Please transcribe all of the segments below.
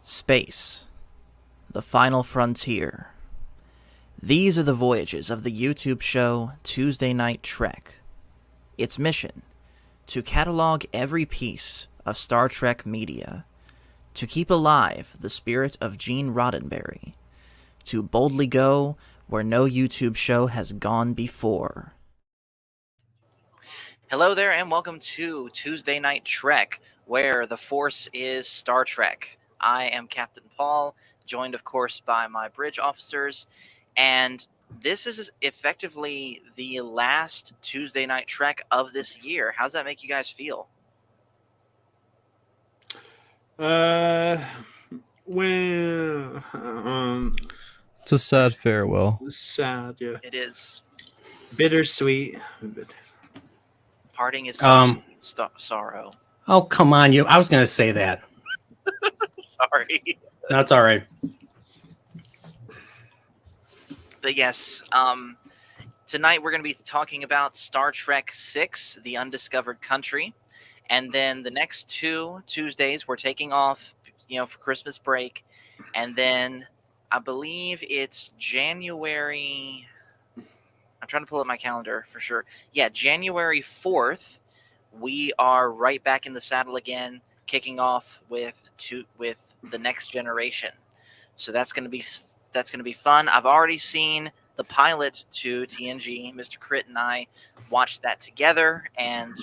Space, the final frontier. These are the voyages of the YouTube show Tuesday Night Trek. Its mission, to catalog every piece of Star Trek media, to keep alive the spirit of Gene Roddenberry, to boldly go where no YouTube show has gone before. Hello there, and welcome to Tuesday Night Trek, where the Force is Star Trek. I am Captain Paul, joined, of course, by my bridge officers, and this is effectively the last Tuesday Night Trek of this year. How does that make you guys feel? Well, it's a sad farewell. Sad, yeah. It is. Bittersweet. Parting is sweet sorrow. Oh, come on, you. I was going to say that. Sorry. That's all right. But yes, tonight we're going to be talking about Star Trek VI, The Undiscovered Country. And then the next 2 Tuesdays, we're taking off, for Christmas break. And then I believe it's January... I'm trying to pull up my calendar for sure. Yeah, January 4th, we are right back in the saddle again, kicking off with the Next Generation. So that's going to be fun. I've already seen the pilot to TNG. Mr. Crit and I watched that together, and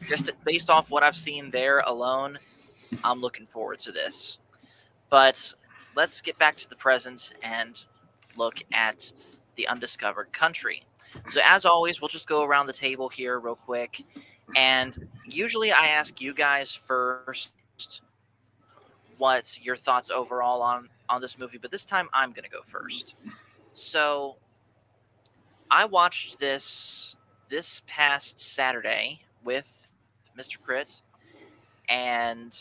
just based off what I've seen there alone, I'm looking forward to this. But let's get back to the present and look at the Undiscovered Country. So as always, we'll just go around the table here real quick. And usually I ask you guys first what your thoughts overall on this movie, but this time I'm going to go first. So I watched this past Saturday with Mr. Crit, and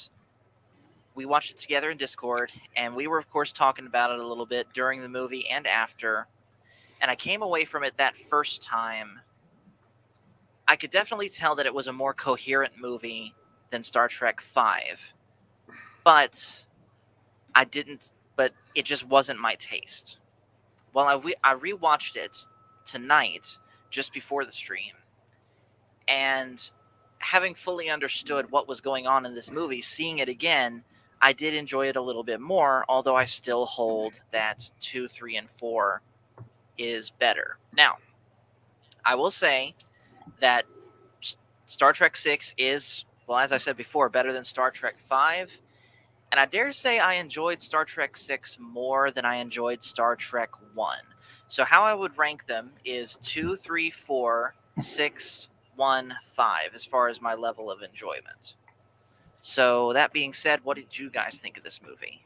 we watched it together in Discord, and we were, of course, talking about it a little bit during the movie and after. And I came away from it that first time. I could definitely tell that it was a more coherent movie than Star Trek V. But it just wasn't my taste. Well, I rewatched it tonight, just before the stream. And having fully understood what was going on in this movie, seeing it again, I did enjoy it a little bit more, although I still hold that 2, 3, and 4 is better. Now, I will say that Star Trek VI is, well, as I said before, better than Star Trek V. And I dare say I enjoyed Star Trek VI more than I enjoyed Star Trek 1. So how I would rank them is 2, 3, 4, 6, 1, 5, as far as my level of enjoyment. So that being said, what did you guys think of this movie?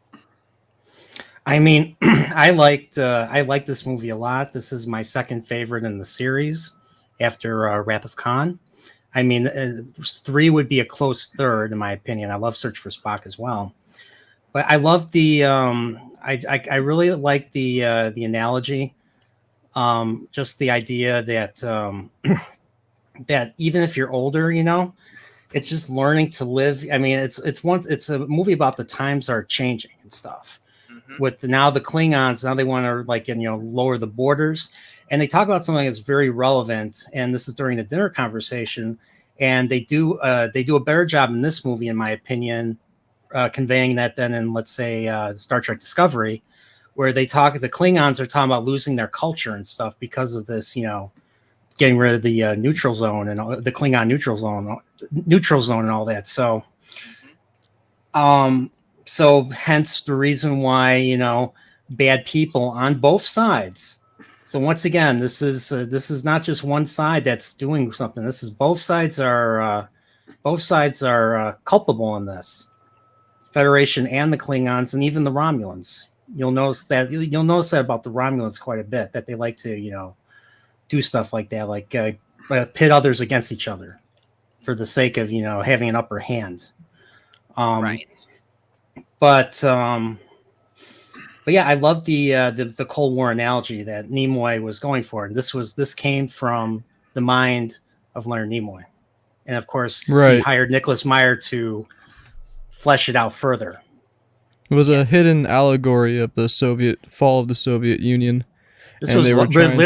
I mean, I liked this movie a lot. This is my second favorite in the series after Wrath of Khan. I mean, 3 would be a close third, in my opinion. I love Search for Spock as well. But I love the I really like the analogy, just the idea that that even if you're older, it's just learning to live. I mean, it's a movie about the times are changing and stuff. Mm-hmm. With now the Klingons, now they want to lower the borders, and they talk about something that's very relevant. And this is during the dinner conversation, and they do a better job in this movie, in my opinion, conveying that than in, let's say, Star Trek Discovery, where the Klingons are talking about losing their culture and stuff because of this, getting rid of the neutral zone and the Klingon neutral zone and all that. So, so hence the reason why, bad people on both sides. So once again, this is not just one side that's doing something. This is both sides are culpable in this. Federation and the Klingons and even the Romulans. You'll notice that about the Romulans quite a bit, that they like to, do stuff like that, like pit others against each other for the sake of, having an upper hand. Right. But yeah, I love the Cold War analogy that Nimoy was going for. And this came from the mind of Leonard Nimoy. And of course, he hired Nicholas Meyer to flesh it out further. It was a Yes. hidden allegory of the fall of the Soviet Union. This And was they were trying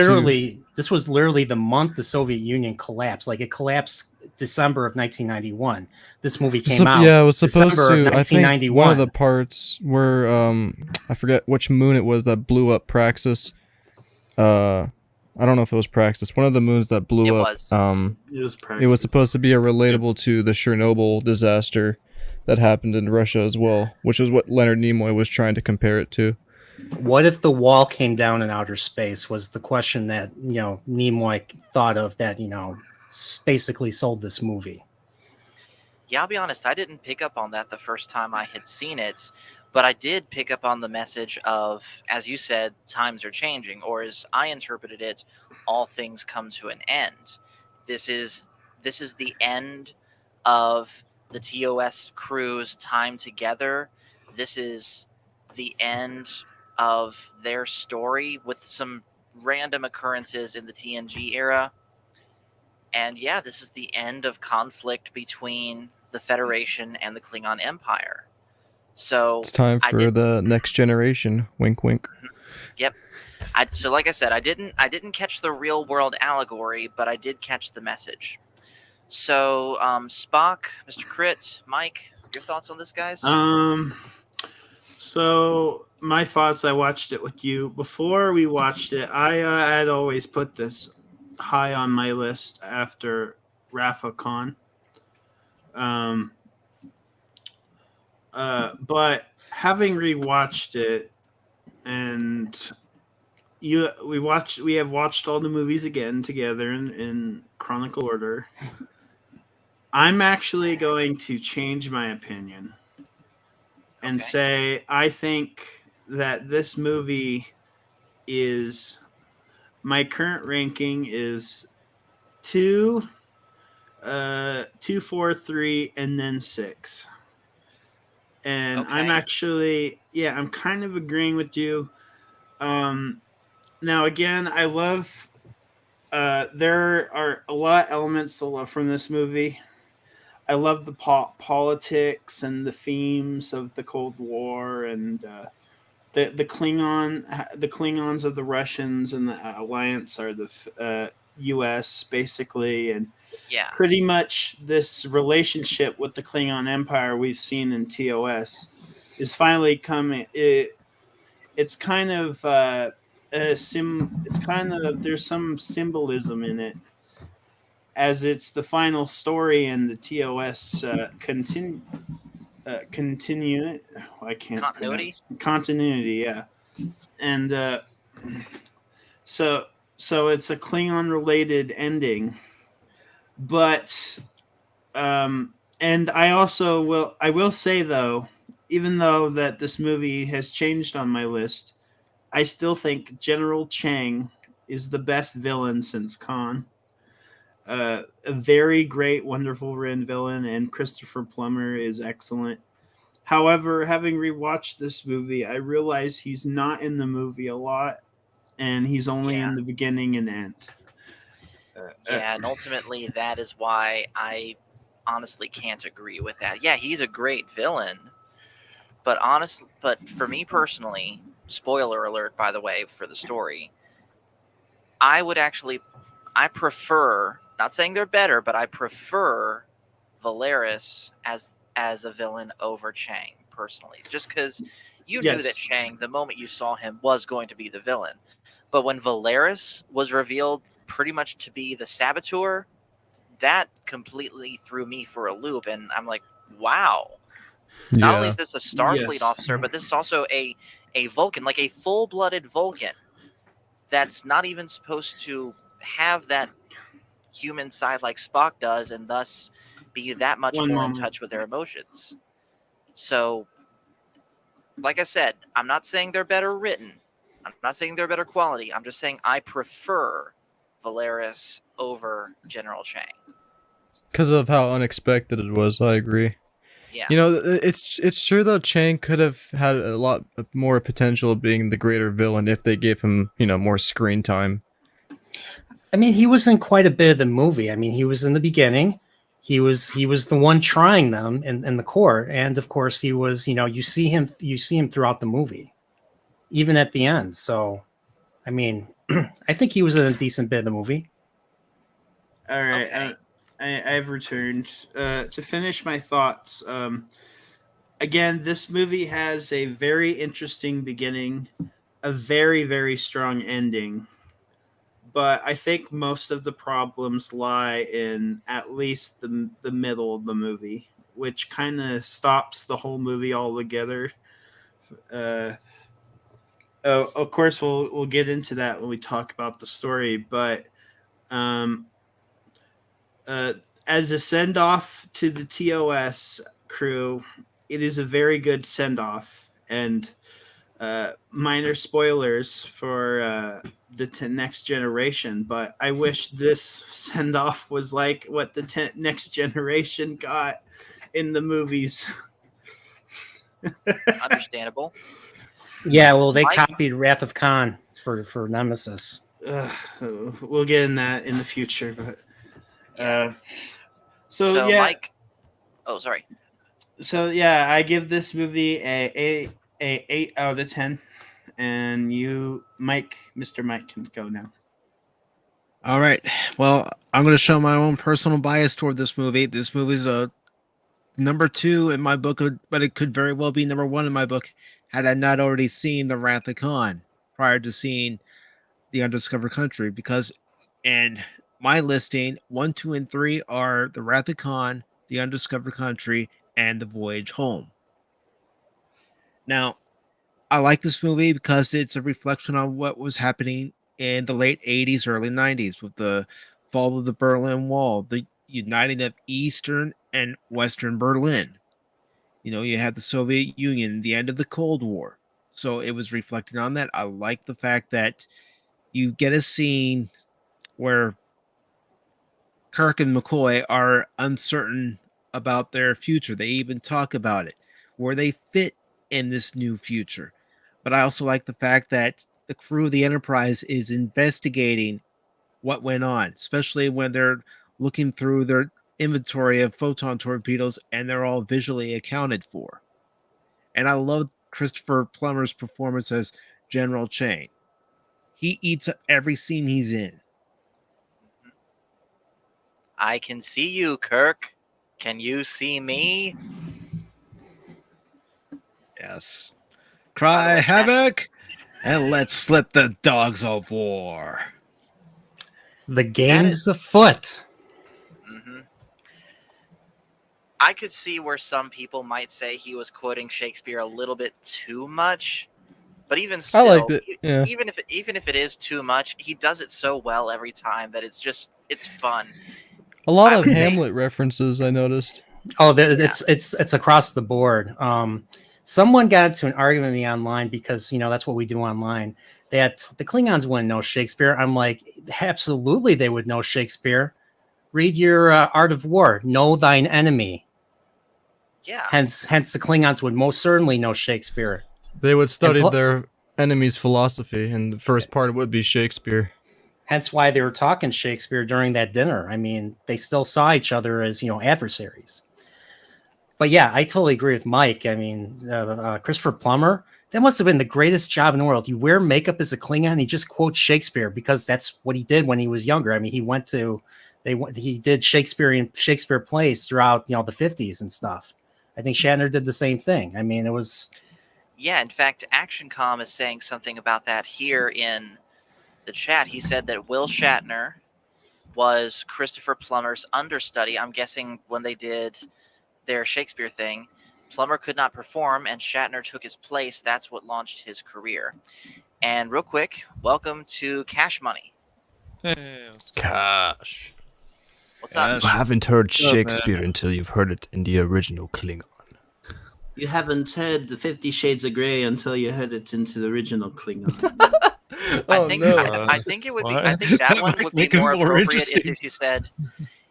this was literally the month the Soviet Union collapsed. Like, it collapsed December of 1991. This movie came out. Yeah, it was supposed December to. of I think 1991. one of the parts where I forget which moon it was that blew up Praxis. I don't know if it was Praxis. One of the moons that blew up. Was. It was It was supposed to be a relatable to the Chernobyl disaster that happened in Russia as well, which is what Leonard Nimoy was trying to compare it to. What if the wall came down in outer space was the question that, Nimoy thought of that, basically sold this movie. Yeah, I'll be honest, I didn't pick up on that the first time I had seen it, but I did pick up on the message of, as you said, times are changing, or as I interpreted it, all things come to an end. This is the end of the TOS crew's time together. This is the end of their story with some random occurrences in the TNG era. And yeah, this is the end of conflict between the Federation and the Klingon Empire. So it's time for the next generation. Wink, wink. Yep. So like I said, I didn't catch the real world allegory, but I did catch the message. So Spock, Mr. Crit, Mike, your thoughts on this, guys? So my thoughts, I watched it with you. Before we watched it, I had always put this high on my list after Wrath of Khan. But having rewatched it, and we have watched all the movies again together in chronicle order. I'm actually going to change my opinion and say I think that this movie is, my current ranking is 2, 2, 4, 3, and then 6. And I'm actually, I'm kind of agreeing with you. Now, again, I love, there are a lot of elements to love from this movie. I love the politics and the themes of the Cold War and the Klingons are the Russians and the Alliance are the U.S. basically, and pretty much this relationship with the Klingon Empire we've seen in TOS is finally coming. It's kind of there's some symbolism in it, as it's the final story in the TOS continuity. I can't continuity, yeah. And so it's a Klingon related ending, but and I will say though, even though that this movie has changed on my list, I still think General Chang is the best villain since Khan. A very great, wonderful written villain, and Christopher Plummer is excellent. However, having rewatched this movie, I realize he's not in the movie a lot, and he's only in the beginning and end. And ultimately, that is why I honestly can't agree with that. Yeah, he's a great villain, but for me personally, spoiler alert, by the way, for the story, I prefer, not saying they're better, but I prefer Valeris as a villain over Chang personally, just because you knew that Chang, the moment you saw him, was going to be the villain. But when Valeris was revealed pretty much to be the saboteur, that completely threw me for a loop, and I'm like, wow. Not only is this a Starfleet officer, but this is also a Vulcan, like a full-blooded Vulcan that's not even supposed to have that human side like Spock does, and thus be that much more in touch with their emotions. So, like I said, I'm not saying they're better written. I'm not saying they're better quality. I'm just saying I prefer Valeris over General Chang. Because of how unexpected it was, I agree. Yeah. It's true though, Chang could have had a lot more potential of being the greater villain if they gave him, more screen time. I mean, he was in quite a bit of the movie. I mean, he was in the beginning. he was the one trying them in the court, and of course he was. You see him throughout the movie, even at the end. So, I mean, I think he was in a decent bit of the movie. All right. Okay. I've returned to finish my thoughts. Again, this movie has a very interesting beginning, a very, very strong ending. But I think most of the problems lie in at least the middle of the movie, which kind of stops the whole movie altogether. Of course, we'll get into that when we talk about the story. But um, as a send off to the TOS crew, it is a very good send off, and minor spoilers for the next generation. But I wish this send off was like what the next generation got in the movies. Understandable. Yeah, well, they Mike? copied Wrath of Khan for Nemesis. We'll get in that in the future, but So yeah. Mike. Oh, sorry. So yeah, I give this movie a 8 out of 10, and Mr. Mike can go now. All right. Well, I'm going to show my own personal bias toward this movie. This movie's a number 2 in my book, but it could very well be number 1 in my book had I not already seen The Wrath of Khan prior to seeing The Undiscovered Country, because in my listing, 1, 2, and 3 are The Wrath of Khan, The Undiscovered Country, and The Voyage Home. Now, I like this movie because it's a reflection on what was happening in the late 80s, early 90s with the fall of the Berlin Wall, the uniting of Eastern and Western Berlin. You had the Soviet Union, the end of the Cold War. So it was reflecting on that. I like the fact that you get a scene where Kirk and McCoy are uncertain about their future. They even talk about it, where they fit in this new future. But I also like the fact that the crew of the Enterprise is investigating what went on, especially when they're looking through their inventory of photon torpedoes and they're all visually accounted for. And I love Christopher Plummer's performance as General Chang. He eats up every scene he's in. I can see you, Kirk. Can you see me? Yes. Cry havoc and let's slip the dogs of war. The game's afoot. Mm-hmm. I could see where some people might say he was quoting Shakespeare a little bit too much, but even still, I liked it. Yeah. even if it is too much, he does it so well every time that it's fun. A lot I of would Hamlet references I noticed. Oh, it's across the board. Someone got into an argument with me online because that's what we do online. That the Klingons wouldn't know Shakespeare. I'm like, absolutely, they would know Shakespeare. Read your Art of War. Know thine enemy. Yeah. Hence, the Klingons would most certainly know Shakespeare. They would study their enemy's philosophy, and the first part would be Shakespeare. Hence why they were talking Shakespeare during that dinner. I mean, they still saw each other as adversaries. But yeah, I totally agree with Mike. I mean, Christopher Plummer, that must have been the greatest job in the world. You wear makeup as a Klingon, he just quotes Shakespeare because that's what he did when he was younger. I mean, he did Shakespeare plays throughout the 50s and stuff. I think Shatner did the same thing. I mean, it was. Yeah, in fact, ActionCom is saying something about that here in the chat. He said that Will Shatner was Christopher Plummer's understudy. I'm guessing when they did their Shakespeare thing, Plummer could not perform and Shatner took his place. That's what launched his career. And real quick, welcome to Cash Money. Hey, it's Cash. What's up? You haven't heard Shakespeare until you've heard it in the original Klingon. You haven't heard the 50 Shades of Grey until you heard it into the original Klingon. I think it would be. I think that one would be Make it more more appropriate interesting. if you said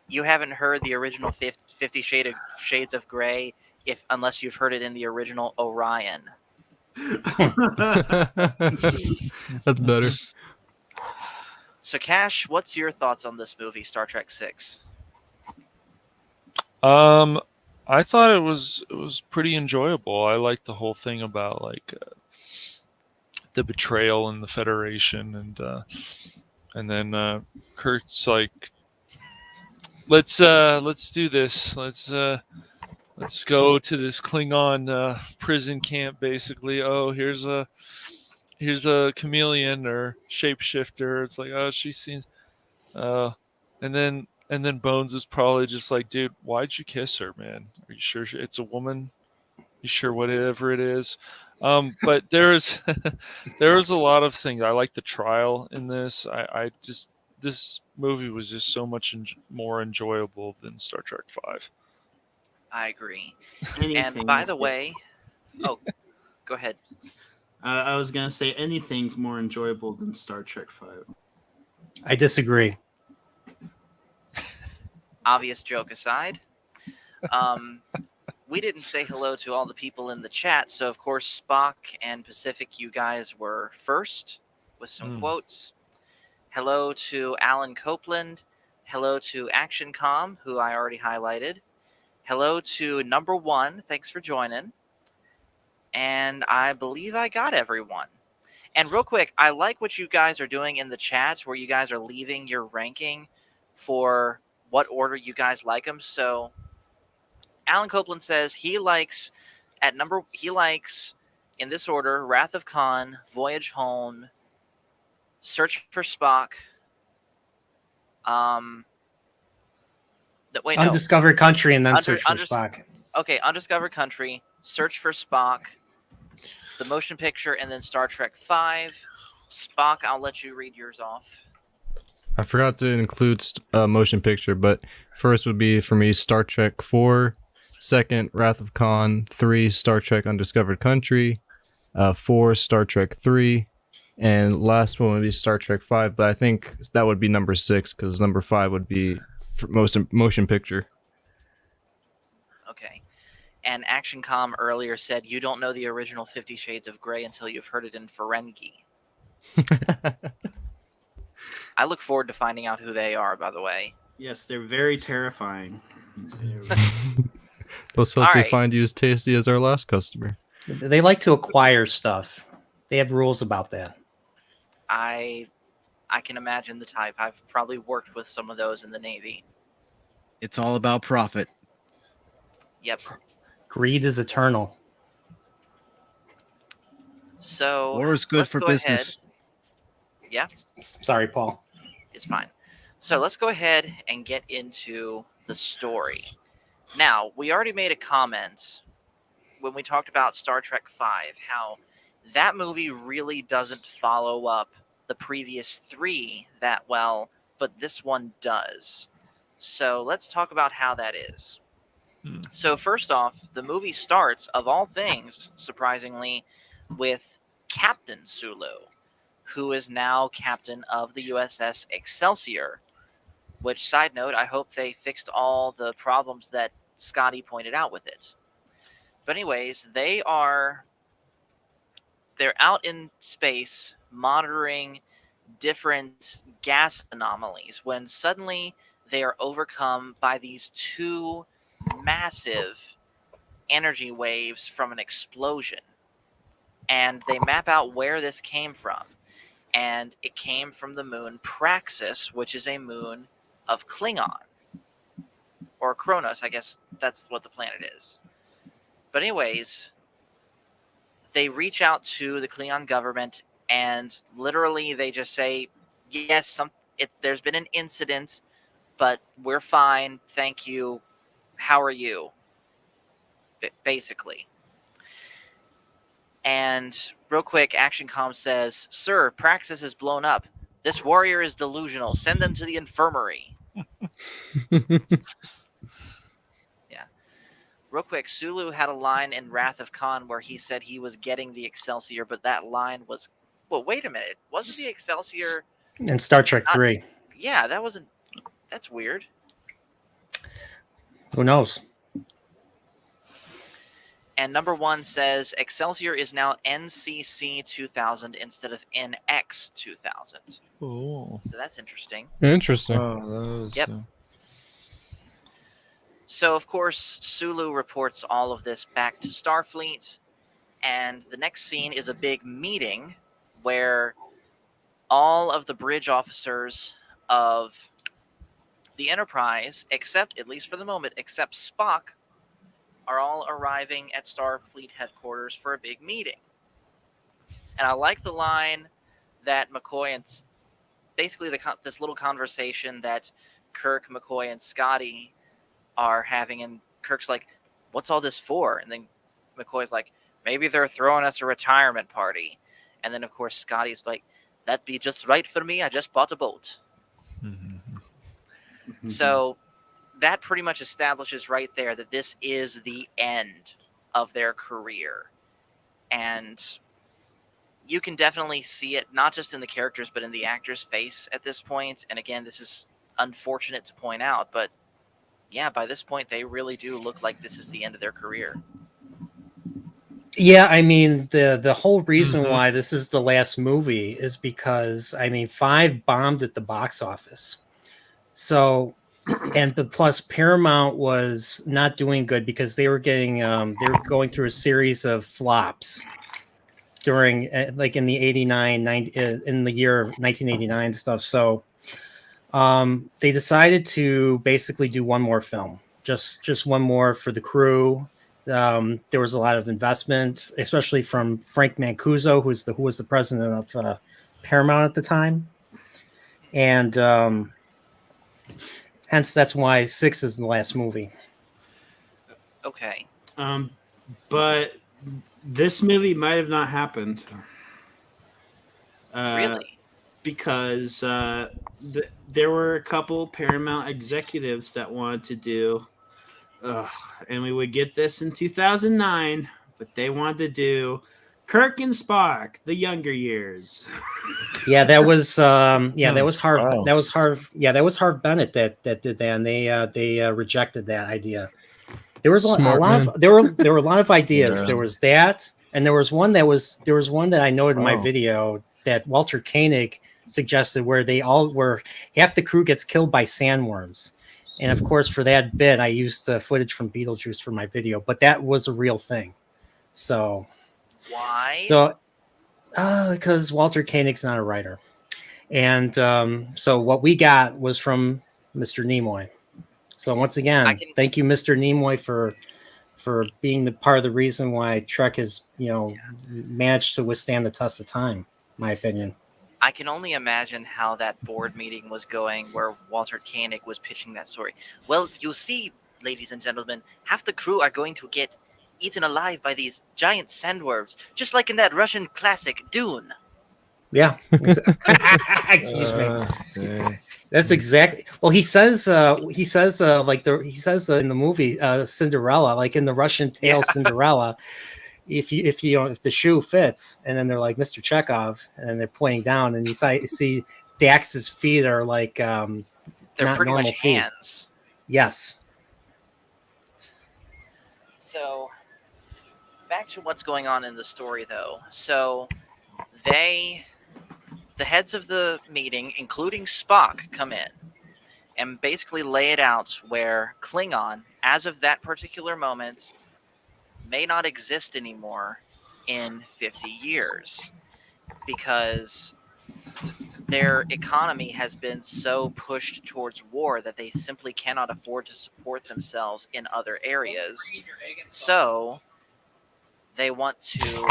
you haven't heard the original 50 Shades of Grey, unless you've heard it in the original Orion. That's better. So, Cash, what's your thoughts on this movie, Star Trek VI? I thought it was pretty enjoyable. I liked the whole thing about like the betrayal and the Federation, and then Kurt's like, let's do this. Let's go to this Klingon prison camp. Basically, oh, here's a chameleon or shapeshifter. It's like, oh, she seems, and then Bones is probably just like, dude, why'd you kiss her, man? Are you sure it's a woman? You sure whatever it is? But there's a lot of things. I like the trial in this. I just this movie was just so much more enjoyable than Star Trek V. I agree. Anything And by is the good. way, oh, go ahead. I was gonna say anything's more enjoyable than Star Trek V. I disagree. Obvious joke aside, we didn't say hello to all the people in the chat, so of course Spock and Pacific, you guys were first with some quotes. Hello to Alan Copeland. Hello to ActionCom, who I already highlighted. Hello to number one. Thanks for joining. And I believe I got everyone. And real quick, I like what you guys are doing in the chats where you guys are leaving your ranking for what order you guys like them. So Alan Copeland says he likes in this order Wrath of Khan, Voyage Home, Search for Spock. Undiscovered Country and then Search for Spock. Okay, Undiscovered Country, Search for Spock, the motion picture, and then Star Trek V. Spock, I'll let you read yours off. I forgot to include motion picture, but first would be for me Star Trek 4, second Wrath of Khan, 3 Star Trek Undiscovered Country, 4 Star Trek 3, and last one would be Star Trek 5. But I think that would be number 6 because number 5 would be for motion picture. Okay. And ActionCom earlier said you don't know the original 50 Shades of Grey until you've heard it in Ferengi. I look forward to finding out who they are, by the way. Yes, they're very terrifying. Let's hope they find you as tasty as our last customer. They like to acquire stuff. They have rules about that. I can imagine the type. I've probably worked with some of those in the Navy. It's all about profit. Yep. Greed is eternal. So War is good for business. Yeah. Sorry, Paul. It's fine. So let's go ahead and get into the story. Now, we already made a comment when we talked about Star Trek V, how that movie really doesn't follow up the previous 3 that well, but this one does. So let's talk about how that is. So first off, the movie starts, of all things, surprisingly, with Captain Sulu, who is now captain of the USS Excelsior, which, side note, I hope they fixed all the problems that Scotty pointed out with it. But anyways, they're out in space monitoring different gas anomalies when suddenly they are overcome by these 2 massive energy waves from an explosion. And they map out where this came from. And it came from the moon Praxis, which is a moon of Klingon. Or Kronos, I guess that's what the planet is. But anyways, they reach out to the Klingon government, and literally they just say, yes, there's been an incident, but we're fine, thank you. How are you? Basically. And real quick, ActionCom says, Sir, Praxis is blown up. This warrior is delusional. Send them to the infirmary. Yeah. Real quick, Sulu had a line in Wrath of Khan where he said he was getting the Excelsior, but that line was... Well, wait a minute. Wasn't the Excelsior... In Star Trek 3. Yeah, that wasn't... That's weird. Who knows? And number 1 says Excelsior is now NCC 2000 instead of NX 2000. Oh. So that's interesting. Interesting. Oh, that was, Yep. So, of course, Sulu reports all of this back to Starfleet, and the next scene is a big meeting where all of the bridge officers of the Enterprise, except, at least for the moment, except Spock, are all arriving at Starfleet headquarters for a big meeting. And I like the line that McCoy and basically this little conversation that Kirk, McCoy, and Scotty are having, and Kirk's like, "What's all this for?" And then McCoy's like, "Maybe they're throwing us a retirement party." And then, of course, Scotty's like, "That'd be just right for me. I just bought a boat." So that pretty much establishes right there that this is the end of their career. And you can definitely see it, not just in the characters, but in the actor's face at this point. And again, this is unfortunate to point out, but yeah, by this point, they really do look like this is the end of their career. Yeah, I mean, the whole reason why this is the last movie is because, I mean, 5 bombed at the box office. So, and plus Paramount was not doing good because they were getting they were going through a series of flops during like in the 89 90, in the year of 1989 stuff. So they decided to basically do one more film, just one more for the crew. There was a lot of investment, especially from Frank Mancuso, who was the president of Paramount at the time, and hence that's why 6 is the last movie. Okay. But this movie might have not happened. Really? Because there were a couple Paramount executives that wanted to do, and we would get this in 2009, but they wanted to do Kirk and Spock, the younger years. Yeah, that was that was Harv. Wow. That was Harv. Yeah, that was Harv Bennett that did that, and they rejected that idea. There was Smart a lot man. of there were a lot of ideas. Yeah. There was that, and there was one that I noted in my Oh. video that Walter Koenig suggested, where half the crew gets killed by sandworms. And of course, for that bit, I used footage from Beetlejuice for my video, but that was a real thing. So Why? Because Walter Koenig's not a writer. And so what we got was from Mr. Nimoy. So once again, thank you, Mr. Nimoy, for being the part of the reason why Trek has, managed to withstand the test of time, in my opinion. I can only imagine how that board meeting was going where Walter Koenig was pitching that story. Well, you see, ladies and gentlemen, half the crew are going to get eaten alive by these giant sandworms, just like in that Russian classic, Dune. Yeah. Excuse me. That's exactly. Well, he says in the movie Cinderella, like in the Russian tale Cinderella, if the shoe fits, and then they're like Mr. Chekhov, and they're pointing down, and you see Dax's feet are like They're not pretty normal much feet. hands. Yes. So, back to what's going on in the story, though. So, the heads of the meeting, including Spock, come in and basically lay it out where Klingon, as of that particular moment, may not exist anymore in 50 years because their economy has been so pushed towards war that they simply cannot afford to support themselves in other areas. So they want to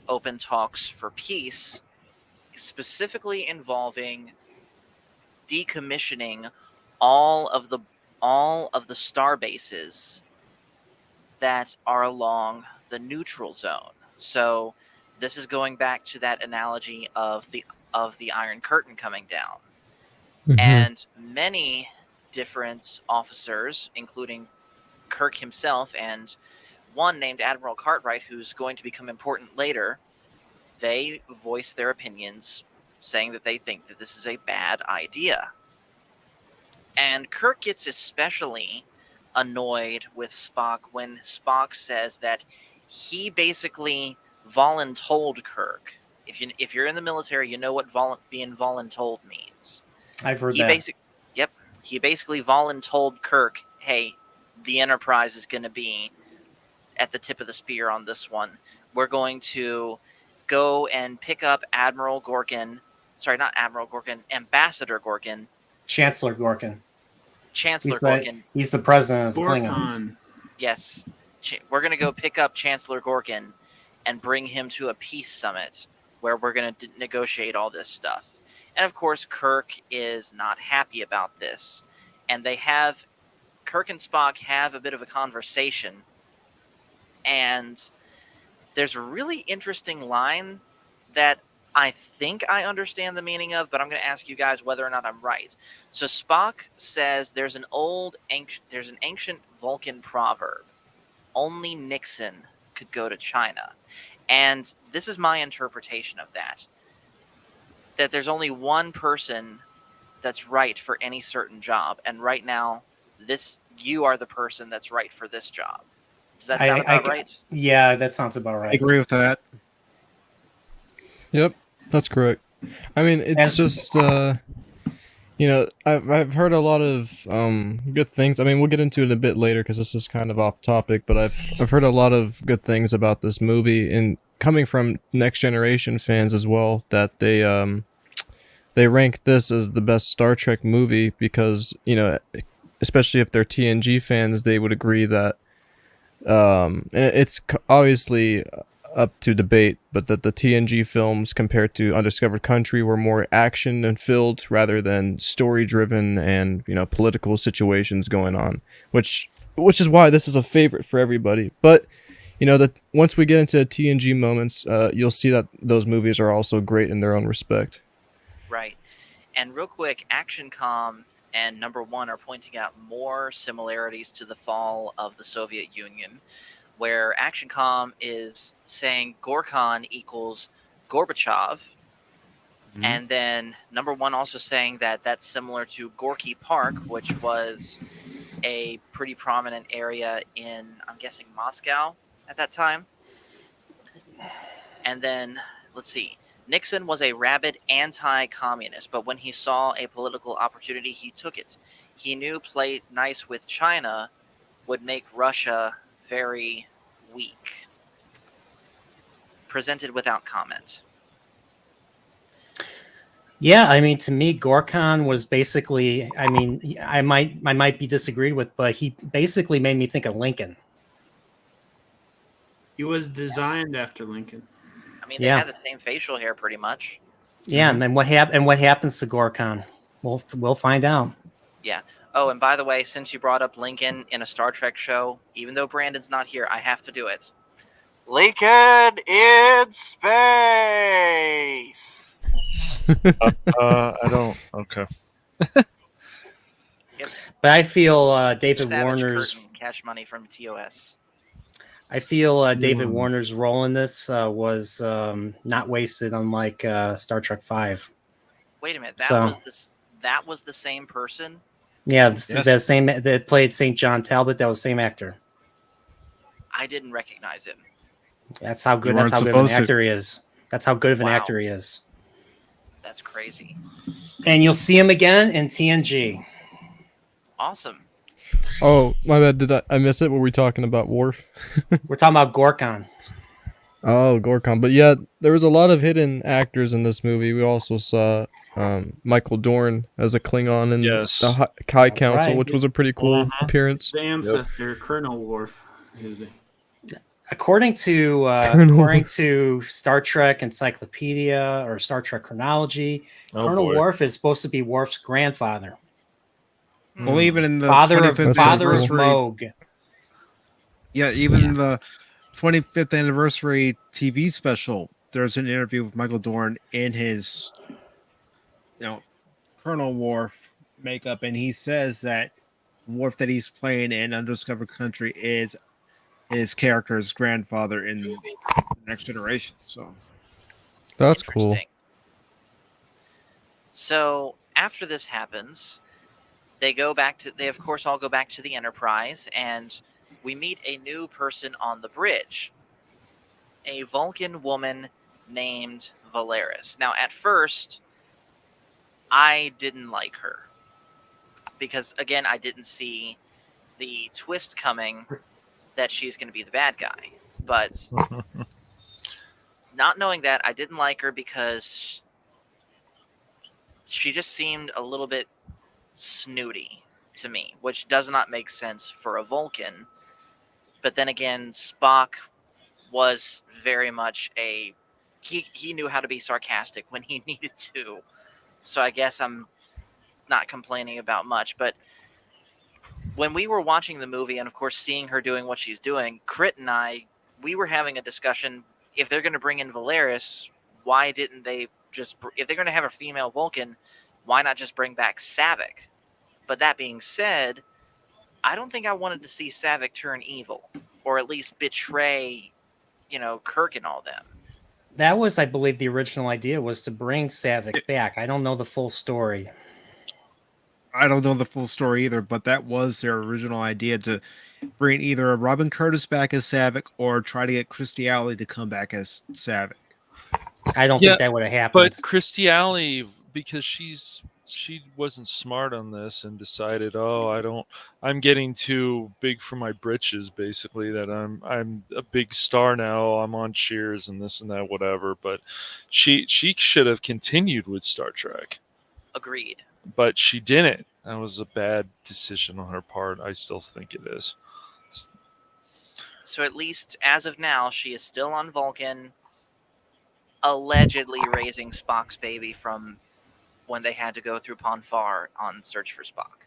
open talks for peace, specifically involving decommissioning all of the star bases that are along the neutral zone. So this is going back to that analogy of the Iron Curtain coming down. Mhm. And many different officers, including Kirk himself and one named Admiral Cartwright, who's going to become important later, they voice their opinions saying that they think that this is a bad idea. And Kirk gets especially annoyed with Spock when Spock says that he basically voluntold Kirk. If you're in the military, you know what being voluntold means. I've heard He basically voluntold Kirk, hey, the Enterprise is going to be at the tip of the spear on this one. We're going to go and pick up Admiral Gorkin. Sorry, not Admiral Gorkin. Ambassador Gorkin. Chancellor Gorkin. Chancellor Gorkin. He's the president of the Klingons. Gorkon. Yes. We're going to go pick up Chancellor Gorkin and bring him to a peace summit where we're going to negotiate all this stuff. And of course, Kirk is not happy about this. And Kirk and Spock have a bit of a conversation. And there's a really interesting line that I think I understand the meaning of, but I'm going to ask you guys whether or not I'm right. So Spock says there's an ancient Vulcan proverb. Only Nixon could go to China. And this is my interpretation of that. That there's only one person that's right for any certain job. And right now, you are the person that's right for this job. Does that sound about right? Yeah, that sounds about right. I agree with that. Yep, that's correct. I mean, it's just I've heard a lot of good things. I mean, we'll get into it a bit later because this is kind of off topic, but I've heard a lot of good things about this movie, and coming from Next Generation fans as well, that they rank this as the best Star Trek movie because, especially if they're TNG fans, they would agree that it's obviously up to debate, but that the TNG films compared to Undiscovered Country were more action and filled rather than story driven and political situations going on, which is why this is a favorite for everybody. But that once we get into TNG moments, you'll see that those movies are also great in their own respect. Right. And real quick, ActionCom and Number One are pointing out more similarities to the fall of the Soviet Union, where ActionCom is saying Gorkon equals Gorbachev, and then Number One also saying that that's similar to Gorky Park, which was a pretty prominent area in, I'm guessing, Moscow at that time. And then, let's see, Nixon was a rabid anti-communist, but when he saw a political opportunity, he took it. He knew play nice with China would make Russia very weak. Presented without comment. Yeah, I mean, to me, Gorkon was basically, I mean, I might be disagreed with, but he basically made me think of Lincoln. He was designed after Lincoln. I mean, they had the same facial hair pretty much. Yeah, and then what happens to Gorkon? We'll find out. Yeah. Oh, and by the way, since you brought up Lincoln in a Star Trek show, even though Brandon's not here, I have to do it. Lincoln in space. I don't. Okay. But I feel David Savage Warner's Curtain, cash money from TOS. I feel David Warner's role in this was not wasted, unlike Star Trek V. Wait a minute, that was the same person? Yeah, the same that played St. John Talbot. That was the same actor. I didn't recognize him. That's how good. That's how good of an actor he is. That's how good of an actor he is. That's crazy. And you'll see him again in TNG. Awesome. Oh, my bad. Did I miss it? Were we talking about Worf? We're talking about Gorkon. Oh, Gorkon. But yeah, there was a lot of hidden actors in this movie. We also saw Michael Dorn as a Klingon in the High Council, which was a pretty cool appearance. The ancestor, Colonel Worf, is it? According to Star Trek Encyclopedia or Star Trek Chronology, Colonel Worf is supposed to be Worf's grandfather. Well, even in the father 25th of anniversary, Moog. Yeah, even in the 25th anniversary TV special, there's an interview with Michael Dorn in his, Colonel Worf makeup, and he says that Worf that he's playing in Undiscovered Country is his character's grandfather in the Next Generation. So that's cool. So after this happens, they of course all go back to the Enterprise, and we meet a new person on the bridge, a Vulcan woman named Valeris. Now, at first, I didn't like her because, again, I didn't see the twist coming that she's going to be the bad guy. But not knowing that, I didn't like her because she just seemed a little bit snooty to me, which does not make sense for a Vulcan. But then again, Spock was very much he knew how to be sarcastic when he needed to. So I guess I'm not complaining about much. But when we were watching the movie and, of course, seeing her doing what she's doing, Crit and I, we were having a discussion. If they're going to bring in Valeris, why didn't they just... If they're going to have a female Vulcan, why not just bring back Saavik? But that being said, I don't think I wanted to see Saavik turn evil, or at least betray, Kirk and all them. That was, I believe, the original idea was to bring Saavik back. I don't know the full story. I don't know the full story either, but that was their original idea, to bring either Robin Curtis back as Saavik or try to get Christy Alley to come back as Saavik. I don't think that would have happened. But Christy Alley, because she wasn't smart on this and decided, I'm getting too big for my britches, basically, that I'm a big star now, I'm on Cheers and this and that, whatever. But she should have continued with Star Trek. Agreed. But she didn't. That was a bad decision on her part. I still think it is. So at least as of now, she is still on Vulcan, allegedly raising Spock's baby from when they had to go through Ponfar on Search for Spock.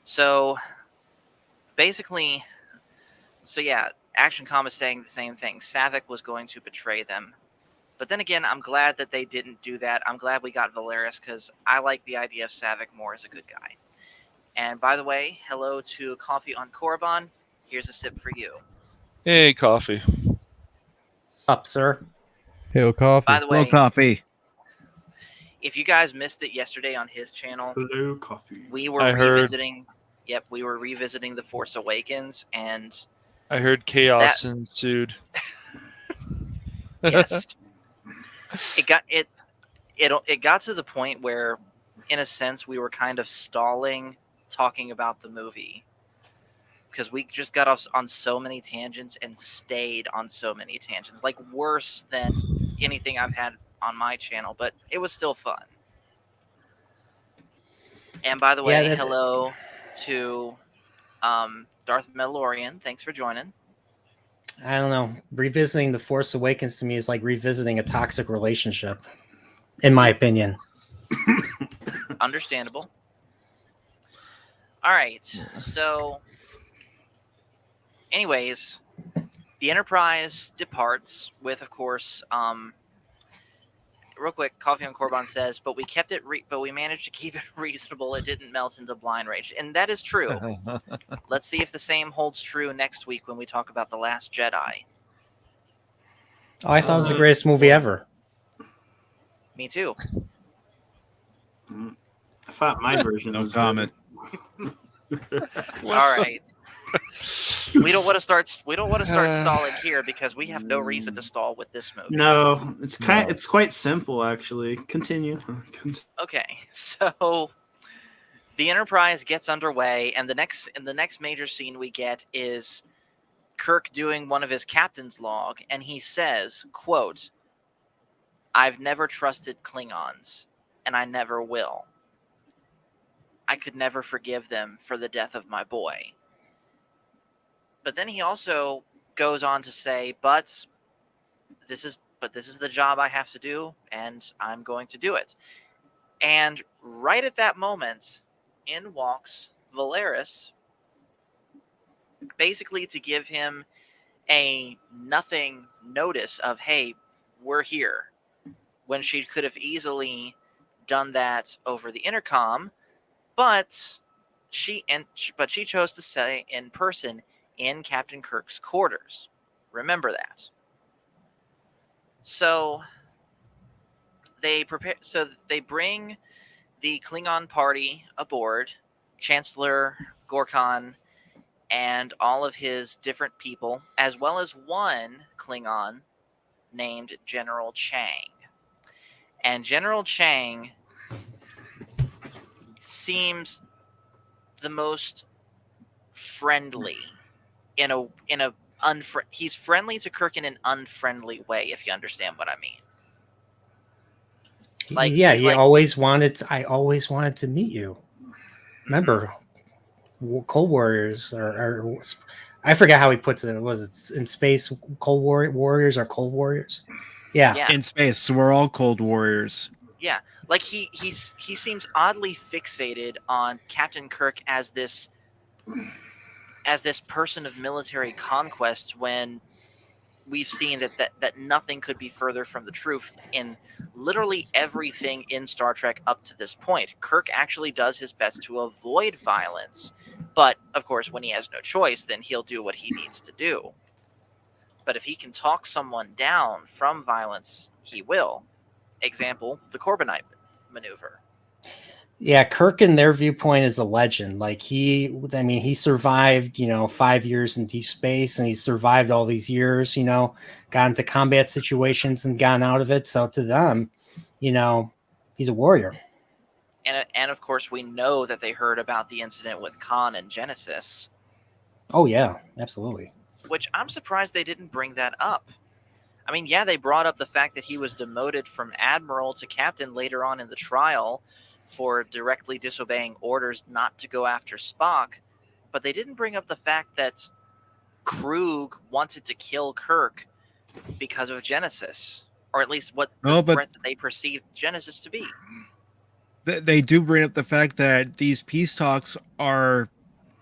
So basically, Action Com is saying the same thing. Saavik was going to betray them. But then again, I'm glad that they didn't do that. I'm glad we got Valeris, because I like the idea of Saavik more as a good guy. And by the way, hello to Coffee on Korriban. Here's a sip for you. Hey, Coffee. What's up, sir? Hail coffee. By the way, Hello, Coffee. if you guys missed it yesterday on his channel, Hello, Coffee. we were revisiting The Force Awakens, and I heard chaos ensued. yes. It got to the point where, in a sense, we were kind of stalling talking about the movie, because we just got off on so many tangents and stayed on so many tangents, like worse than anything I've had on my channel, but it was still fun. And by the way, hello to Darth Mandalorian. Thanks for joining. I don't know. Revisiting The Force Awakens to me is like revisiting a toxic relationship, in my opinion. Understandable. All right. So, anyways, the Enterprise departs with, of course, real quick, Coffee on Korriban says, but we managed to keep it reasonable. It didn't melt into blind rage. And that is true. Let's see if the same holds true next week when we talk about The Last Jedi. Oh, I thought it was the greatest movie ever. Me too. I thought my version No was comment. All right. We don't want to start stalling here, because we have no reason to stall with this movie. No, it's quite simple, actually. Continue. Okay, so the Enterprise gets underway, and the next major scene we get is Kirk doing one of his captain's log, and he says, quote, "I've never trusted Klingons, and I never will. I could never forgive them for the death of my boy." But then he also goes on to say, but this is the job I have to do, and I'm going to do it. And right at that moment, in walks Valeris, basically to give him a nothing notice of, hey, we're here, when she could have easily done that over the intercom, but she chose to say in person in Captain Kirk's quarters. Remember that. So they bring the Klingon party aboard, Chancellor Gorkon and all of his different people, as well as one Klingon named General Chang. And General Chang seems the most friendly in a he's friendly to Kirk in an unfriendly way, if you understand what I mean. Like, yeah, he's he like, always wanted. I always wanted to meet you. Remember, Cold Warriors, or I forget how he puts it. Was it in space? Warriors or Cold Warriors? Yeah, yeah, In space, so we're all cold warriors. yeah. Like he seems oddly fixated on Captain Kirk as this person of military conquest when we've seen that nothing could be further from the truth in literally everything in Star Trek up to this point. Kirk actually does his best to avoid violence, but of course, when he has no choice, then he'll do what he needs to do. But if he can talk someone down from violence, he will. Example, the Corbinite maneuver. yeah. Kirk, in their viewpoint, is a legend. Like he survived, 5 years in deep space, and he survived all these years. Got into combat situations and gotten out of it. So to them, he's a warrior. And of course, we know that they heard about the incident with Khan and Genesis, Oh yeah, absolutely. which I'm surprised they didn't bring that up. I mean, yeah, they brought up the fact that he was demoted from admiral to captain later on in the trial for directly disobeying orders not to go after Spock, but they didn't bring up the fact that Krug wanted to kill Kirk because of Genesis, or at least what the No, but threat that they perceived Genesis to be. they do bring up the fact that these peace talks are,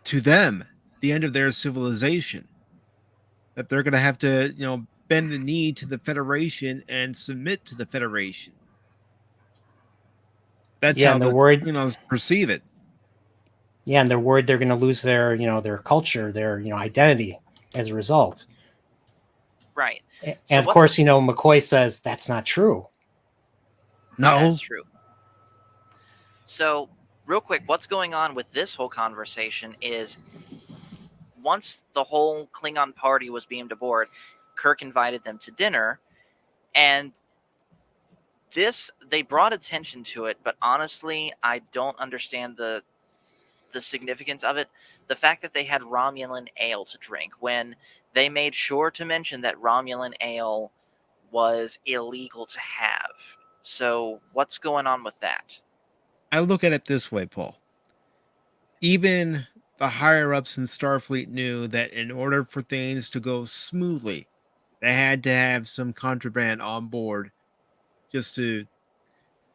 to them, the end of their civilization. That they're going to have to, bend the knee to the Federation and submit to the Federation. That's Yeah, how and they're the worried. perceive it. Yeah, and they're worried they're going to lose their culture, their identity as a result. Right. And So of course, McCoy says that's not true. No, That's true. So, real quick, what's going on with this whole conversation is once the whole Klingon party was beamed aboard, Kirk invited them to dinner, and they brought attention to it, but honestly, I don't understand the significance of it. The fact that they had Romulan ale to drink when they made sure to mention that Romulan ale was illegal to have. So, what's going on with that? I look at it this way, Paul. Even the higher ups in Starfleet knew that in order for things to go smoothly, they had to have some contraband on board just to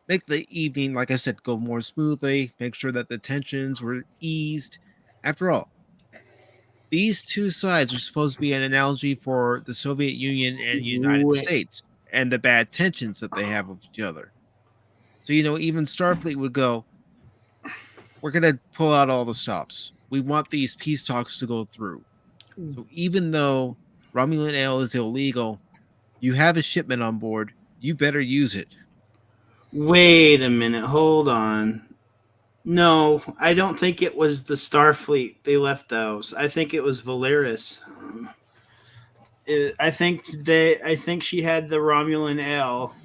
make the evening, like I said, go more smoothly, make sure that the tensions were eased. After all, these two sides are supposed to be an analogy for the Soviet Union and United Wait. States and the bad tensions that they have with each other. So, even Starfleet would go, we're going to pull out all the stops. We want these peace talks to go through. So even though Romulan ale is illegal, you have a shipment on board. You better use it. Wait a minute. Hold on. No, I don't think it was the Starfleet they left those. I think it was Valeris. I think she had the Romulan ale.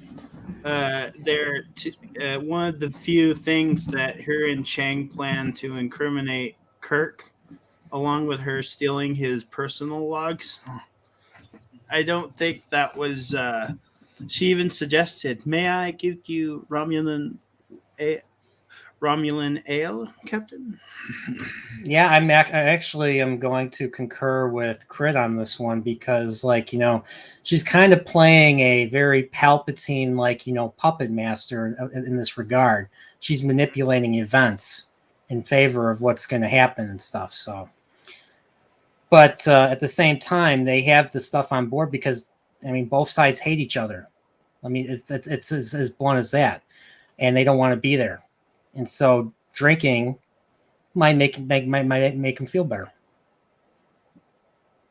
One of the few things that her and Chang planned to incriminate Kirk, along with her stealing his personal logs. I don't think that was. She even suggested, "May I give you Romulan ale, Captain?" Yeah, I actually am going to concur with Crit on this one because, she's kind of playing a very Palpatine, puppet master in this regard. She's manipulating events in favor of what's going to happen and stuff. So, but at the same time, they have the stuff on board because, both sides hate each other. It's as blunt as that, and they don't want to be there, and so drinking might make him feel better.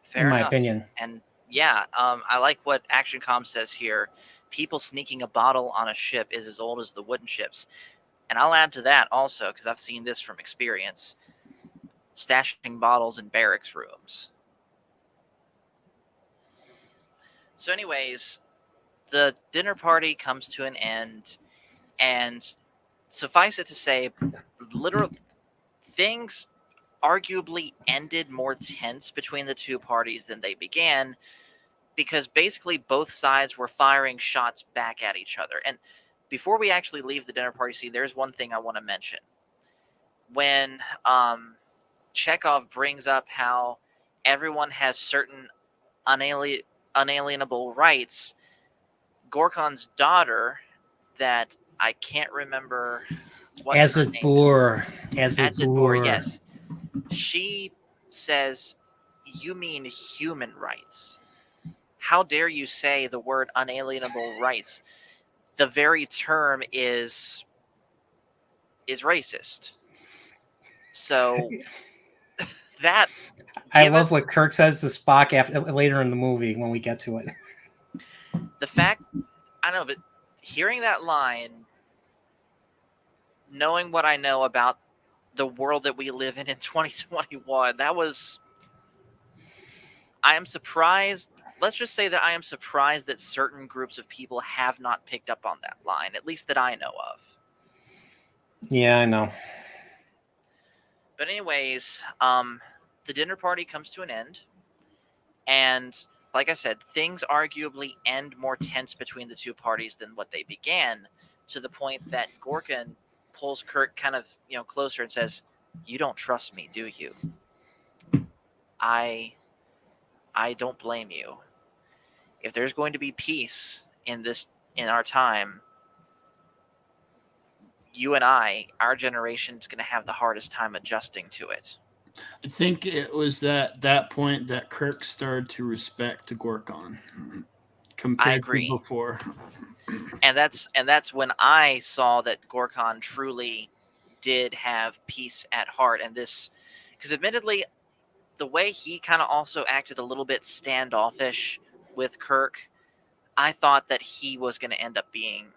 Fair in my enough. opinion. And yeah, I like what ActionCom says here. People sneaking a bottle on a ship is as old as the wooden ships. And I'll add to that also, because I've seen this from experience, stashing bottles in barracks rooms. So anyways, the dinner party comes to an end, and suffice it to say, literal things arguably ended more tense between the two parties than they began, because basically both sides were firing shots back at each other. And before we actually leave the dinner party scene, there's one thing I want to mention. When Chekhov brings up how everyone has certain unalienable rights, Gorkon's daughter, that I can't remember what her name is. Azadbur, yes. She says, "You mean human rights? How dare you say the word unalienable rights? The very term is racist." So that I love what Kirk says to Spock later in the movie when we get to it. The fact, I don't know, but hearing that line, knowing what I know about the world that we live in 2021, I am surprised. Let's just say that I am surprised that certain groups of people have not picked up on that line, at least that I know of. Yeah, I know. But anyways, the dinner party comes to an end, and like I said, things arguably end more tense between the two parties than what they began, to the point that Gorkon pulls Kirk kind of, closer and says, "You don't trust me, do you? I don't blame you. If there's going to be peace in our time, you and our generation's going to have the hardest time adjusting to it." I think it was that point that Kirk started to respect Gorkon compared to before. And that's when I saw that Gorkon truly did have peace at heart. And this, because admittedly, the way he kind of also acted a little bit standoffish with Kirk, I thought that he was going to end up being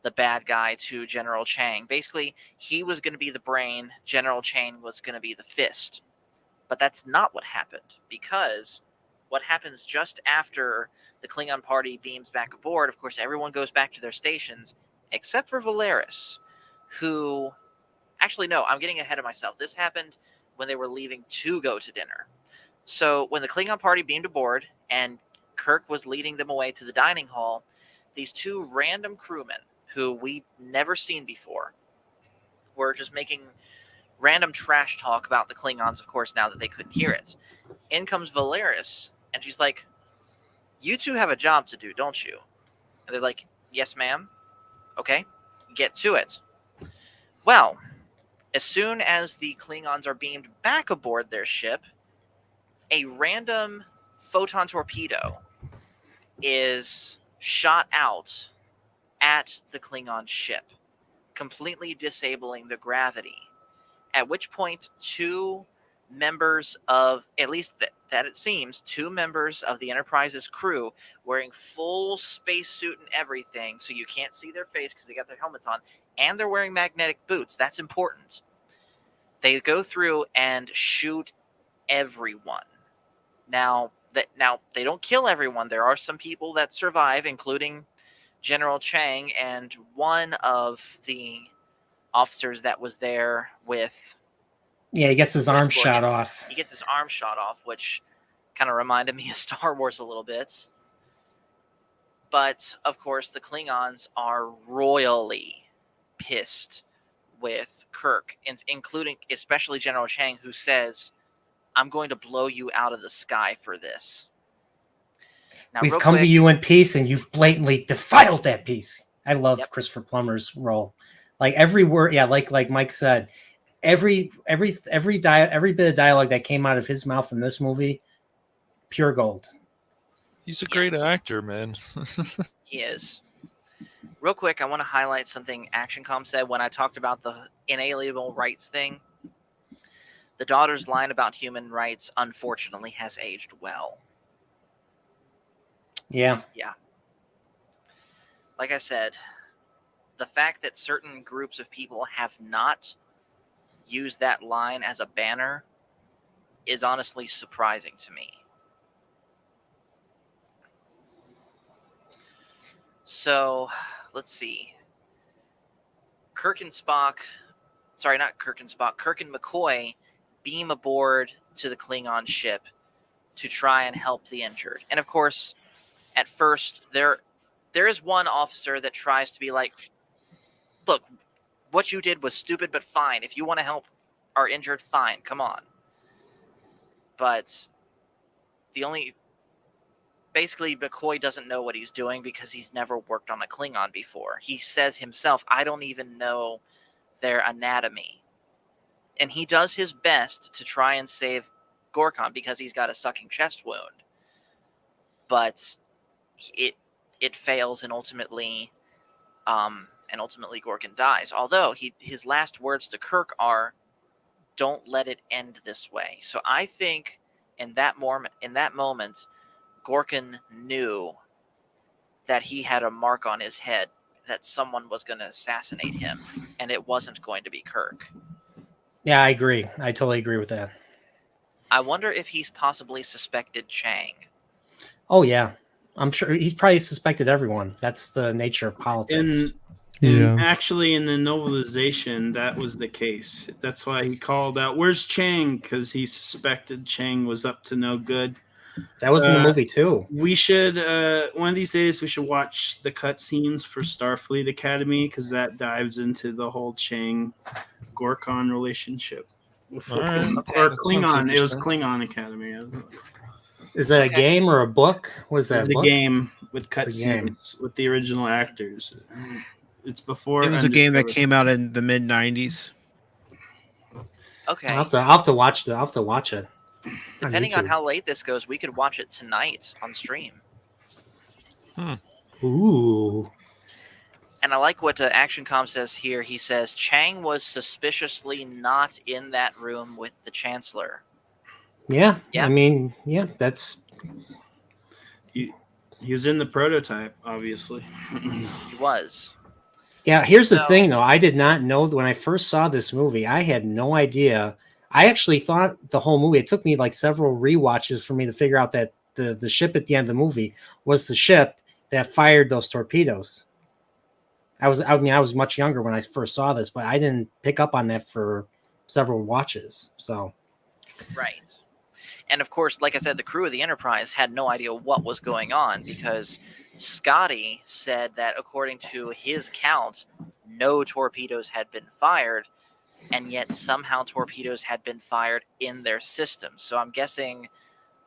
the bad guy to General Chang. Basically, he was going to be the brain, General Chang was going to be the fist. But that's not what happened, because what happens just after the Klingon party beams back aboard, of course, everyone goes back to their stations, except for Valeris, who... Actually, no, I'm getting ahead of myself. This happened when they were leaving to go to dinner. So when the Klingon party beamed aboard and Kirk was leading them away to the dining hall, these two random crewmen, who we've never seen before, were just making random trash talk about the Klingons, of course, now that they couldn't hear it. In comes Valeris, and she's like, "You two have a job to do, don't you?" And they're like, "Yes, ma'am." "Okay, get to it." Well, as soon as the Klingons are beamed back aboard their ship, a random photon torpedo is shot out at the Klingon ship, completely disabling the gravity. At which point, two members of, at least that it seems, two members of the Enterprise's crew, wearing full spacesuit and everything, so you can't see their face because they got their helmets on, and they're wearing magnetic boots. That's important. They go through and shoot everyone. Now they don't kill everyone. There are some people that survive, including General Chang and one of the officers that was there with... Yeah, he gets his arm shot off. He gets his arm shot off, which kind of reminded me of Star Wars a little bit. But, of course, the Klingons are royally pissed with Kirk, including especially General Chang, who says, "I'm going to blow you out of the sky for this." Now, we've come to you in peace, and you've blatantly defiled that peace. I love Christopher Plummer's role. Like every word, yeah, like Mike said, every bit of dialogue that came out of his mouth in this movie, pure gold. He's a great actor, man. He is. Real quick, I want to highlight something ActionCom said when I talked about the inalienable rights thing. The daughter's line about human rights, unfortunately, has aged well. Yeah. Yeah. Like I said, the fact that certain groups of people have not used that line as a banner is honestly surprising to me. So, let's see. Kirk and Mccoy beam aboard to the Klingon ship to try and help the injured. And of course, at first, there is one officer that tries to be like, look, what you did was stupid, but fine. If you want to help our injured, fine, come on. But basically, McCoy doesn't know what he's doing because he's never worked on a Klingon before. He says himself, I don't even know their anatomy. And he does his best to try and save Gorkon because he's got a sucking chest wound. But it fails, and ultimately Gorkon dies. Although his last words to Kirk are, "Don't let it end this way." So I think in that moment, Gorkon knew that he had a mark on his head, that someone was going to assassinate him, and it wasn't going to be Kirk. Yeah, I agree. I totally agree with that. I wonder if he's possibly suspected Chang. Oh, yeah. I'm sure he's probably suspected everyone. That's the nature of politics. And actually, in the novelization, that was the case. That's why he called out, "Where's Chang?" Because he suspected Chang was up to no good. That was in the movie, too. We should, one of these days, we should watch the cutscenes for Starfleet Academy, because that dives into the whole Chang-Gorkon relationship. All right. Or That sounds Klingon. It was interesting. Klingon Academy. Is that a game or a book? Was that The a book? game with It's a game. cutscenes with the original actors. It's before. It was a game that Undiscovered. came out in the mid '90s. Okay. I'll have to watch it. Depending on YouTube. how late this goes, we could watch it tonight on stream. Ooh. And I like what ActionCom says here. He says Chang was suspiciously not in that room with the Chancellor. Yeah. Yeah. I mean, yeah, that's He was in the prototype, obviously. He was. Yeah, here's the So- thing though. I did not know when I first saw this movie, I had no idea. I actually thought the whole movie, it took me like several rewatches for me to figure out that the ship at the end of the movie was the ship that fired those torpedoes. I was much younger when I first saw this, but I didn't pick up on that for several watches. So Right. And of course, like I said, the crew of the Enterprise had no idea what was going on because Scotty said that according to his count, no torpedoes had been fired, and yet somehow torpedoes had been fired in their system. So I'm guessing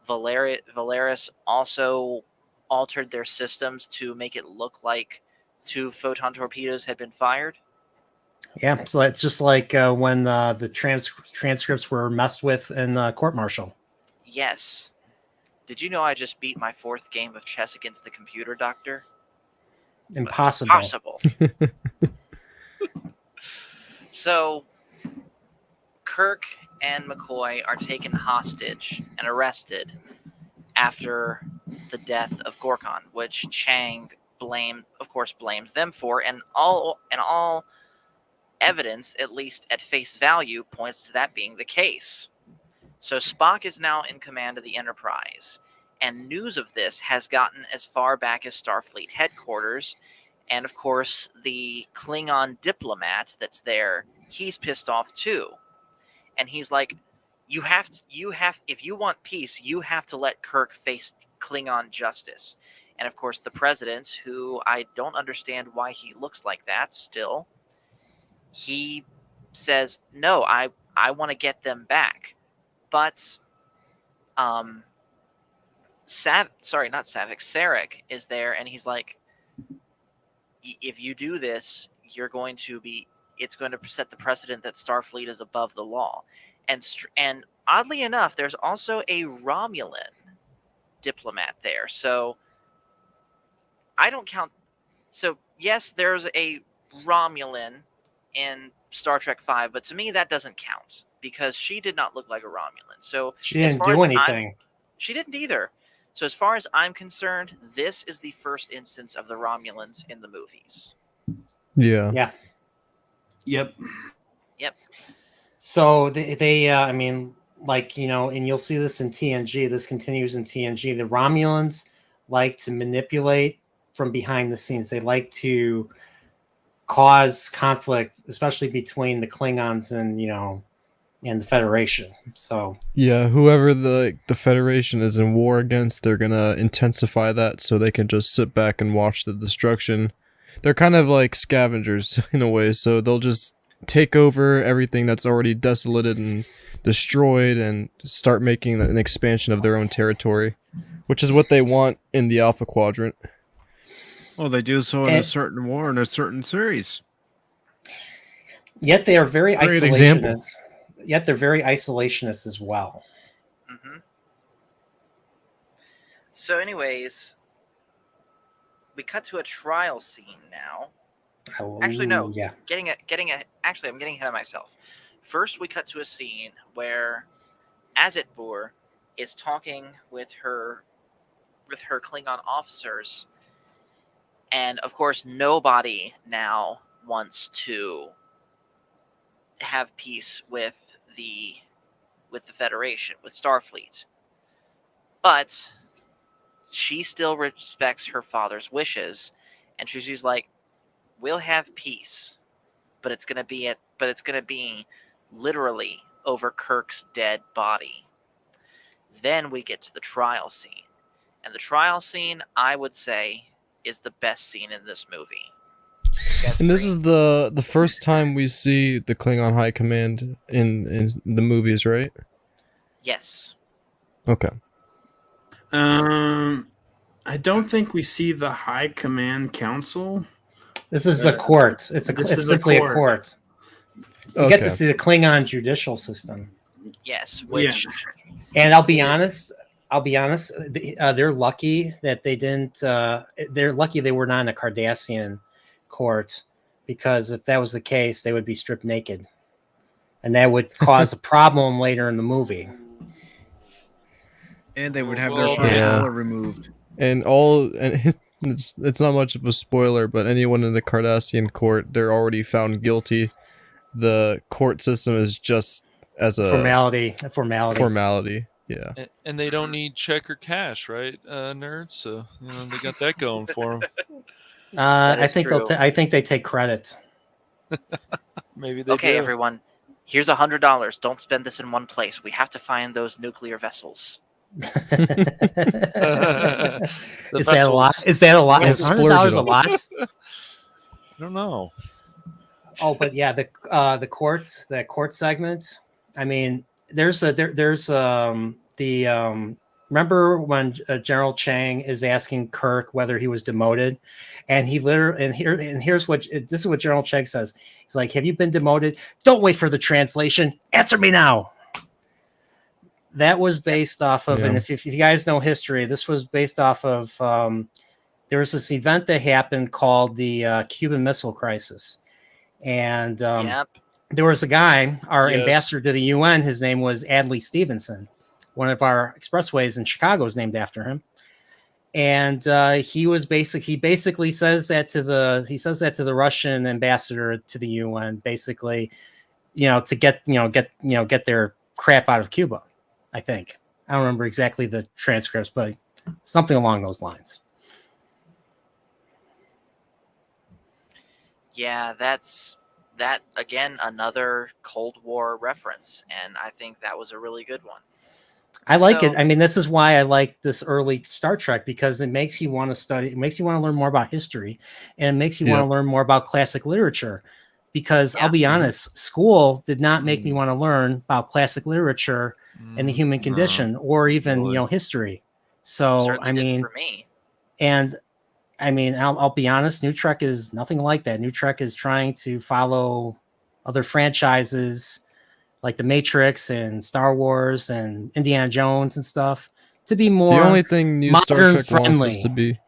Valeris also altered their systems to make it look like 2 photon torpedoes had been fired. yeah, so it's just like when the transcripts were messed with in court martial. Yes. Did you know I just beat my 4th game of chess against the computer, Doctor? Impossible. Possible. So, Kirk and McCoy are taken hostage and arrested after the death of Gorkon, which Chang blames them for, and all evidence, at least at face value, points to that being the case. So Spock is now in command of the Enterprise, and news of this has gotten as far back as Starfleet headquarters, and of course the Klingon diplomat that's there, he's pissed off too. And he's like, you have if you want peace, you have to let Kirk face Klingon justice. And of course the president, who I don't understand why he looks like that still, he says, no, I want to get them back. But Sarek is there, and he's like, if you do this, it's going to set the precedent that Starfleet is above the law. And oddly enough, there's also a Romulan diplomat there. So I don't count. So yes, there's a Romulan in Star Trek V, but to me that doesn't count because she did not look like a Romulan. So She as didn't far do as anything. she didn't either. So as far as I'm concerned, this is the first instance of the Romulans in the movies. Yeah. Yeah. Yep. So they I mean, like, you know, and you'll see this in TNG. This continues in TNG. The Romulans like to manipulate from behind the scenes. They like to cause conflict, especially between the Klingons and, you know, and the Federation. So Yeah, whoever the Federation is in war against, they're gonna intensify that so they can just sit back and watch the destruction. They're kind of like scavengers in a way, so they'll just take over everything that's already desolated and destroyed and start making an expansion of their own territory, which is what they want in the Alpha Quadrant. Well, they do so in a certain war in a certain series. yet they are very Great example. isolationist. Yet they're very isolationist as well. Hmm. So, anyways, we cut to a trial scene now. Actually, no. Yeah. Actually, I'm getting ahead of myself. First, we cut to a scene where Azitbur is talking with her Klingon officers, and of course, nobody now wants to have peace with the Federation, with Starfleet. But she still respects her father's wishes, and she's like, "We'll have peace, but it's gonna be literally over Kirk's dead body." Then we get to the trial scene, and the trial scene, I would say, is the best scene in this movie. And this is the first time we see the Klingon High Command in the movies, right? Yes. Okay. I don't think we see the High Command Council. This is a court. It's simply a court. You get to see the Klingon judicial system. Yes, which And I'll be honest. They're lucky that they didn't. They're lucky they were not in a Cardassian court, because if that was the case, they would be stripped naked, and that would cause a problem later in the movie. And they would have their first collar removed. And it's not much of a spoiler, but anyone in the Cardassian court, they're already found guilty. The court system is just as a formality. Yeah. And they don't need check or cash, right, nerds? So they got that going for them. I think they take credit. Maybe they okay, do. everyone. Here's $100. Don't spend this in one place. We have to find those nuclear vessels. Is that a lot? Is $100 a lot? I don't know. Oh, but yeah, the court segment. I mean, remember when General Chang is asking Kirk whether he was demoted, and here's what General Chang says. He's like, "Have you been demoted? Don't wait for the translation. Answer me now." That was based off of, and if you guys know history, this was based off of. There was this event that happened called the Cuban Missile Crisis, and there was a guy, our ambassador to the UN. His name was Adlai Stevenson. One of our expressways in Chicago is named after him, and he basically says that to the Russian ambassador to the UN, basically, to get their crap out of Cuba. I think I don't remember exactly the transcripts, but something along those lines. Yeah, that's again another Cold War reference, and I think that was a really good one. I like it. I mean, this is why I like this early Star Trek, because it makes you want to study. It makes you want to learn more about history, and it makes you want to learn more about classic literature. Because I'll be honest, school did not make me want to learn about classic literature and the human condition, or even history. So Certainly I mean, for me. And I mean, I'll be honest, New Trek is nothing like that. New Trek is trying to follow other franchises like The Matrix and Star Wars and Indiana Jones and stuff to be more. The only thing new Star Trek friendly. wants is to be.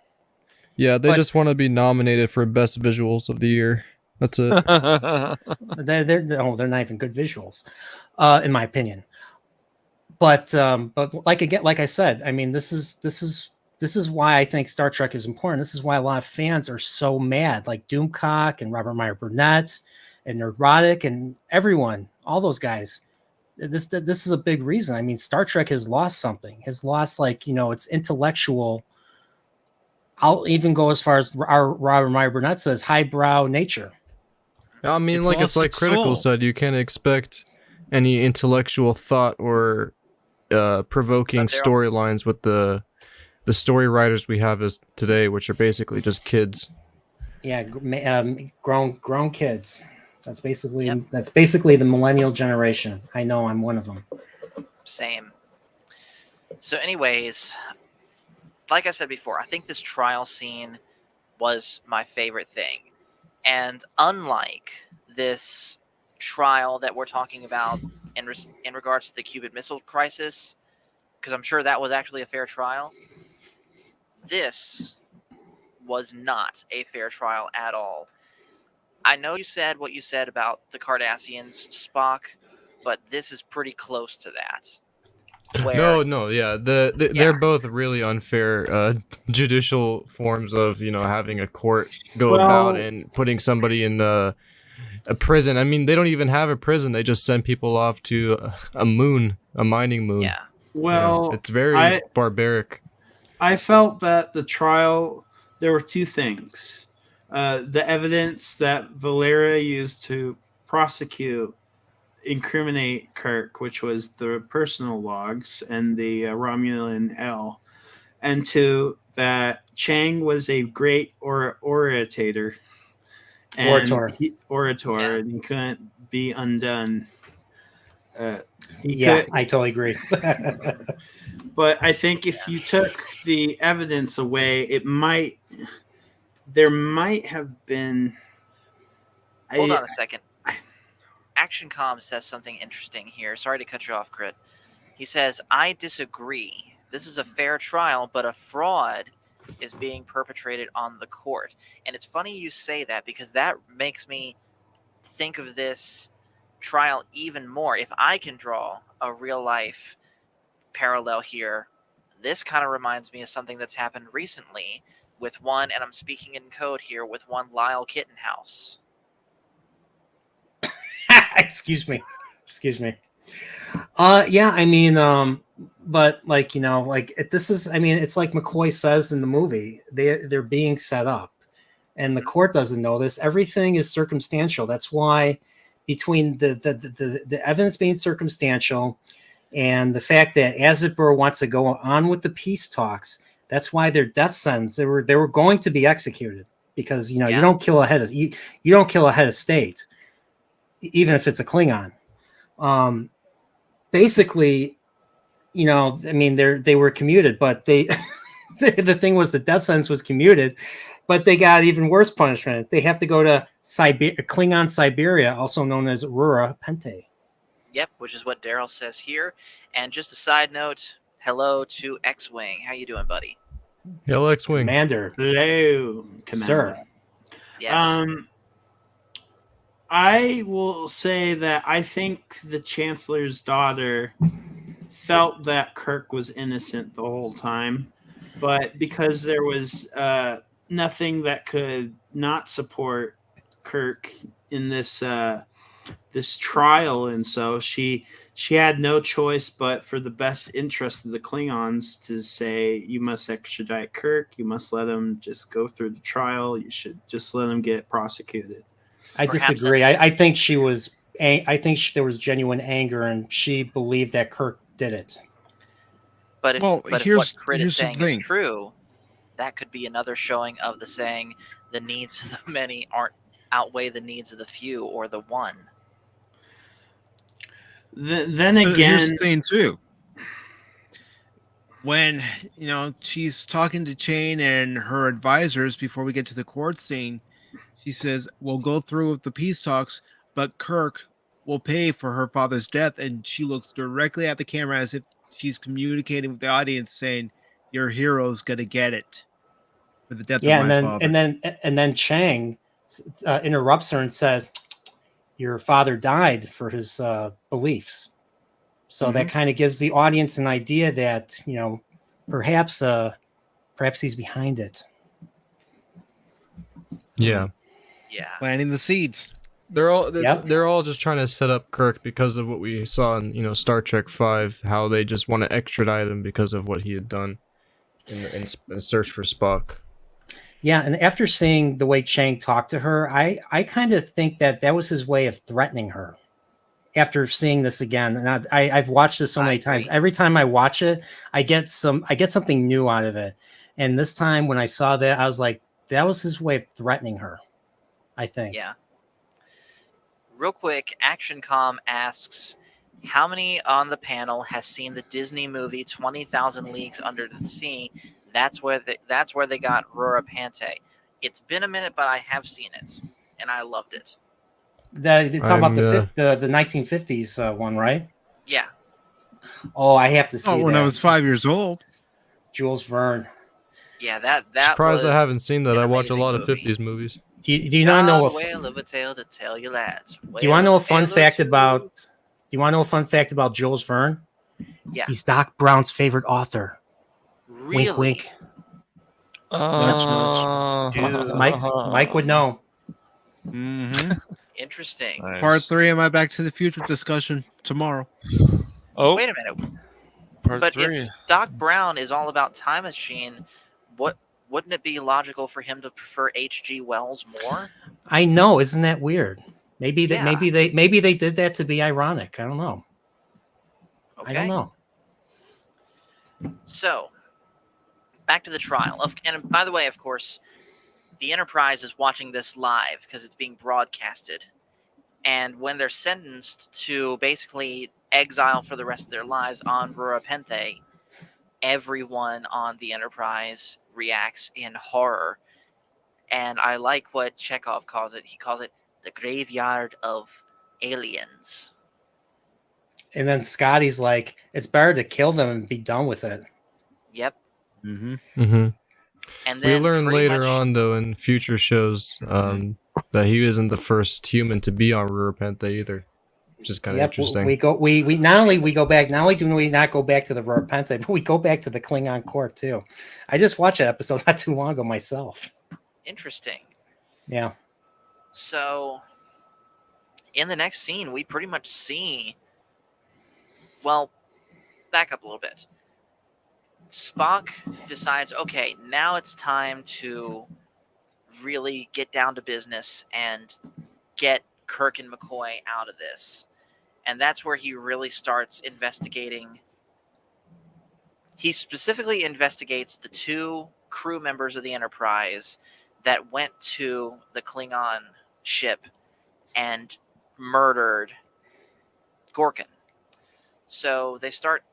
Yeah, they just want to be nominated for best visuals of the year. That's it. they're not even good visuals, in my opinion. But like I said, I mean, this is why I think Star Trek is important. This is why a lot of fans are so mad, like Doomcock and Robert Meyer Burnett and Neurotic and everyone, all those guys. This is a big reason. I mean, Star Trek has lost something. Has lost its intellectual. I'll even go as far as our Robert Meyer Burnett says, highbrow nature. I mean, like it's like Critical said, you can't expect any intellectual thought or provoking So Daryl- storylines with the story writers we have as today, which are basically just kids. Yeah, grown kids. That's basically Yep. the millennial generation. I know I'm one of them. Same. So, anyways, like I said before, I think this trial scene was my favorite thing. And unlike this trial that we're talking about in regards to the Cuban Missile Crisis, because I'm sure that was actually a fair trial, this was not a fair trial at all. I know you said what you said about the Cardassians, Spock, but this is pretty close to that. Where, Yeah. They're both really unfair judicial forms of having a court go about and putting somebody in a prison. I mean, they don't even have a prison. They just send people off to a mining moon. yeah. Well, it's very barbaric. I felt that the trial, there were two things. The evidence that Valera used to incriminate Kirk, which was the personal logs and the Romulan L, and two, that Chang was a great orator. And Orator. And he couldn't be undone. I totally agree. But I think if you took the evidence away, there might have been. Hold on a second. Action Com says something interesting here. Sorry to cut you off, Crit. He says, I disagree. This is a fair trial, but a fraud is being perpetrated on the court. And it's funny you say that, because that makes me think of this trial even more. If I can draw a real life parallel here, this kind of reminds me of something that's happened recently with one, and I'm speaking in code here, with one Lyle Kittenhouse. Excuse me. Yeah, I mean, but this is, I mean, it's like McCoy says in the movie, they're being set up, and the court doesn't know this. Everything is circumstantial. That's why, between the evidence being circumstantial and the fact that Azabur wants to go on with the peace talks, that's why their death sentence, they were going to be executed, because you don't kill a head of state, even if it's a Klingon. Basically, I mean, they were commuted, but the thing was, the death sentence was commuted, but they got even worse punishment. They have to go to Klingon Siberia, also known as Rura, Pente. Yep, which is what Daryl says here. And just a side note, hello to X-Wing. How you doing, buddy? Hello, X-Wing. Commander. Hello, Commander. Sir. Yes. I will say that I think the Chancellor's daughter felt that Kirk was innocent the whole time, but because there was nothing that could not support Kirk in this trial, and so she had no choice but, for the best interest of the Klingons, to say, you must extradite Kirk, you must let him just go through the trial, you should just let him get prosecuted. I disagree. I think there was genuine anger, and she believed that Kirk did it. But if what Crit is saying is true, that could be another showing of the saying, the needs of the many outweigh the needs of the few, or the one. Then again, here's the thing too. When she's talking to Chain and her advisors before we get to the court scene, she says, we'll go through with the peace talks, but Kirk will pay for her father's death. And she looks directly at the camera as if she's communicating with the audience, saying, your hero's going to get it for the death of my father. And then Chang interrupts her and says, your father died for his beliefs. So that kind of gives the audience an idea that, perhaps he's behind it. Yeah. Planting the seeds. They're all just trying to set up Kirk because of what we saw in Star Trek V, how they just want to extradite him because of what he had done in search for Spock. Yeah, and after seeing the way Chang talked to her, I kind of think that was his way of threatening her. after seeing this again, and I've watched this so many times. Every time I watch it, I get something new out of it. And this time when I saw that, I was like, that was his way of threatening her, I think. Yeah. Real quick, ActionCom asks, how many on the panel has seen the Disney movie 20,000 Leagues Under the Sea? That's where they got Rura Pente. It's been a minute, but I have seen it, and I loved it. You're talking about the 1950s one, right? Yeah. Oh, I have to see that. When I was 5 years old. Jules Verne. Yeah, that Surprised was I haven't seen that. I watch a lot of movie. 50s movies. Do you not know a whale of a tale to tell you lads? Do you want to know a fun fact about? Do you want to know a fun fact about Jules Verne? Yeah. He's Doc Brown's favorite author. Really? Wink, wink. Dude. Mike would know. Mm-hmm. Interesting. Nice. Part 3 of my Back to the Future discussion tomorrow. Oh, Wait a minute. part But 3. if Doc Brown is all about time machine, wouldn't it be logical for him to prefer H.G. Wells more? I know, isn't that weird? Maybe Yeah. maybe they did that to be ironic. I don't know. Okay. I don't know. So, back to the trial. And by the way, of course, the Enterprise is watching this live because it's being broadcasted. And when they're sentenced to basically exile for the rest of their lives on Rura Pente, everyone on the Enterprise reacts in horror. And I like what Chekhov calls it. He calls it the graveyard of aliens. And then Scotty's like, it's better to kill them and be done with it. Yep. Mm-hmm. Mm-hmm. And We then learn pretty later much- on, though, in future shows, that he isn't the first human to be on Rura Pente either, which is kind of interesting. We not only do we not go back to the Rura Pente, but we go back to the Klingon court too. I just watched that episode not too long ago myself. Interesting. Yeah. So, in the next scene, we pretty much see. Well, back up a little bit. Spock decides, okay, now it's time to really get down to business and get Kirk and McCoy out of this. And that's where he really starts investigating. He specifically investigates the two crew members of the Enterprise that went to the Klingon ship and murdered Gorkin. So they start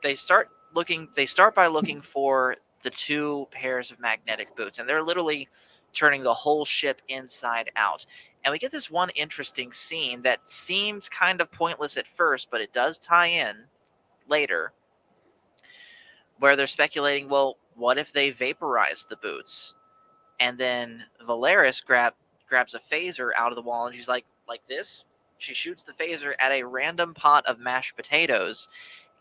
by looking for the two pairs of magnetic boots, and they're literally turning the whole ship inside out. And we get this one interesting scene that seems kind of pointless at first, but it does tie in later, where they're speculating, well, what if they vaporized the boots? And then Valeris grabs a phaser out of the wall, and she's like this. She shoots the phaser at a random pot of mashed potatoes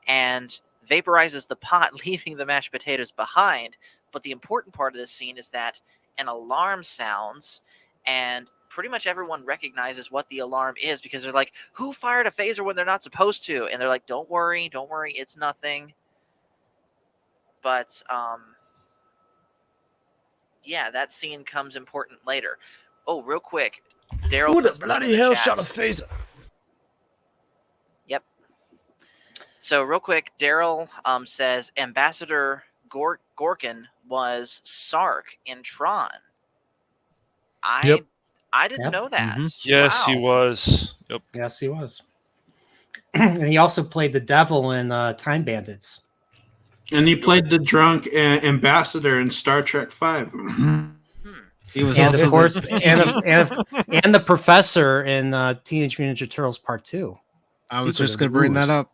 and vaporizes the pot, leaving the mashed potatoes behind. But the important part of this scene is that an alarm sounds, and pretty much everyone recognizes what the alarm is because they're like, who fired a phaser when they're not supposed to? And they're like, don't worry, it's nothing. But, yeah, that scene comes important later. Oh, real quick. Daryl, Who the bloody hell shot a phaser? Yep. So real quick, Daryl says Ambassador Gorkin was Sark in Tron. Yep. I didn't Yep. know that. Yes, Wow. he was. Yep. Yes, he was. And he also played the devil in Time Bandits. And he played the drunk ambassador in Star Trek V. He was And also of course, and the professor in Teenage Mutant Ninja Turtles Part 2. I was Secret just of going the to bring that Ooze. up.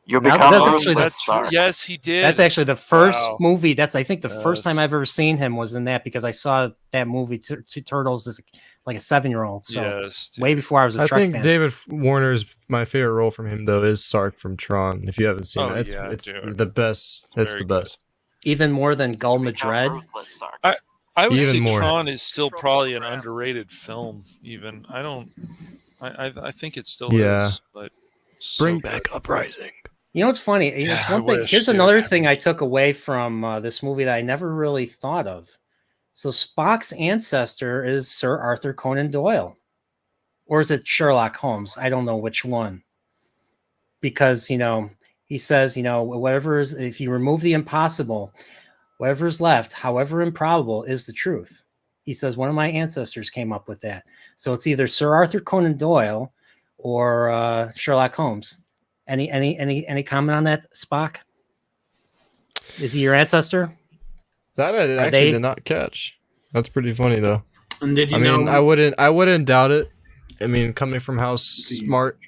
You're Now, becoming that's actually the- That's true. Yes, he did. That's actually the first Wow. movie. That's I think the first Yes. time I've ever seen him was in that because I saw that movie Turtles as like a 7-year-old. So yes. dude. way before I was a I Trek think fan. David Warner's my favorite role from him though is Sark from Tron. If you haven't seen Oh, it, it's, yeah, it's dude. the best. It's Very the best. Even more than Gulma Become Dread. ruthless, Sark. I would Even say more. Tron is still Control probably the an crap. underrated film. Even I think it still Yeah. is. But so Bring good. back Uprising. You know what's funny? It's Yeah, one I thing. wish, Here's dude. another thing I took away from this movie that I never really thought of. So Spock's ancestor is Sir Arthur Conan Doyle. or is it Sherlock Holmes? I don't know which one. Because, he says, whatever is, if you remove the impossible, whatever is left, however improbable, is the truth. He says, one of my ancestors came up with that. So it's either Sir Arthur Conan Doyle or Sherlock Holmes. Any comment on that, Spock? Is he your ancestor? That I actually did not catch. That's pretty funny though. And did you I mean, I wouldn't doubt it. I mean, coming from how smart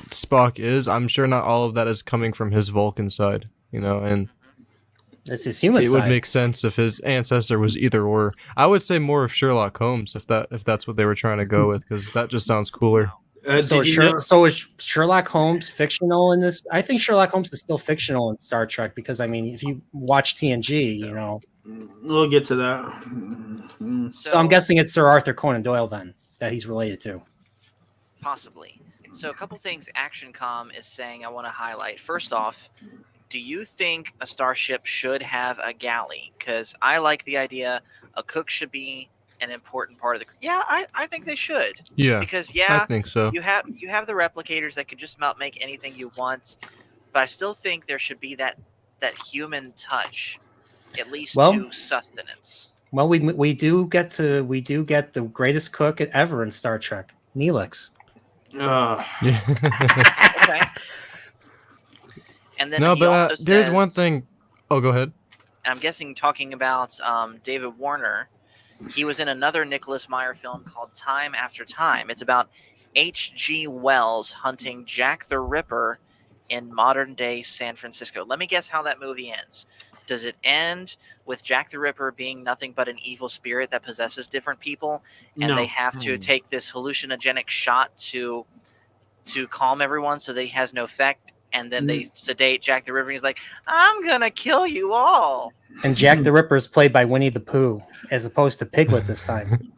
Spock is, I'm sure not all of that is coming from his Vulcan side, and that's his human side. It would make sense if his ancestor was either or. I would say more of Sherlock Holmes if that's what they were trying to go with, because that just sounds cooler. So is Sherlock Holmes fictional in this? I think Sherlock Holmes is still fictional in Star Trek because, I mean, if you watch TNG, We'll get to that. So I'm guessing it's Sir Arthur Conan Doyle then that he's related to. Possibly. So a couple things ActionCom is saying I want to highlight. First off, do you think a starship should have a galley? Because I like the idea a cook should be an important part of the. Yeah, I think they should. Yeah, because I think so. You have the replicators that can just about make anything you want, but I still think there should be that human touch, at least to sustenance. Well, we do get the greatest cook ever in Star Trek, Neelix. Okay. And then no, he but also there's says, one thing. Oh, go ahead. I'm guessing talking about David Warner. He was in another Nicholas Meyer film called Time After Time. It's about H.G. Wells hunting Jack the Ripper in modern-day San Francisco. Let me guess how that movie ends. Does it end with Jack the Ripper being nothing but an evil spirit that possesses different people, and they have to take this hallucinogenic shot to calm everyone so that he has no effect, and then they sedate Jack the Ripper, and he's like, I'm gonna kill you all. And Jack the Ripper is played by Winnie the Pooh, as opposed to Piglet this time.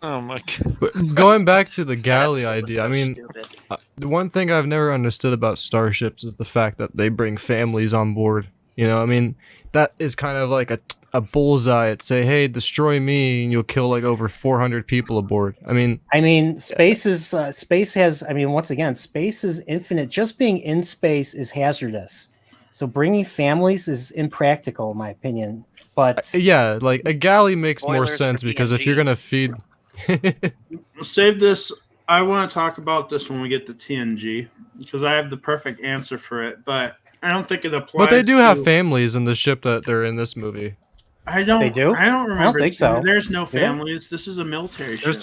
Oh my god! But going back to the galley idea, I mean, stupid. The one thing I've never understood about starships is the fact that they bring families on board. I mean, that is kind of like a bullseye. It's say, hey, destroy me, and you'll kill like over 400 people aboard. I mean, space has. I mean, once again, space is infinite. Just being in space is hazardous. So bringing families is impractical, in my opinion. But yeah, like a galley makes more Spoilers sense for because if TNG. you're gonna feed, Save this. I want to talk about this when we get to TNG because I have the perfect answer for it, but I don't think it applies. but they do have families in the ship that they're in this movie. I don't. They do? I don't remember. think so. There's no Yeah. families. This is a military ship.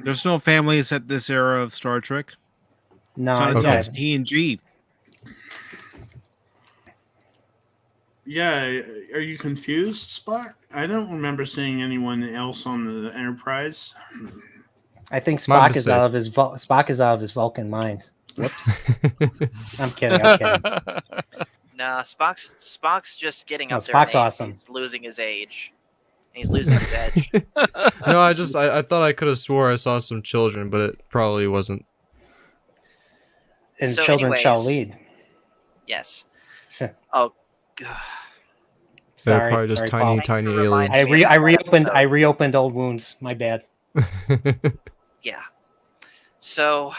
There's no families at this era of Star Trek. no, It's not I until don't. TNG. Yeah, are you confused, Spock? I don't remember seeing anyone else on the Enterprise. I think My Spock is out of his Vulcan mind. Whoops. I'm kidding. Nah, Spock's just getting No, up there. in Spock's age. awesome. He's losing his age. He's losing his edge. No, I thought I could have swore I saw some children, but it probably wasn't. And So children shall anyways. lead. Yes. Sorry, Oh, God. They're probably just sorry, tiny, Paul. tiny Thanks for reminding aliens. me. I reopened old wounds. My bad. Yeah. So,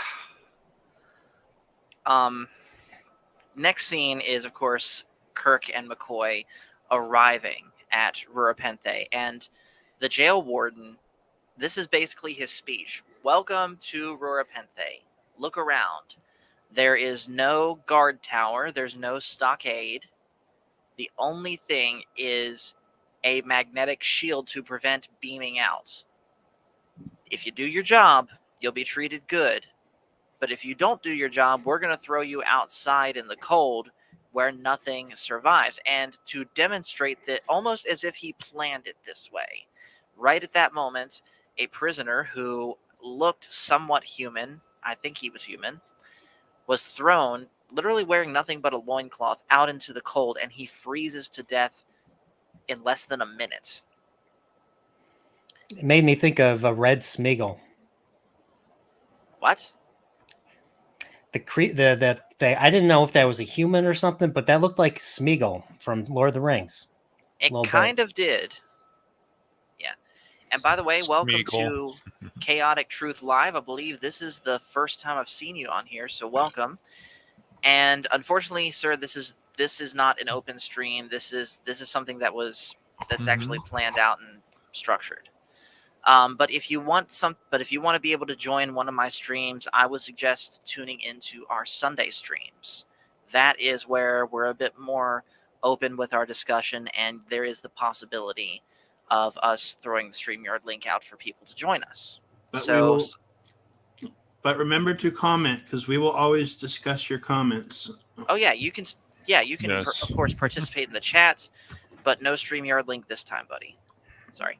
next scene is, of course, Kirk and McCoy arriving at Rura Pente, and the jail warden. This is basically his speech. Welcome to Rura Pente. Look around. There is no guard tower. There's no stockade. The only thing is a magnetic shield to prevent beaming out. If you do your job, you'll be treated good. But if you don't do your job, we're going to throw you outside in the cold where nothing survives. And to demonstrate that, almost as if he planned it this way, right at that moment, a prisoner who looked somewhat human, I think he was human, was thrown, literally wearing nothing but a loincloth, out into the cold, and he freezes to death in less than a minute. It made me think of a Red Smeagol. What? I didn't know if that was a human or something, but that looked like Smeagol from Lord of the Rings. It Little kind of did. Yeah. And by the way, welcome Smeagol. to Chaotic Truth Live. I believe this is the first time I've seen you on here, so welcome. And unfortunately, sir, this is not an open stream. This is something that's actually planned out and structured. But if you want to be able to join one of my streams, I would suggest tuning into our Sunday streams. That is where we're a bit more open with our discussion, and there is the possibility of us throwing the StreamYard link out for people to join us. But remember to comment, because we will always discuss your comments. Oh yeah, you can. Yeah, you can Yes. of course participate in the chat, but no StreamYard link this time, buddy. Sorry.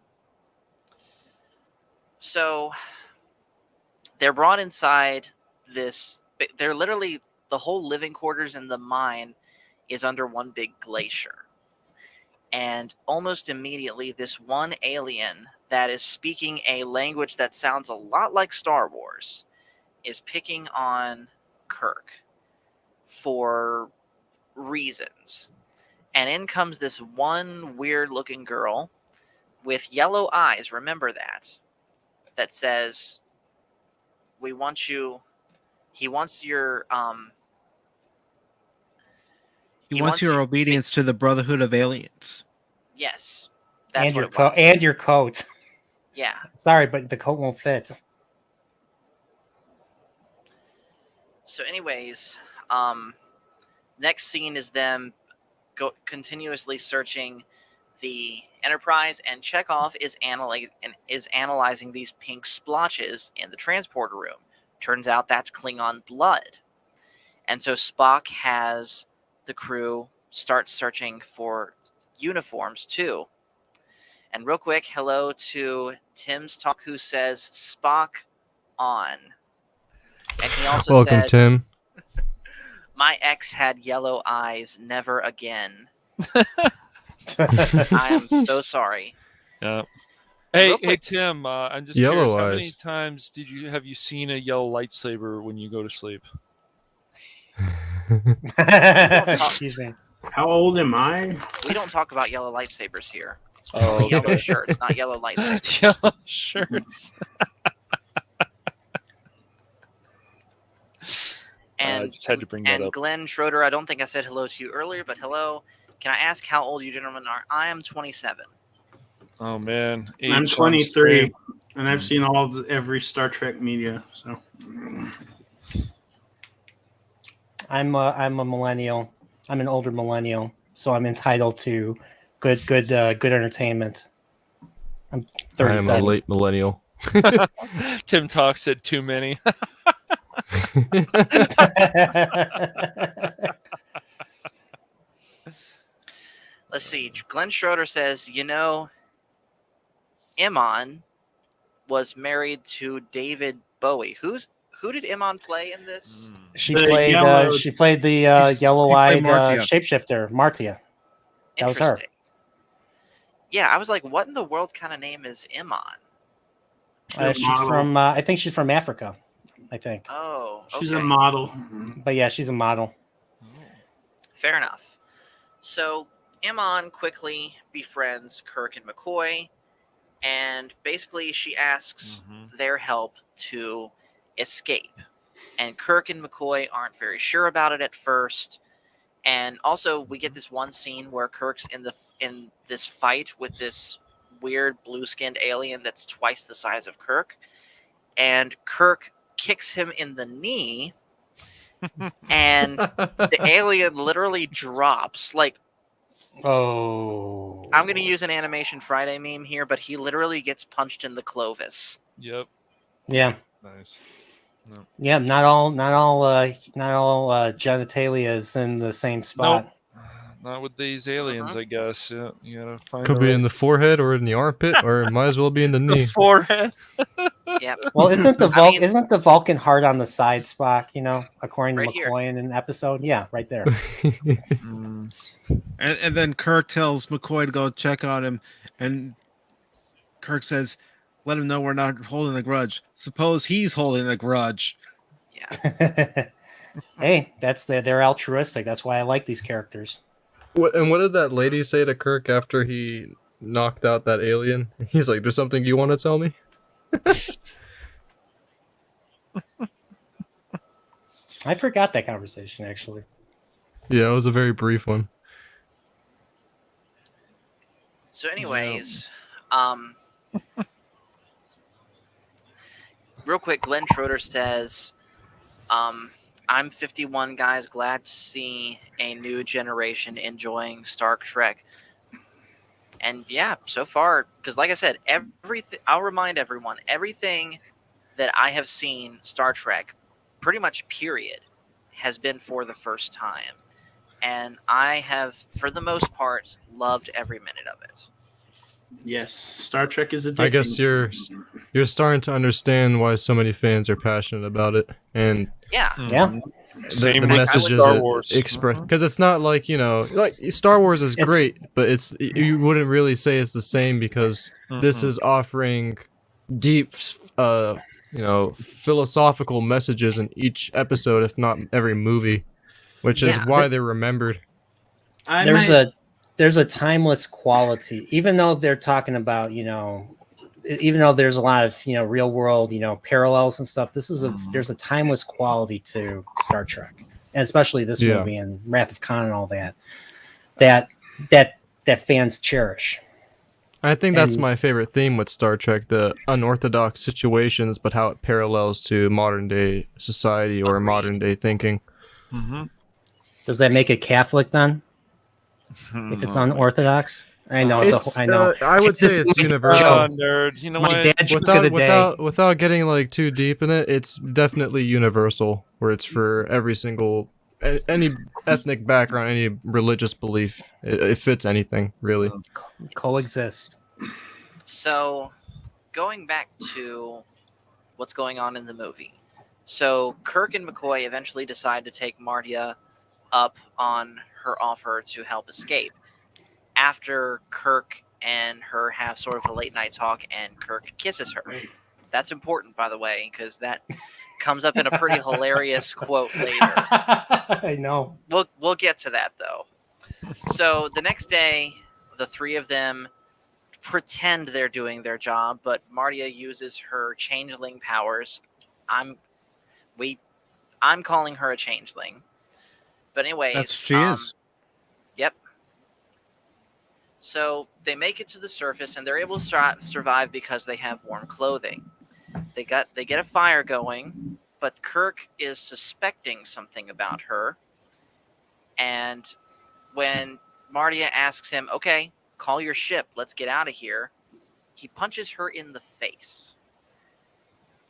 So they're brought inside this. They're literally the whole living quarters in the mine is under one big glacier. And almost immediately, this one alien that is speaking a language that sounds a lot like Star Wars is picking on Kirk for reasons. And in comes this one weird-looking girl with yellow eyes, remember that says, "We want you." He wants your He wants your obedience to the Brotherhood of Aliens. Yes, that's and what your it was. and your coat. Yeah. Sorry, but the coat won't fit. So, anyways, next scene is them continuously searching the Enterprise, and Chekhov is analyzing these pink splotches in the transporter room. Turns out that's Klingon blood, and so Spock has the crew start searching for uniforms too. And real quick, hello to Tim's Talk, who says Spock on. And he also Welcome, said, Tim. "My ex had yellow eyes. Never again." I am so sorry. Yeah. Hey, Real hey, quick- Tim. I'm just Yellow curious. How many eyes. times have you seen a yellow lightsaber when you go to sleep? Excuse me. How old am I? We don't talk about yellow lightsabers here. Oh, Only yellow okay. shirts, not yellow lightsabers. Yellow shirts. I And just had to bring that and up. Glenn Schroeder, I don't think I said hello to you earlier, but hello. Can I ask how old you gentlemen are? I am 27. Oh man, I'm age on 23, screen. and I've seen every Star Trek media. So I'm a millennial. I'm an older millennial, so I'm entitled to good entertainment. I'm I am 37. a late millennial. Tim Talk said too many. Let's see. Glenn Schroeder says, Iman was married to David Bowie. Who did Iman play in this? She The played. yellow- She played the She's- yellow-eyed she played Martia. shapeshifter, Martia. That was her. Interesting. Yeah, I was like, what in the world kind of name is Iman? She's model. from. I think she's from Africa. I think, Oh, okay. she's a model. but yeah, she's a model. Fair enough. So Iman quickly befriends Kirk and McCoy, and basically she asks their help to escape. And Kirk and McCoy aren't very sure about it at first. And also, we get this one scene where Kirk's in this fight with this weird blue-skinned alien that's twice the size of Kirk, and Kirk kicks him in the knee, and the alien literally drops. Like, Oh, I'm going to use an Animation Friday meme here, but he literally gets punched in the Clovis. Yep. Yeah, Nice. yeah. Not all genitalia is in the same spot. Not with these aliens, I guess. Yeah, you gotta find. Could be in the forehead or in the armpit, or it might as well be in the knee. forehead. Yep. Well, isn't the I mean- isn't the Vulcan heart on the side, Spock? According to Right here. McCoy in an episode. Yeah, right there. And then Kirk tells McCoy to go check on him, and Kirk says, "Let him know we're not holding a grudge. Suppose he's holding a grudge." Yeah. Hey, they're altruistic. That's why I like these characters. And what did that lady say to Kirk after he knocked out that alien. He's like, "There's something you want to tell me?" I forgot that conversation actually. Yeah, it was a very brief one. So, anyways, real quick, Glenn Schroeder says, I'm 51, guys. Glad to see a new generation enjoying Star Trek. And yeah, so far, because like I said, everything. I'll remind everyone, everything that I have seen Star Trek, pretty much period, has been for the first time, and I have, for the most part, loved every minute of it. Yes, Star Trek is addicting. I guess you're starting to understand why so many fans are passionate about it, and Yeah, Yeah. the with messages Star it Wars. express, because it's not like, like Star Wars is It's- great, but you wouldn't really say it's the same because this is offering deep, philosophical messages in each episode, if not every movie, which is Yeah. why they're remembered. There's a timeless quality, even though they're talking about, even though there's a lot of, real world, parallels and stuff. There's a timeless quality to Star Trek, and especially this Yeah. movie and Wrath of Khan and all that fans cherish. I think that's And- my favorite theme with Star Trek, the unorthodox situations, but how it parallels to modern day society or Agreed. modern day thinking. Does that make it Catholic then? If it's unorthodox? I know. I know. I would say This it's is my universal. joke. Nerd. You know My what? dad joke of the day. Without getting like too deep in it, it's definitely universal, where it's for every single any ethnic background, any religious belief. It fits anything really. Coexist. So, going back to what's going on in the movie. So, Kirk and McCoy eventually decide to take Martia up on her offer to help escape. After Kirk and her have sort of a late night talk, and Kirk kisses her. That's important, by the way, because that comes up in a pretty hilarious quote later. I know. We'll get to that though. So the next day, the three of them pretend they're doing their job, but Martia uses her changeling powers. I'm calling her a changeling. But anyways, She is. Yep. So they make it to the surface, and they're able to survive because they have warm clothing. They get a fire going, but Kirk is suspecting something about her. And when Martia asks him, "Okay, call your ship, let's get out of here," he punches her in the face.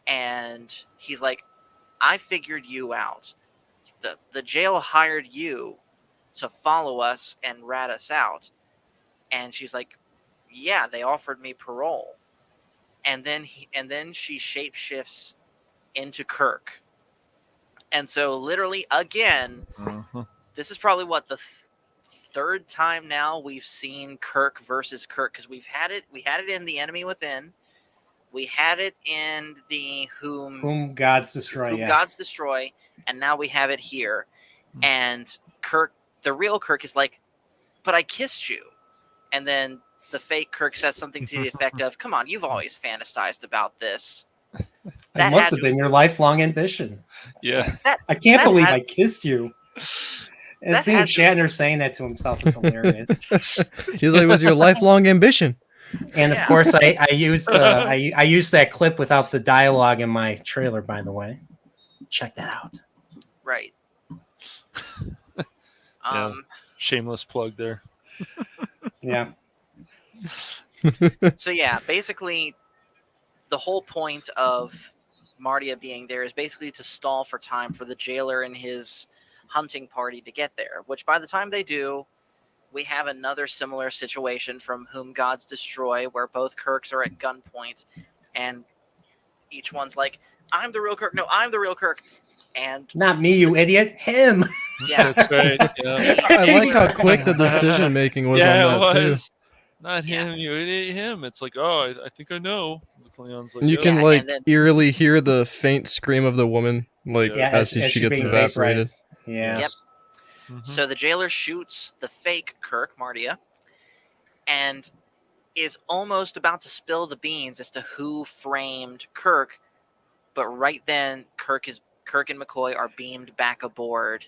And he's like, "I figured you out. The jail hired you to follow us and rat us out." And she's like, "Yeah, they offered me parole." And then she shapeshifts into Kirk. And so literally again, this is probably what the third time now we've seen Kirk versus Kirk, because we had it in The Enemy Within. We had it in the Whom Gods Destroy. Whom Gods Destroy, and now we have it here. And Kirk, the real Kirk, is like, "But I kissed you." And then the fake Kirk says something to the effect of, "Come on, you've always fantasized about this." That must have been your lifelong ambition. Yeah. I can't that believe had- I kissed you. And that seeing had- Shatner saying that to himself is hilarious. He's like, "It was your lifelong ambition." And of Yeah. course, I used I used that clip without the dialogue in my trailer. By the way, check that out. Right. Yeah. Shameless plug there. Yeah. So yeah, basically, the whole point of Martia being there is basically to stall for time for the jailer and his hunting party to get there. Which by the time they do, we have another similar situation from Whom Gods Destroy, where both Kirks are at gunpoint, and each one's like, "I'm the real Kirk." "No, I'm the real Kirk." And Not me, you idiot. Him. yeah, That's right. Yeah. I like how quick the decision making was Yeah, on that it too. was. Not Yeah. him, you idiot, him. It's like, oh, I think I know. The Klingons like, And you "Oh." can Yeah, like and then- eerily hear the faint scream of the woman, like Yeah, as she gets being evaporated. vaporized. Yeah. Yep. Mhm. So the jailer shoots the fake Kirk, Martia, and is almost about to spill the beans as to who framed Kirk, but right then Kirk and McCoy are beamed back aboard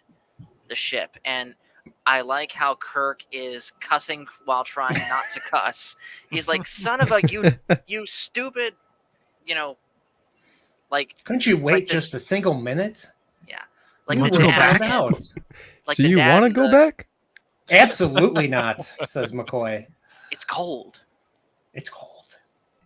the ship, and I like how Kirk is cussing while trying not to cuss. He's like, "Son of a you stupid," like. Couldn't you wait like the- just a single minute? Yeah, like You the want to go dad. back? Out. Like So the you dad want to and go the- back? Absolutely not, says McCoy. It's cold. It's cold.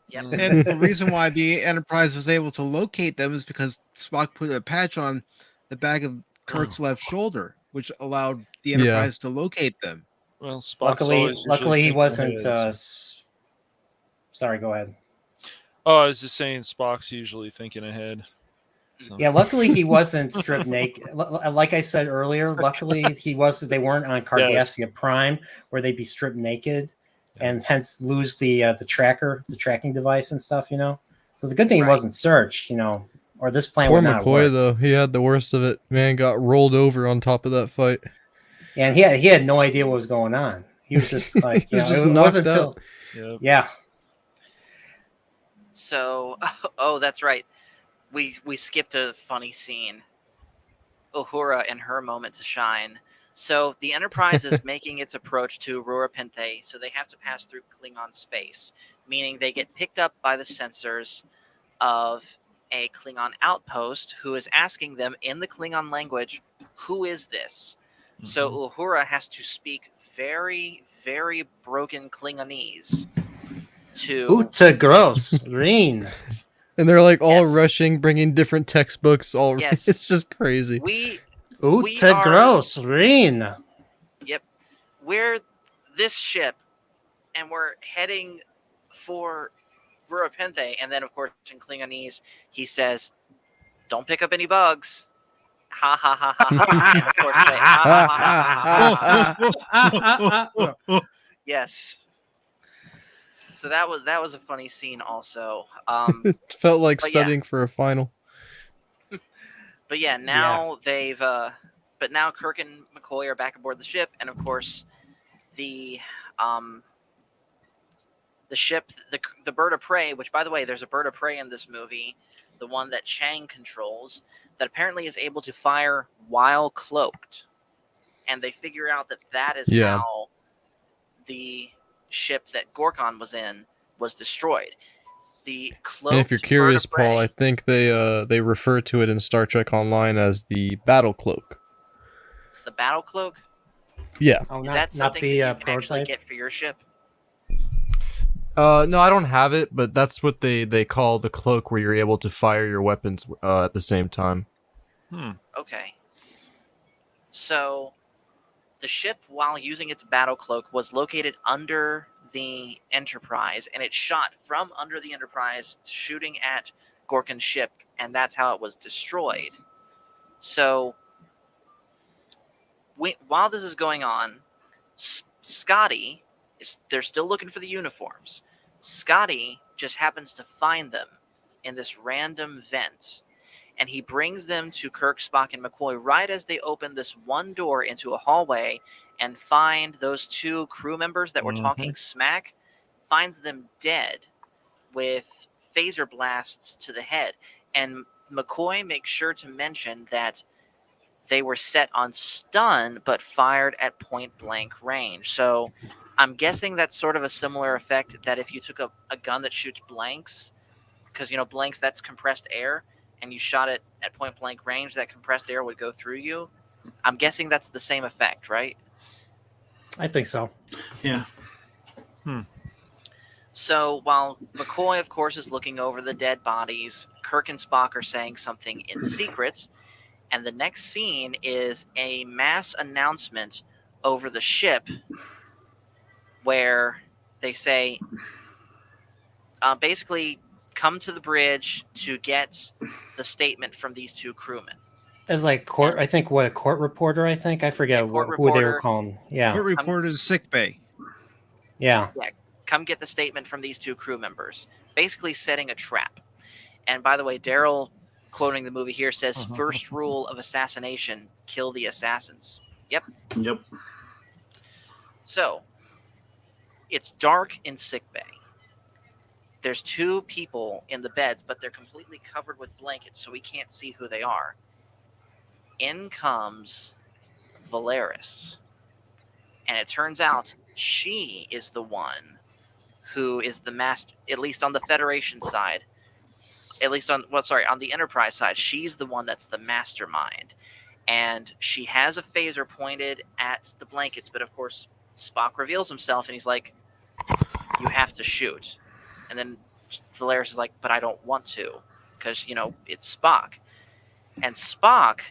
Yep. And the reason why the Enterprise was able to locate them is because Spock put a patch on the back of Kirk's left shoulder, which allowed the Yeah. Enterprise to locate them. Well, Spock's Luckily, always usually luckily he thinking wasn't. ahead, so- Sorry, go ahead. Oh, I was just saying Spock's usually thinking ahead. So. Yeah, luckily he wasn't stripped naked. Like I said earlier, luckily he was. They weren't on Cardassia Prime, where they'd be stripped naked, and hence lose the tracking device and stuff. So it's a good thing he wasn't searched. Or this plan Poor would not McCoy have worked. though, he had the worst of it. Man got rolled over on top of that fight. And he had no idea what was going on. He was just like, He was just it wasn't knocked until yeah. So, that's right. We skipped a funny scene. Uhura and her moment to shine. So the Enterprise is making its approach to Rura Pente, so they have to pass through Klingon space, meaning they get picked up by the sensors of a Klingon outpost who is asking them in the Klingon language, "Who is this?" So Uhura has to speak very, very broken Klingonese to Uta gross, green. And they're like all Yes. rushing, bringing different textbooks. All Yes. It's just crazy. Uta are- gross, green. Yep. We're this ship, and we're heading for Rura Pente. And then, of course, in Klingonese, he says, "Don't pick up any bugs." Ha ha ha ha ha. And of course, they, ha, ha, ha, ha, ha, ha. Yes. So that was a funny scene also. It felt like But yeah. studying for a final. But yeah, now they've but now Kirk and McCoy are back aboard the ship, and of course the ship, the bird of prey, which by the way, there's a bird of prey in this movie, the one that Chang controls, that apparently is able to fire while cloaked. And they figure out that is Yeah. how the ship that Gorkon was in was destroyed. The cloaked And if you're curious, bird of prey, Paul, I think they refer to it in Star Trek Online as the battle cloak. the battle cloak, Yeah. Oh, is not, that not something the that you can actually prototype. get for your ship? No, I don't have it, but that's what they call the cloak, where you're able to fire your weapons at the same time. Okay. So, the ship, while using its battle cloak, was located under the Enterprise, and it shot from under the Enterprise, shooting at Gorkon's ship, and that's how it was destroyed. So, while this is going on, Scotty, they're still looking for the uniforms. Scotty just happens to find them in this random vent, and he brings them to Kirk, Spock, and McCoy right as they open this one door into a hallway and find those two crew members that were talking smack, finds them dead with phaser blasts to the head. And McCoy makes sure to mention that they were set on stun but fired at point blank range. So I'm guessing that's sort of a similar effect that if you took a gun that shoots blanks, because blanks, that's compressed air, and you shot it at point blank range, that compressed air would go through you. I'm guessing that's the same effect, right? I think so. Yeah. So while McCoy, of course, is looking over the dead bodies, Kirk and Spock are saying something in secret, and the next scene is a mass announcement over the ship where they say, basically, come to the bridge to get the statement from these two crewmen. It was like court. I think a court reporter. I forget A court who they reporter. were calling. Yeah, Court reported in sick bay. yeah. Come get the statement from these two crew members, basically setting a trap. And by the way, Daryl, quoting the movie here, says, first rule of assassination, kill the assassins. Yep. Yep. So, it's dark in sickbay. There's two people in the beds, but they're completely covered with blankets, so we can't see who they are. In comes Valeris. And it turns out she is the one who is the master, at least on the Federation side. At least on the Enterprise side, she's the one that's the mastermind. And she has a phaser pointed at the blankets, but of course, Spock reveals himself and he's like, you have to shoot. And then Valeris is like, but I don't want to, because, it's Spock. And Spock,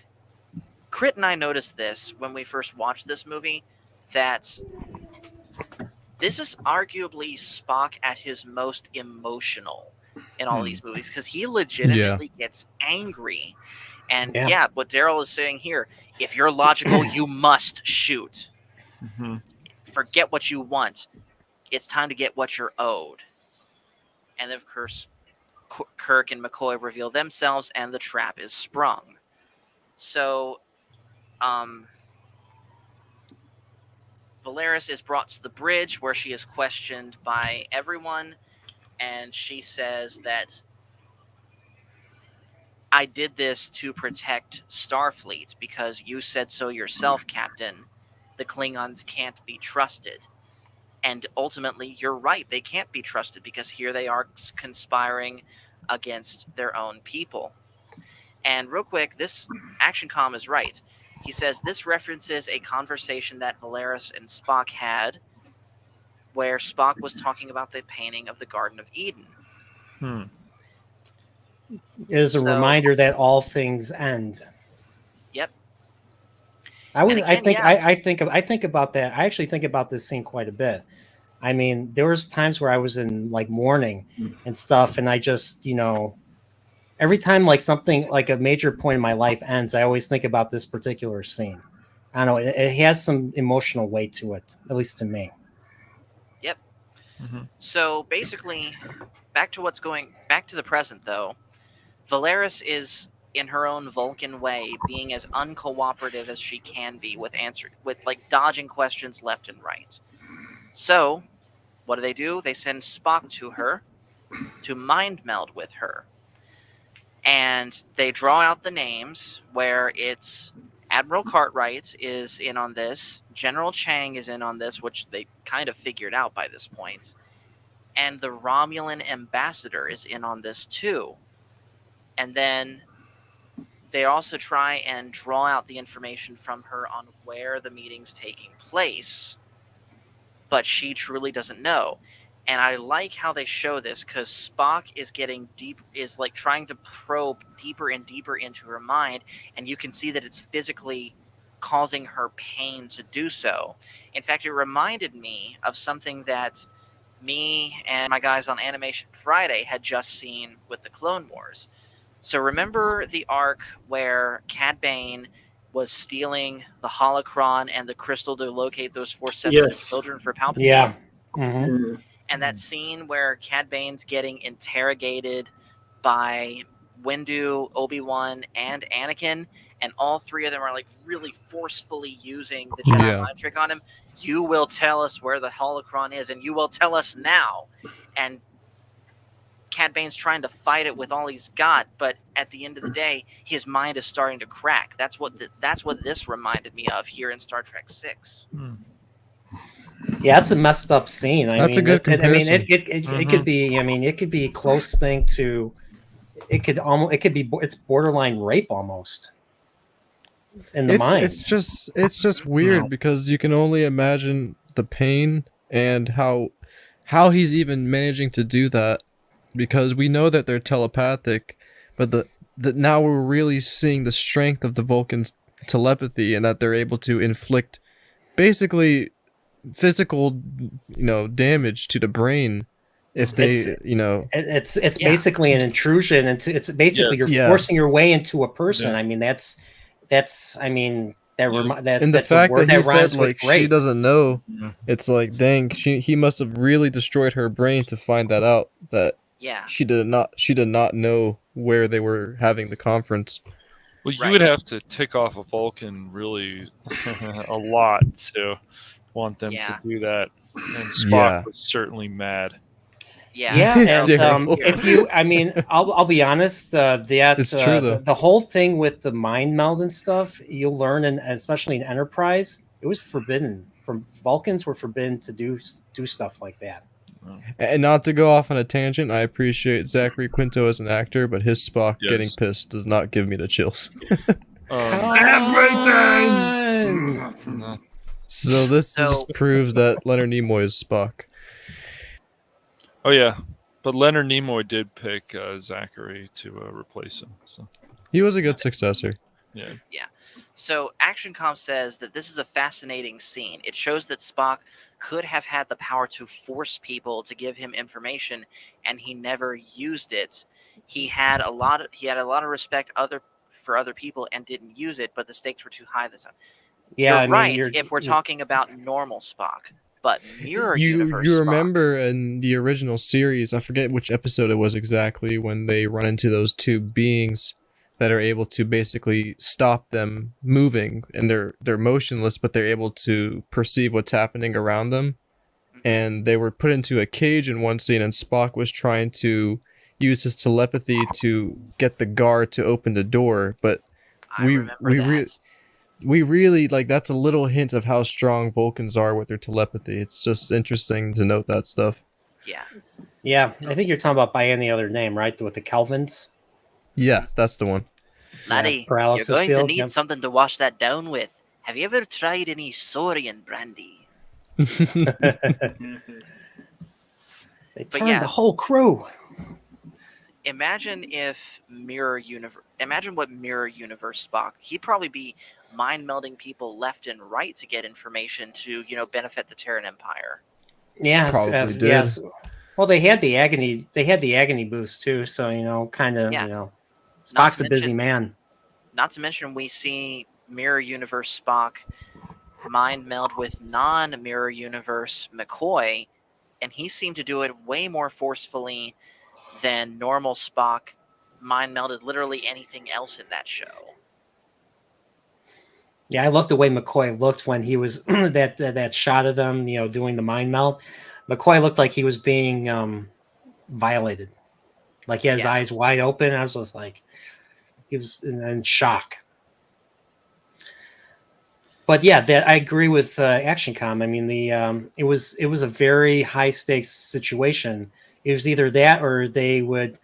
Crit and I noticed this when we first watched this movie, that this is arguably Spock at his most emotional in all these movies, because he legitimately gets angry. And what Daryl is saying here, if you're logical, you must shoot. Mm-hmm. Forget what you want. It's time to get what you're owed. And then, of course, Kirk and McCoy reveal themselves, and the trap is sprung. So, Valeris is brought to the bridge where she is questioned by everyone, and she says that I did this to protect Starfleet because you said so yourself, Captain. The Klingons can't be trusted. And ultimately, you're right. They can't be trusted because here they are conspiring against their own people. And real quick, this Action Com is right. He says this references a conversation that Valeris and Spock had where Spock was talking about the painting of the Garden of Eden. It is a reminder that all things end. Yep. I think about that. I actually think about this scene quite a bit. I mean, there was times where I was in like mourning and stuff, and I just, every time like something like a major point in my life ends, I always think about this particular scene. I don't know, it has some emotional weight to it, at least to me. Yep. Mm-hmm. So basically, back to the present though. Valeris is, in her own Vulcan way, being as uncooperative as she can be with dodging questions left and right. So, what do? They send Spock to her to mind meld with her. And they draw out the names where it's Admiral Cartwright is in on this, General Chang is in on this, which they kind of figured out by this point, and the Romulan ambassador is in on this too. And then they also try and draw out the information from her on where the meeting's taking place, but she truly doesn't know. And I like how they show this because Spock is getting deep, is like trying to probe deeper and deeper into her mind, and you can see that it's physically causing her pain to do so. In fact, it reminded me of something that me and my guys on Animation Friday had just seen with the Clone Wars. So remember the arc where Cad Bane was stealing the holocron and the crystal to locate those four sets of children for Palpatine? Yeah. Mm-hmm. And that scene where Cad Bane's getting interrogated by Windu, Obi-Wan, and Anakin, and all three of them are like really forcefully using the Jedi mind trick on him. You will tell us where the holocron is, and you will tell us now. And Cad Bane's trying to fight it with all he's got, but at the end of the day, his mind is starting to crack. That's what this reminded me of here in Star Trek VI. Yeah, it's a messed up scene. That's a good comparison. It could be. I mean, it could be a close thing to. It could be. It's borderline rape almost. In the mind, it's just weird because you can only imagine the pain and how he's even managing to do that, because we know that they're telepathic, but now we're really seeing the strength of the Vulcans' telepathy and that they're able to inflict basically physical damage to the brain if they it's basically an intrusion into, it's basically you're forcing your way into a person. I mean that's I mean that and the fact that he said like she doesn't know, it's like dang, he must have really destroyed her brain to find that out, that she did not know where they were having the conference. Well, you would have to tick off a Vulcan really a lot to want them Yeah. to do that. And Spock Yeah. was certainly mad. Yeah. and Terrible. if you, I mean, I'll be honest. It's true, though. The whole thing with the mind meld and stuff, you'll learn, and especially in Enterprise, it was forbidden. From Vulcans were forbidden to do stuff like that. And not to go off on a tangent, I appreciate Zachary Quinto as an actor, but his Spock Yes. getting pissed does not give me the chills. Everything. No. So this just proves that Leonard Nimoy is Spock. Oh yeah, but Leonard Nimoy did pick Zachary to replace him. So He was a good successor. yeah. So ActionCom says that this is a fascinating scene. It shows that Spock could have had the power to force people to give him information, and he never used it. He had a lot of respect for other people and didn't use it, but the stakes were too high this time. Yeah, You're right if we're talking about normal Spock, but mirror universe You Spock. remember in the original series, I forget which episode it was exactly, when they run into those two beings that are able to basically stop them moving, and they're motionless, but they're able to perceive what's happening around them. And they were put into a cage in one scene, and Spock was trying to use his telepathy to get the guard to open the door, but we really, like, that's a little hint of how strong Vulcans are with their telepathy. It's just interesting to note that stuff. Yeah, I think you're talking about by any other name, right? With the Kelvins. Yeah, that's the one. Laddie, paralysis you're going field, to need yep. something to wash that down with. Have you ever tried any Saurian brandy? They turned the whole crew. Imagine what mirror universe Spock. He'd probably be mind melding people left and right to get information to, benefit the Terran Empire. Yes, Probably did. yes. Well, they had the agony. They had the agony boost too. So Not Spock's to a busy mention- man. Not to mention, we see mirror universe Spock mind meld with non-mirror universe McCoy, and he seemed to do it way more forcefully than normal Spock mind melded literally anything else in that show. Yeah, I love the way McCoy looked when he was that shot of them, doing the mind meld. McCoy looked like he was being violated, like he had his eyes wide open. I was just like, he was in shock. But yeah, that I agree with ActionCom. I mean, it was a very high stakes situation. It was either that or they would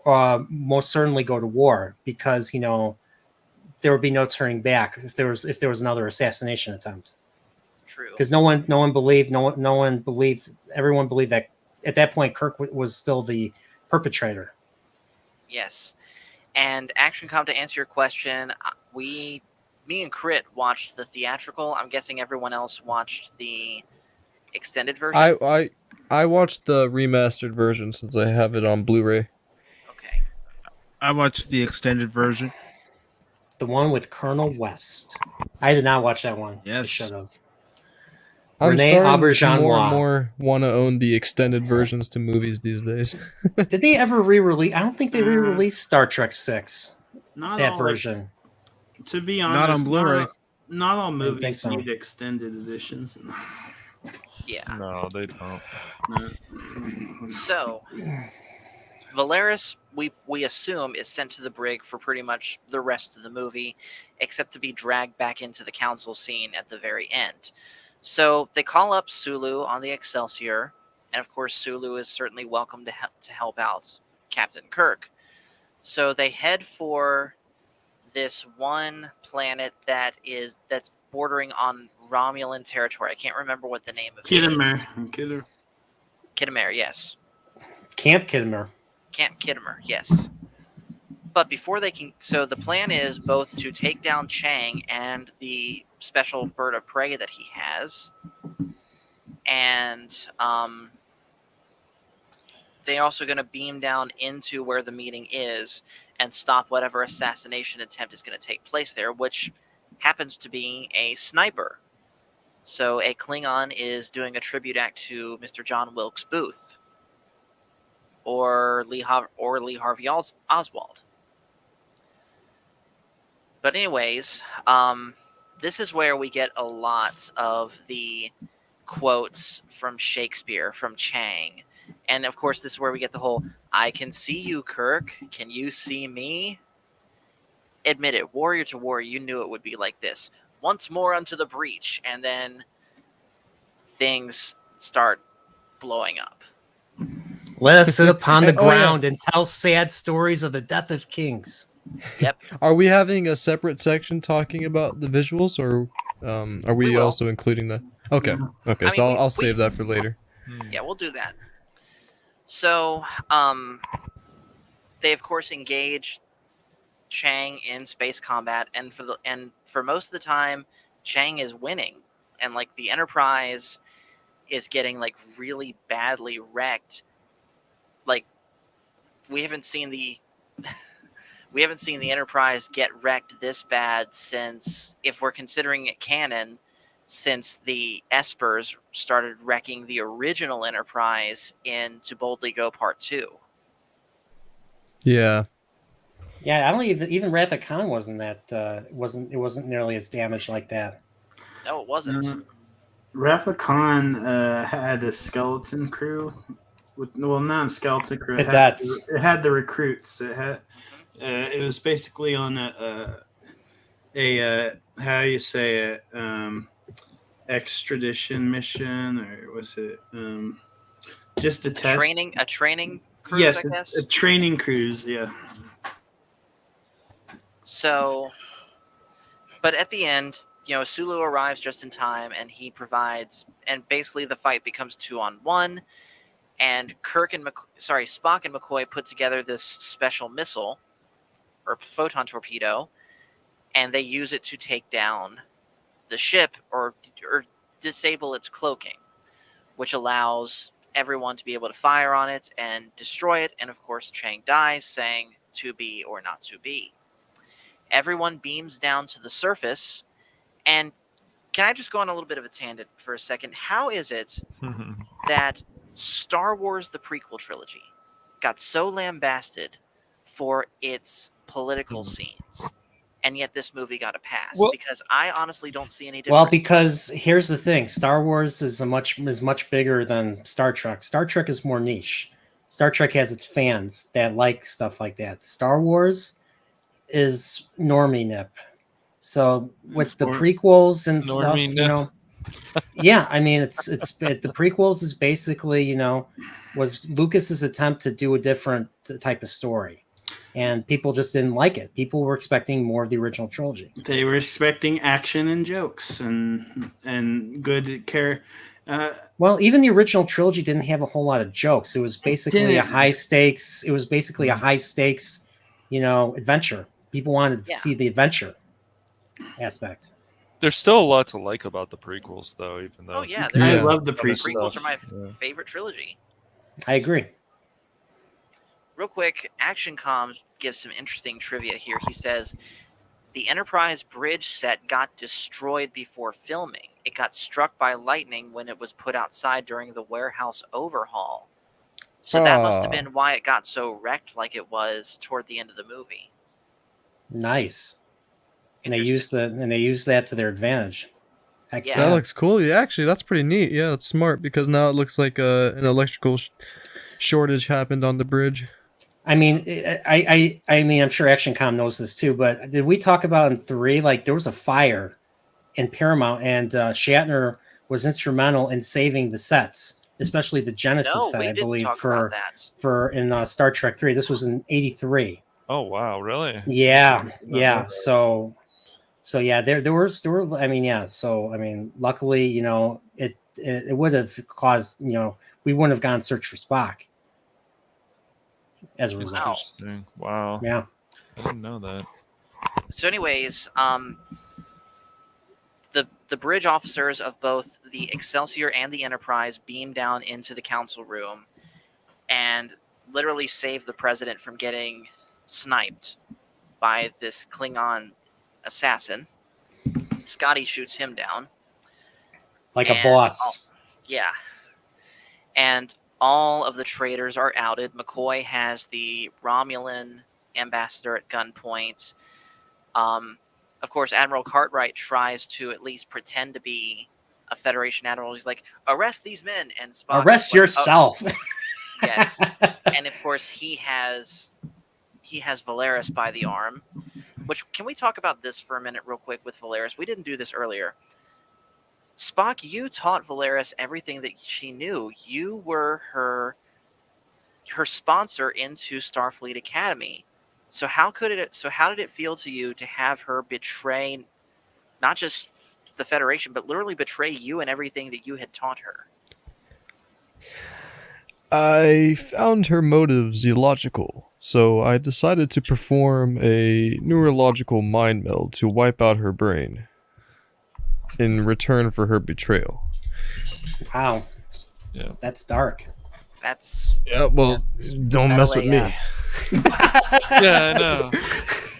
most certainly go to war, because there would be no turning back if there was another assassination attempt. True. Because no one believed everyone believed that at that point Kirk was still the perpetrator. Yes. And ActionCom, to answer your question, me and Crit watched the theatrical. I'm guessing everyone else watched the extended version. I watched the remastered version since I have it on Blu-ray. Okay. I watched the extended version. The one with Colonel West. I did not watch that one. Yes. I should have. I'm Renee starting to Auberjonois. more and more want to own the extended versions to movies these days. Did they ever re-release? I don't think they re-released Star Trek 6. Not That all version. To be honest, Not on Blu-ray. Not all I don't think movies so. need extended editions. Yeah. No, they don't. So, Valeris, we assume, is sent to the brig for pretty much the rest of the movie, except to be dragged back into the council scene at the very end. So they call up Sulu on the Excelsior, and of course Sulu is certainly welcome to help out Captain Kirk. So they head for this one planet that's bordering on Romulan territory. I can't remember what the name of it is. Kittimer, yes. Camp Kittimer. Camp Kittimer, yes. But before they can... So the plan is both to take down Chang and the special bird of prey that he has. And they're also going to beam down into where the meeting is and stop whatever assassination attempt is going to take place there, which happens to be a sniper. So a Klingon is doing a tribute act to Mr. John Wilkes Booth. Or Lee Harvey Oswald. But anyways, this is where we get a lot of the quotes from Shakespeare, from Chang. And of course, this is where we get the whole, I can see you, Kirk. Can you see me? Admit it, warrior to warrior, you knew it would be like this. Once more unto the breach. And then things start blowing up. Let us sit upon the Oh, yeah. ground and tell sad stories of the death of kings. Yep. Are we having a separate section talking about the visuals, or are we will. also including the? Okay, okay. I So mean, I'll save that for later. Yeah, we'll do that. So, they of course engage Chang in space combat, and for most of the time, Chang is winning, and like the Enterprise is getting like really badly wrecked. Like we haven't seen the Enterprise get wrecked this bad since, if we're considering it canon, since the Espers started wrecking the original Enterprise in To Boldly Go Part 2. Yeah. Yeah, I don't even Wrath of Khan wasn't wasn't nearly as damaged like that. No, it wasn't. Wrath of Khan had a skeleton crew. Not a skeleton crew. It had the recruits. It was basically on a how you say it, extradition mission, or was it just a test? A training cruise, yes, I guess? a training cruise, yeah. So, but at the end, Sulu arrives just in time, and he provides, and basically the fight becomes 2-on-1, and Spock and McCoy put together this special missile, or photon torpedo, and they use it to take down the ship or disable its cloaking, which allows everyone to be able to fire on it and destroy it. And of course, Chang dies, saying, "To be or not to be." Everyone beams down to the surface, and can I just go on a little bit of a tangent for a second? How is it that Star Wars, the prequel trilogy, got so lambasted for its political scenes, and yet this movie got a pass? Well- because I honestly don't see any difference. Well, because here's the thing: Star Wars is much bigger than Star Trek. Star Trek is more niche. Star Trek has its fans that like stuff like that. Star Wars is normie nip. So with the prequels and stuff, Normie nip. yeah, I mean it's the prequels is basically, was Lucas's attempt to do a different type of story. And people just didn't like it. People were expecting more of the original trilogy. They were expecting action and jokes and good care. Well, even the original trilogy didn't have a whole lot of jokes. It was basically a high stakes. It was basically a high stakes, adventure. People wanted to see the adventure aspect. There's still a lot to like about the prequels, though. Even though, I love the The prequels. prequels are my favorite trilogy. I agree. Real quick, Action Comm gives some interesting trivia here. He says, the Enterprise bridge set got destroyed before filming. It got struck by lightning when it was put outside during the warehouse overhaul. So that must have been why it got so wrecked like it was toward the end of the movie. Nice. And they used that to their advantage. Heck Yeah. That looks cool. Yeah, actually, that's pretty neat. Yeah, it's smart because now it looks like an electrical shortage happened on the bridge. I mean, I mean, I'm sure Action Com knows this too, but did we talk about in 3? Like, there was a fire in Paramount, and Shatner was instrumental in saving the sets, especially the Genesis set, I believe, for Star Trek 3. This was in '83. Oh wow, really? Yeah. So yeah, there were. I mean, yeah. So I mean, luckily, it would have caused, we wouldn't have gone search for Spock as a result. Interesting. Wow. Yeah. I didn't know that. So anyways, the bridge officers of both the Excelsior and the Enterprise beam down into the council room and literally save the president from getting sniped by this Klingon assassin. Scotty shoots him down. Like a boss. Yeah. And all of the traitors are outed. McCoy has the Romulan ambassador at gunpoint. of course, Admiral Cartwright tries to at least pretend to be a Federation admiral. He's like, arrest these men, and Spock Arrest is like, yourself. yes. And of course, he has Valeris by the arm. Which, can we talk about this for a minute real quick with Valeris? We didn't do this earlier. Spock, you taught Valeris everything that she knew. You were her sponsor into Starfleet Academy. So how did it feel to you to have her betray not just the Federation, but literally betray you and everything that you had taught her? I found her motives illogical, so I decided to perform a neurological mind meld to wipe out her brain in return for her betrayal. Wow. Yeah. That's dark. That's Don't mess with me. Yeah,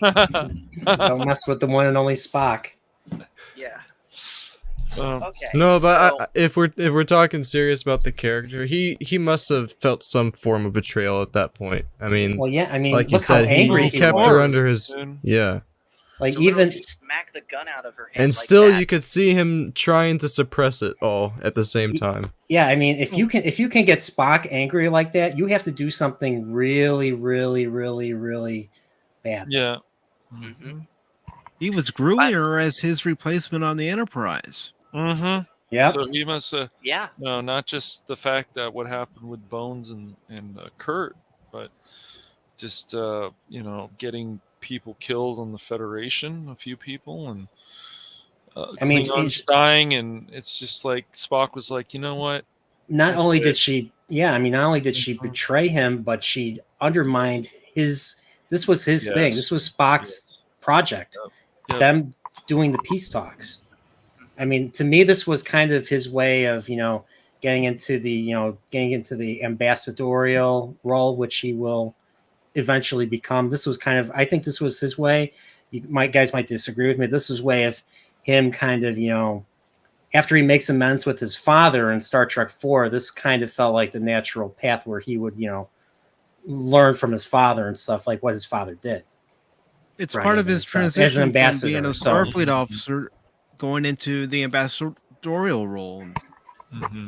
I know. Don't mess with the one and only Spock. yeah. Okay. No, but so- if we're talking serious about the character, he must have felt some form of betrayal at that point. I mean, Well, yeah, I mean, like you look said, how angry he he kept was. her under his Dude. yeah, Like to literally even smack the gun out of her head and like still that. you could see him trying to suppress it all at the same time. yeah, I mean, if you can get Spock angry like that, you have to do something really, really, really, really bad. Yeah. Mm-hmm. He was grooming her as his replacement on the Enterprise. Mm-hmm. Yep. So he must have, Yeah. no, not just the fact that what happened with Bones and Kurt, but just getting people killed on the Federation, a few people, and I mean, Klingons dying, and it's just like Spock was like, you know what? not That's only it. did she Mhm. betray him, but she undermined his. This was his thing. Yes. This was Spock's project. Yep. Them doing the peace talks. I mean, to me, this was kind of his way of getting into the ambassadorial role, which he will eventually become. This was kind of, I think, this was his way. Guys might disagree with me. This is way of him kind of after he makes amends with his father in Star Trek 4, this kind of felt like the natural path where he would, learn from his father and stuff, like what his father did. It's Right, part of his as an transition from ambassador, being a so- Starfleet officer going into the ambassadorial role. Mm-hmm.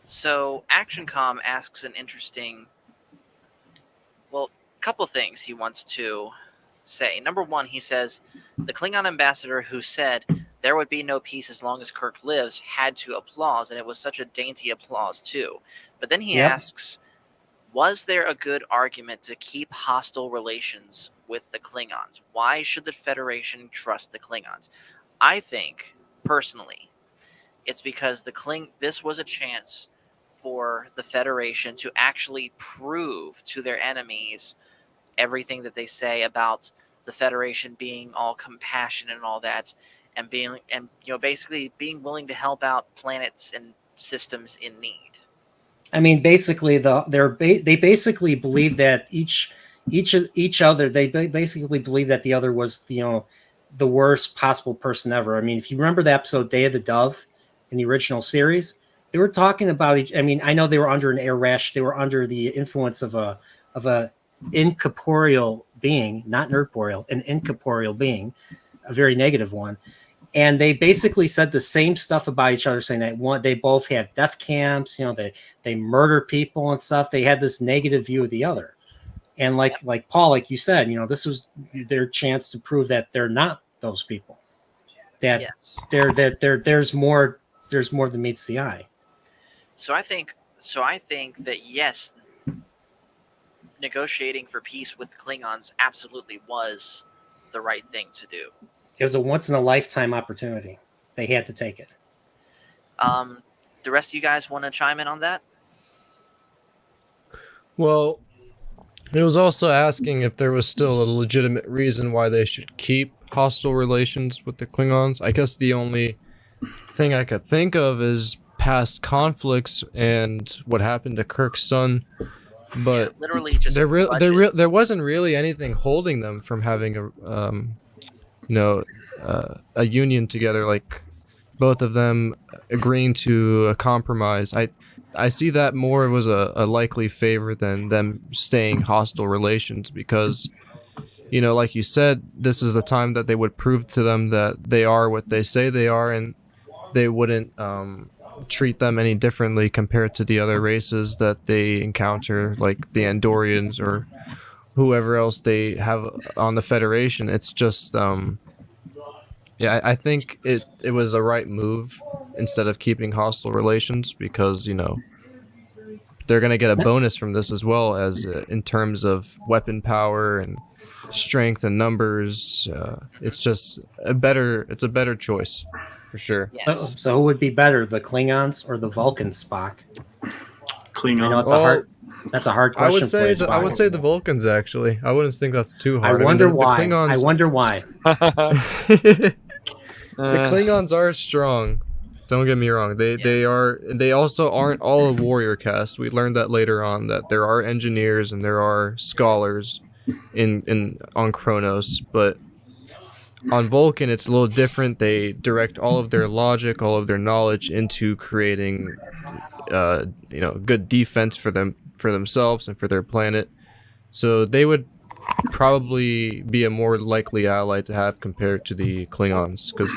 So ActionCom asks an interesting, couple things he wants to say. Number one, he says, the Klingon ambassador who said there would be no peace as long as Kirk lives had to applause, and it was such a dainty applause too. But then he Yep. asks, was there a good argument to keep hostile relations with the Klingons? Why should the Federation trust the Klingons? I think, personally, it's because this was a chance for the Federation to actually prove to their enemies everything that they say about the Federation being all compassionate and all that, and basically being willing to help out planets and systems in need. I mean, basically, they basically believe that each other. They basically believe that the other was the worst possible person ever. I mean, if you remember the episode "Day of the Dove" in the original series, they were talking about each. I mean, I know they were under an air rash. They were under the influence of a incorporeal being, not nerdporeal, an incorporeal being, a very negative one. And they basically said the same stuff about each other, saying that they both had death camps, they murder people and stuff. They had this negative view of the other. And like Paul, like you said, this was their chance to prove that they're not those people. That Yes. there's more than meets the eye. So I think that yes, negotiating for peace with Klingons absolutely was the right thing to do. It was a once in a lifetime opportunity. They had to take it. The rest of you guys want to chime in on that? Well, it was also asking if there was still a legitimate reason why they should keep hostile relations with the Klingons. I guess the only thing I could think of is past conflicts and what happened to Kirk's son. But Literally just there grudges. wasn't really anything holding them from having a union together, like both of them agreeing to a compromise. I see that more was a likely favor than them staying hostile relations, because like you said, this is the time that they would prove to them that they are what they say they are, and they wouldn't treat them any differently compared to the other races that they encounter, like the Andorians or whoever else they have on the Federation. It's just, I think it was a right move instead of keeping hostile relations, because, they're going to get a bonus from this as well, as in terms of weapon power and strength and numbers. It's just it's a better choice for sure. Yes. So who would be better, the Klingons or the Vulcans, Spock? Klingon. I know that's a hard I question would say for you, I would Spock. say the Vulcans, actually. I wouldn't think that's too I hard. wonder the why. Klingons, I wonder why. the Klingons are strong. Don't get me wrong. They also aren't all a warrior cast. We learned that later on, that there are engineers and there are scholars on Kronos, but on Vulcan it's a little different. They direct all of their logic, all of their knowledge into creating good defense for themselves and for their planet. So they would probably be a more likely ally to have compared to the Klingons, because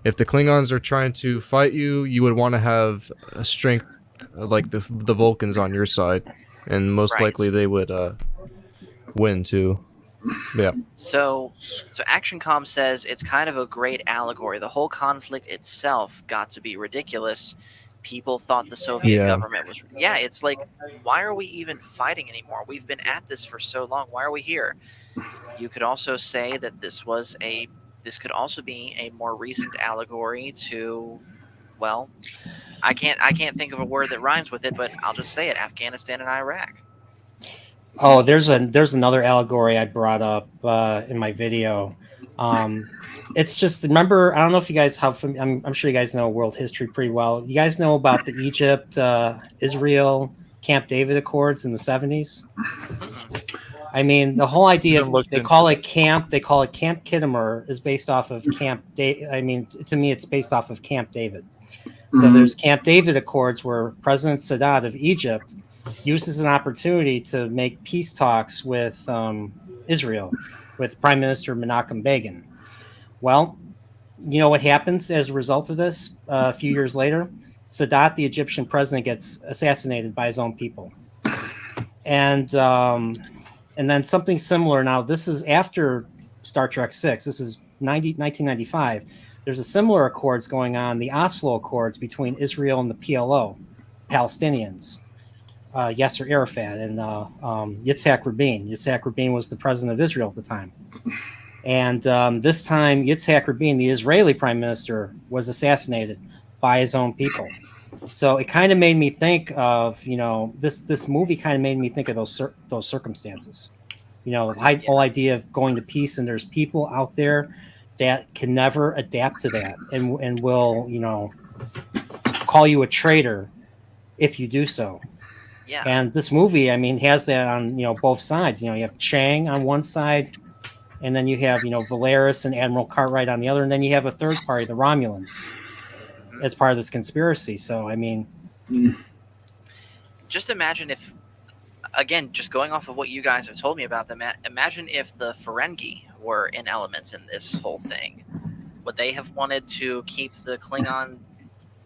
if the Klingons are trying to fight you, you would want to have a strength like the Vulcans on your side, and most Right. likely they would win too. Yeah. So ActionCom says it's kind of a great allegory. The whole conflict itself got to be ridiculous. People thought the Soviet Yeah. government was... Yeah, it's like, why are we even fighting anymore? We've been at this for so long. Why are we here? You could also say that this could also be a more recent allegory to, well, I can't think of a word that rhymes with it, but I'll just say it: Afghanistan and Iraq. Oh, there's another allegory I brought up in my video. It's just, remember, I don't know if you guys have, I'm sure you guys know world history pretty well. You guys know about the Egypt, Israel, Camp David Accords in the 70s? I mean, the whole idea of, they call it Camp Kittimer is based off of Camp David. I mean, to me, it's based off of Camp David. So there's Camp David Accords, where President Sadat of Egypt uses an opportunity to make peace talks with Israel, with Prime Minister Menachem Begin. Well, you know what happens as a result of this? A few years later, Sadat, the Egyptian president, gets assassinated by his own people. And then something similar. Now, this is after Star Trek 6. This is 1995. There's a similar accords going on, the Oslo Accords between Israel and the PLO, Palestinians, Yasser Arafat and Yitzhak Rabin. Yitzhak Rabin was the president of Israel at the time. And this time, Yitzhak Rabin, the Israeli prime minister, was assassinated by his own people. So it kind of made me think of, this movie kind of made me think of those circumstances. The whole idea of going to peace, and there's people out there that can never adapt to that and will, call you a traitor if you do so. Yeah. And this movie, I mean, has that on, both sides. You have Chang on one side, and then you have, Valeris and Admiral Cartwright on the other, and then you have a third party, the Romulans, as part of this conspiracy. So, I mean, just imagine if, again, just going off of what you guys have told me about them, imagine if the Ferengi were in elements in this whole thing. Would they have wanted to keep the Klingon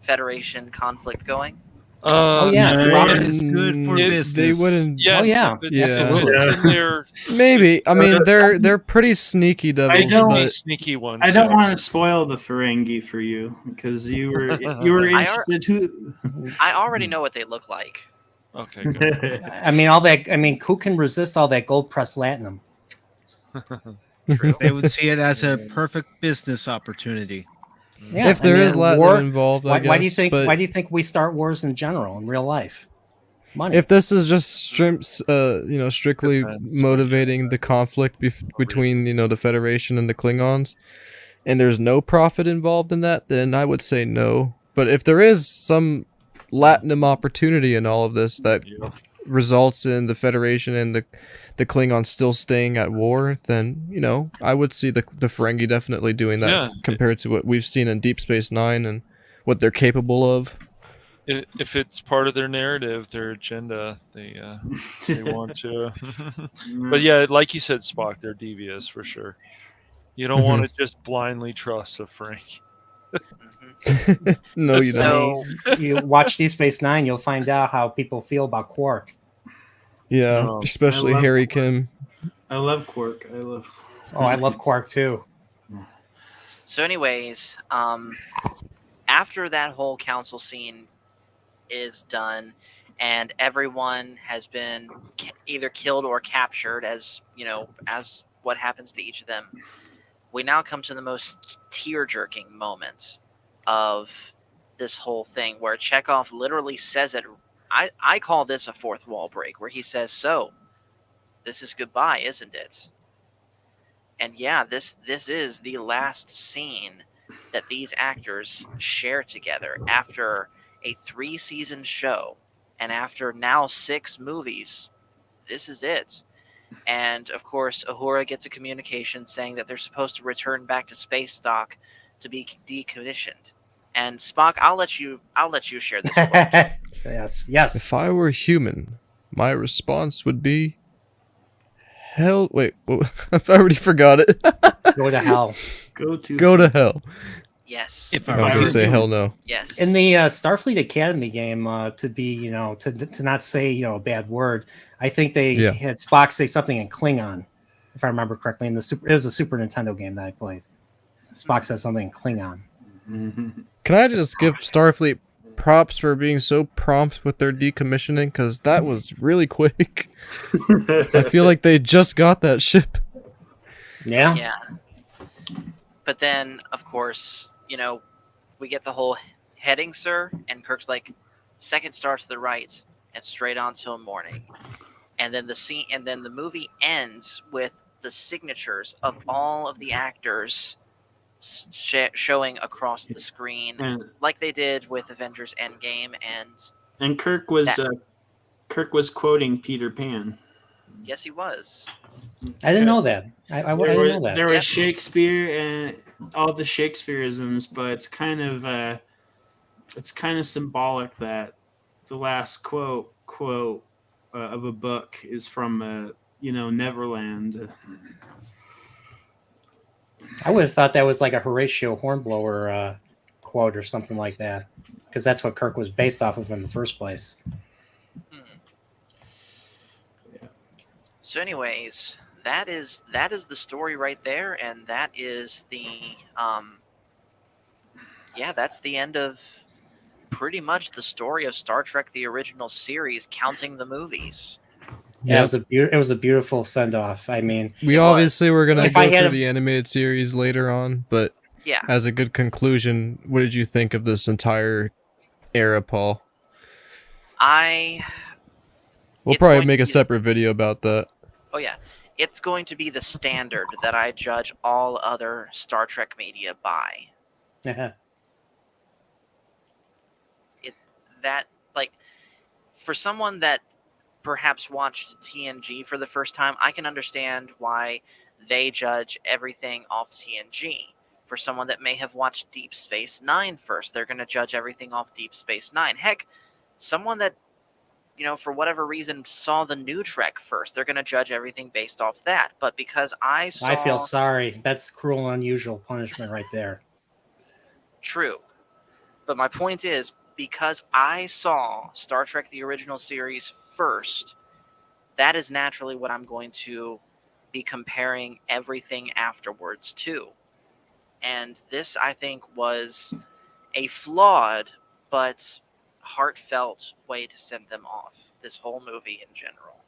Federation conflict going? Robert is good for business. They wouldn't. Yes, absolutely. Maybe. I mean, they're pretty sneaky devils. don't- Sneaky ones. I don't want to spoil the Ferengi for you, because you were interested. I already know what they look like. Okay, good. I mean, who can resist all that gold pressed latinum? True. They would see it as a perfect business opportunity. Yeah, If there is Latin involved, I why do you guess, think? but- Why do you think we start wars in general in real life? Money. If this is just strictly Depends. motivating the conflict between the Federation and the Klingons, and there's no profit involved in that, then I would say no. But if there is some latinum opportunity in all of this that results in the Federation and the Klingons still staying at war, then I would see the Ferengi definitely doing that, compared to what we've seen in Deep Space Nine and what they're capable of. if it's part of their narrative, their agenda, they want to. But yeah, like you said, Spock, they're devious for sure. You don't want to just blindly trust a Frank. Mhm. No, you That's don't. So You watch Deep Space Nine, you'll find out how people feel about Quark. Yeah, No. especially I love Harry Quark. Kim. I love Quark. I love. Oh, I love Quark too. So, anyways, after that whole council scene is done, and everyone has been either killed or captured, as you know, as what happens to each of them, we now come to the most tear-jerking moments of this whole thing, where Chekhov literally says it. I call this a fourth wall break, where he says, "So, this is goodbye, isn't it?" And yeah, this is the last scene that these actors share together after a 3-season show and after now 6 movies. This is it. And of course, Uhura gets a communication saying that they're supposed to return back to space dock to be decommissioned. And Spock, I'll let you share this quote. Yes. If I were human, my response would be, hell. Wait, I already forgot it. Go to hell. Go to. Go to hell. Yes. If I I was were gonna say human. hell no. Yes. In the Starfleet Academy game, to be, to not say, a bad word, I think they Yeah. had Spock say something in Klingon, if I remember correctly. It was a Super Nintendo game that I played. Spock said something in Klingon. Can I just give Starfleet props for being so prompt with their decommissioning? Because that was really quick. I feel like they just got that ship. Yeah. Yeah. But then, of course, we get the whole heading, sir, and Kirk's like, second star to the right, and straight on till morning. And then the movie ends with the signatures of all of the actors showing across the screen, and, like they did with Avengers Endgame, and Kirk was That- quoting Peter Pan. yes, he was. I didn't know that. I didn't know that. There was Yep. Shakespeare and all the Shakespeareisms, but it's kind of symbolic that the last quote of a book is from Neverland. I would have thought that was like a Horatio Hornblower quote or something like that, because that's what Kirk was based off of in the first place. So, anyways, that is the story right there, and that is that's the end of pretty much the story of Star Trek: The Original Series, counting the movies. Yeah, it was a beautiful send off. I mean, We It obviously was. were gonna If go I had through a- the animated series later on, but Yeah. as a good conclusion, what did you think of this entire era, Paul? We'll We'll probably make a separate video about that. Oh yeah, it's going to be the standard that I judge all other Star Trek media by. For someone that perhaps watched TNG for the first time, I can understand why they judge everything off TNG. For someone that may have watched Deep Space Nine first, they're going to judge everything off Deep Space Nine. Heck, someone that for whatever reason saw the new Trek first, they're going to judge everything based off that. But because I feel sorry. That's cruel and unusual punishment right there. True. But my point is, because I saw Star Trek: The Original Series first, that is naturally what I'm going to be comparing everything afterwards to. And this, I think, was a flawed but heartfelt way to send them off, this whole movie in general.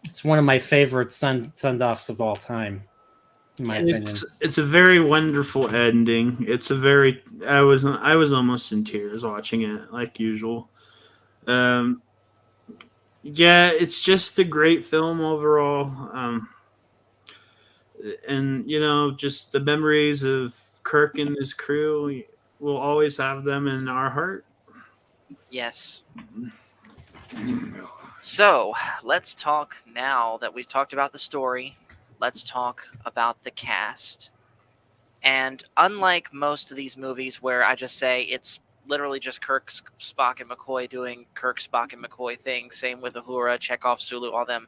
It's one of my favorite send-offs of all time, in my opinion. It's a very wonderful ending. I was almost in tears watching it, like usual. Yeah, it's just a great film overall. And just the memories of Kirk and his crew, we'll always have them in our heart. Yes. So, let's talk, now that we've talked about the story, let's talk about the cast. And unlike most of these movies where I just say it's literally just Kirk, Spock, and McCoy doing Kirk, Spock, and McCoy things. Same with Uhura, Chekhov, Sulu, all them.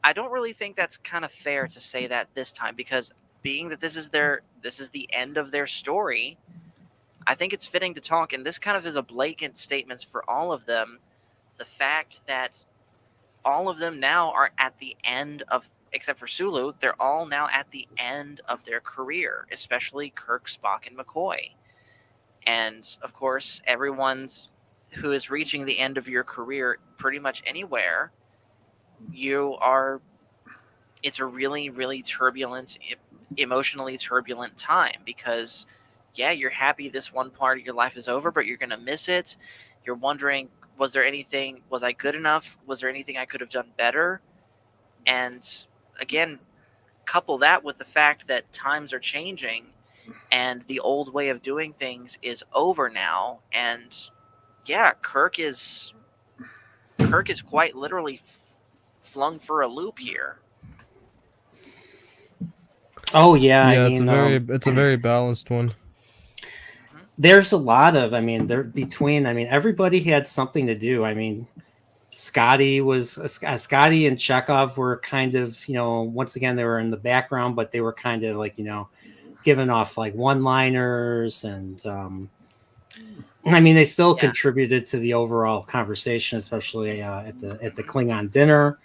I don't really think that's kind of fair to say that this time, because being that this is the end of their story, I think it's fitting to talk, and this kind of is a blatant statement for all of them. The fact that all of them now are at the end of, except for Sulu, they're all now at the end of their career, especially Kirk, Spock, and McCoy. And of course, everyone's who is reaching the end of your career pretty much anywhere, it's a really, really turbulent, emotionally turbulent time, because yeah, you're happy this one part of your life is over, but you're going to miss it. You're wondering, was I good enough? Was there anything I could have done better? And again, couple that with the fact that times are changing and the old way of doing things is over now. And yeah, Kirk is quite literally flung for a loop here. Oh yeah, Yeah, I mean, it's a very balanced one. there's a lot of, everybody had something to do. I mean, Scotty and Chekhov were kind of, once again, they were in the background, but they were kind of like, giving off like one-liners, and they still contributed to the overall conversation, especially at the Klingon dinner.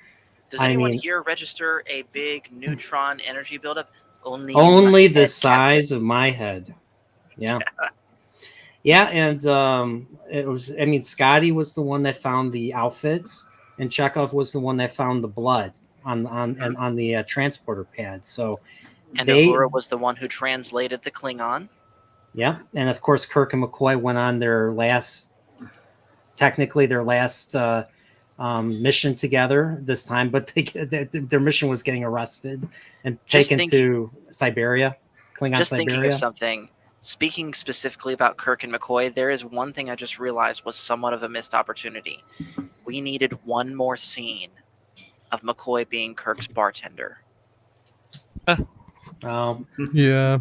Does anyone here register a big neutron energy buildup? Only the size of my head. Yeah. Yeah, and it was. Scotty was the one that found the outfits, and Chekhov was the one that found the blood on the transporter pad. So, and Rura was the one who translated the Klingon. Yeah, and of course, Kirk and McCoy went on their last mission together this time, but their mission was getting arrested and taken to Siberia, Klingon just Siberia. Thinking of something. Speaking specifically about Kirk and McCoy, there is one thing I just realized was somewhat of a missed opportunity. We needed one more scene of McCoy being Kirk's bartender. Yeah.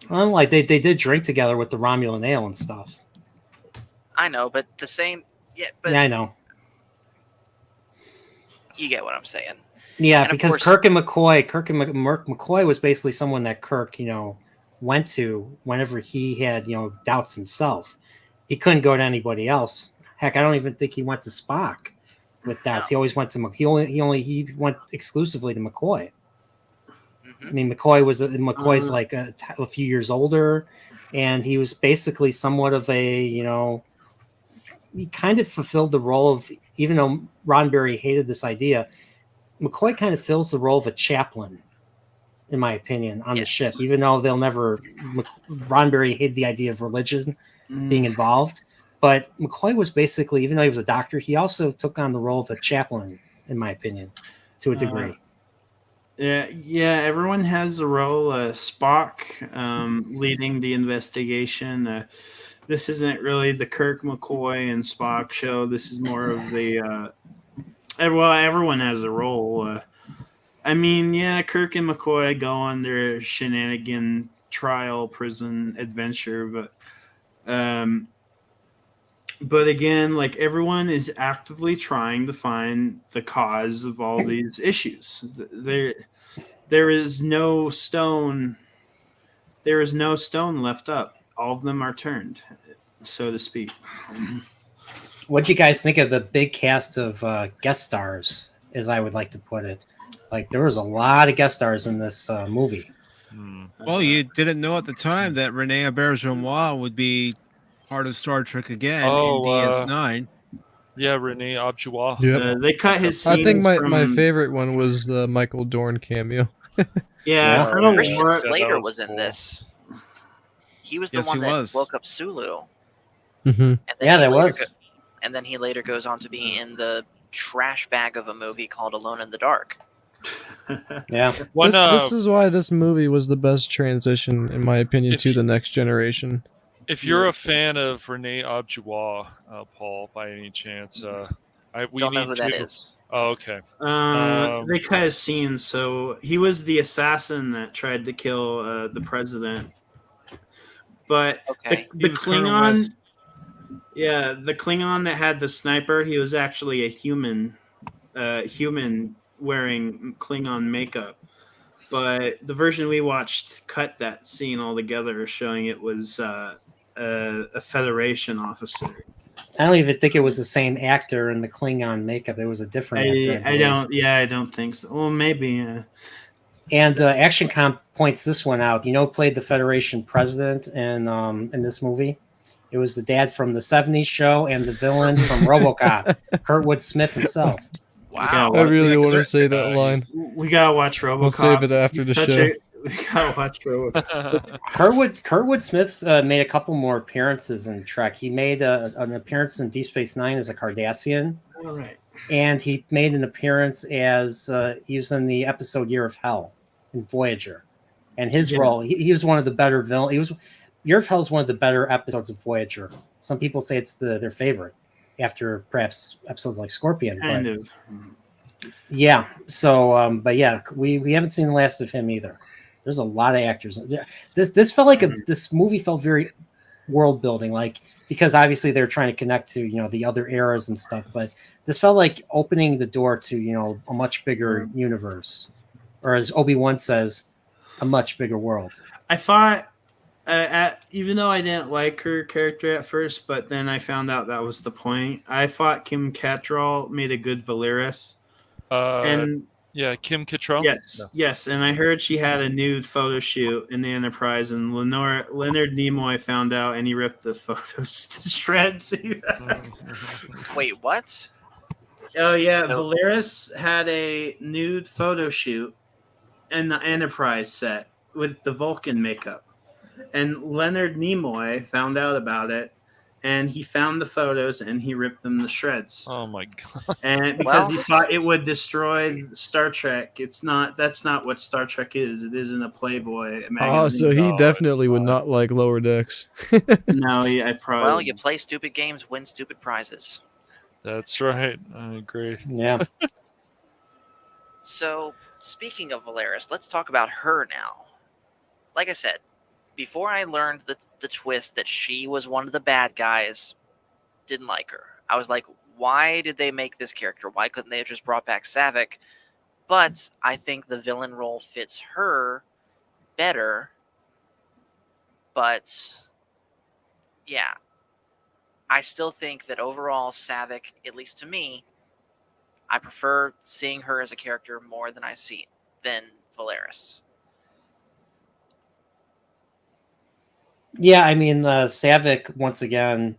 Well, like they did drink together with the Romulan ale and stuff. I know, but the same. Yeah, I know. You get what I'm saying. Yeah, and because Kirk and McCoy was basically someone that Kirk, went to whenever he had, doubts himself. He couldn't go to anybody else. Heck, I don't even think he went to Spock with doubts. No. He always went to he went exclusively to McCoy. Mm-hmm. McCoy's like a few years older, and he was basically somewhat of a, he kind of fulfilled the role of, even though Roddenberry hated this idea, McCoy kind of fills the role of a chaplain, in my opinion, on the ship, even though Roddenberry hated the idea of religion being involved. But McCoy was basically, even though he was a doctor, he also took on the role of a chaplain, in my opinion, to a degree. Yeah, everyone has a role. Spock leading the investigation. This isn't really the Kirk, McCoy, and Spock show. This is more of the... everyone has a role. Kirk and McCoy go on their shenanigan trial prison adventure, but again, like, everyone is actively trying to find the cause of all these issues. There is no stone left up. All of them are turned, so to speak. What do you guys think of the big cast of guest stars, as I would like to put it? Like, there was a lot of guest stars in this movie. Well, you didn't know at the time that Renee Auberjonois would be part of Star Trek again in DS9. Yeah, Renee Auberjonois. Yep. They cut his scenes. I think my favorite one was the Michael Dorn cameo. Christian Slater was in this. He was the one that woke up Sulu. Mm-hmm. And then he later goes on to be in the trash bag of a movie called Alone in the Dark. Yeah. This is why this movie was the best transition, in my opinion, to the next generation. If you're a fan of Renee Auberjonois, Paul, by any chance, we don't know who that is. Oh, okay. They cut his scenes, so he was the assassin that tried to kill the president. But Okay. the He was Colonel Klingon, West. yeah, the Klingon that had the sniper, he was actually a human, human wearing Klingon makeup. But the version we watched cut that scene altogether, showing it was a Federation officer. I don't even think it was the same actor in the Klingon makeup. It was a different actor. I don't. Yeah, I don't think so. Well, maybe. And Action Comp points this one out. You know, who played the Federation president in this movie. It was the dad from the '70s show and the villain from RoboCop, Kurtwood Smith himself. Wow. I really Yeah, 'cause want to they're- say that line. We gotta watch RoboCop. We'll save it after He's the such show. We gotta watch RoboCop. Kurtwood Smith made a couple more appearances in Trek. He made an appearance in Deep Space Nine as a Cardassian, All right. and he made an appearance as he was in the episode Year of Hell in Voyager. And his Yeah. role, he was one of the better villains. He was Year of Hell is one of the better episodes of Voyager. Some people say it's their favorite, after perhaps episodes like Scorpion. Kind but, of. yeah. So, but yeah, we haven't seen the last of him either. There's a lot of actors. This felt like this movie felt very world building, like, because obviously they're trying to connect to the other eras and stuff. But this felt like opening the door to a much bigger universe, or as Obi-Wan says, a much bigger world. I thought, even though I didn't like her character at first, but then I found out that was the point. I thought Kim Cattrall made a good Valeris. And yeah, Kim Cattrall. yes, and I heard she had a nude photo shoot in the Enterprise, and Leonard Nimoy found out, and he ripped the photos to shreds. Wait, what? Oh yeah, So- Valeris had a nude photo shoot in the Enterprise set with the Vulcan makeup, and Leonard Nimoy found out about it, and he found the photos and he ripped them to shreds. Oh my god. And because Well- he thought it would destroy Star Trek. It's not. That's not what Star Trek is. It isn't a Playboy magazine. Oh, so he Oh, definitely would wow. not like Lower Decks. No, yeah, I probably. Well, you play stupid games, win stupid prizes. That's right. I agree. Yeah. So, speaking of Valeris, let's talk about her now. Like I said, before I learned the twist that she was one of the bad guys, didn't like her. I was like, why did they make this character? Why couldn't they have just brought back Savick? But I think the villain role fits her better. But, yeah. I still think that overall, Savick, at least to me, I prefer seeing her as a character more than I see than Valeris. Yeah, I mean, Savick, once again,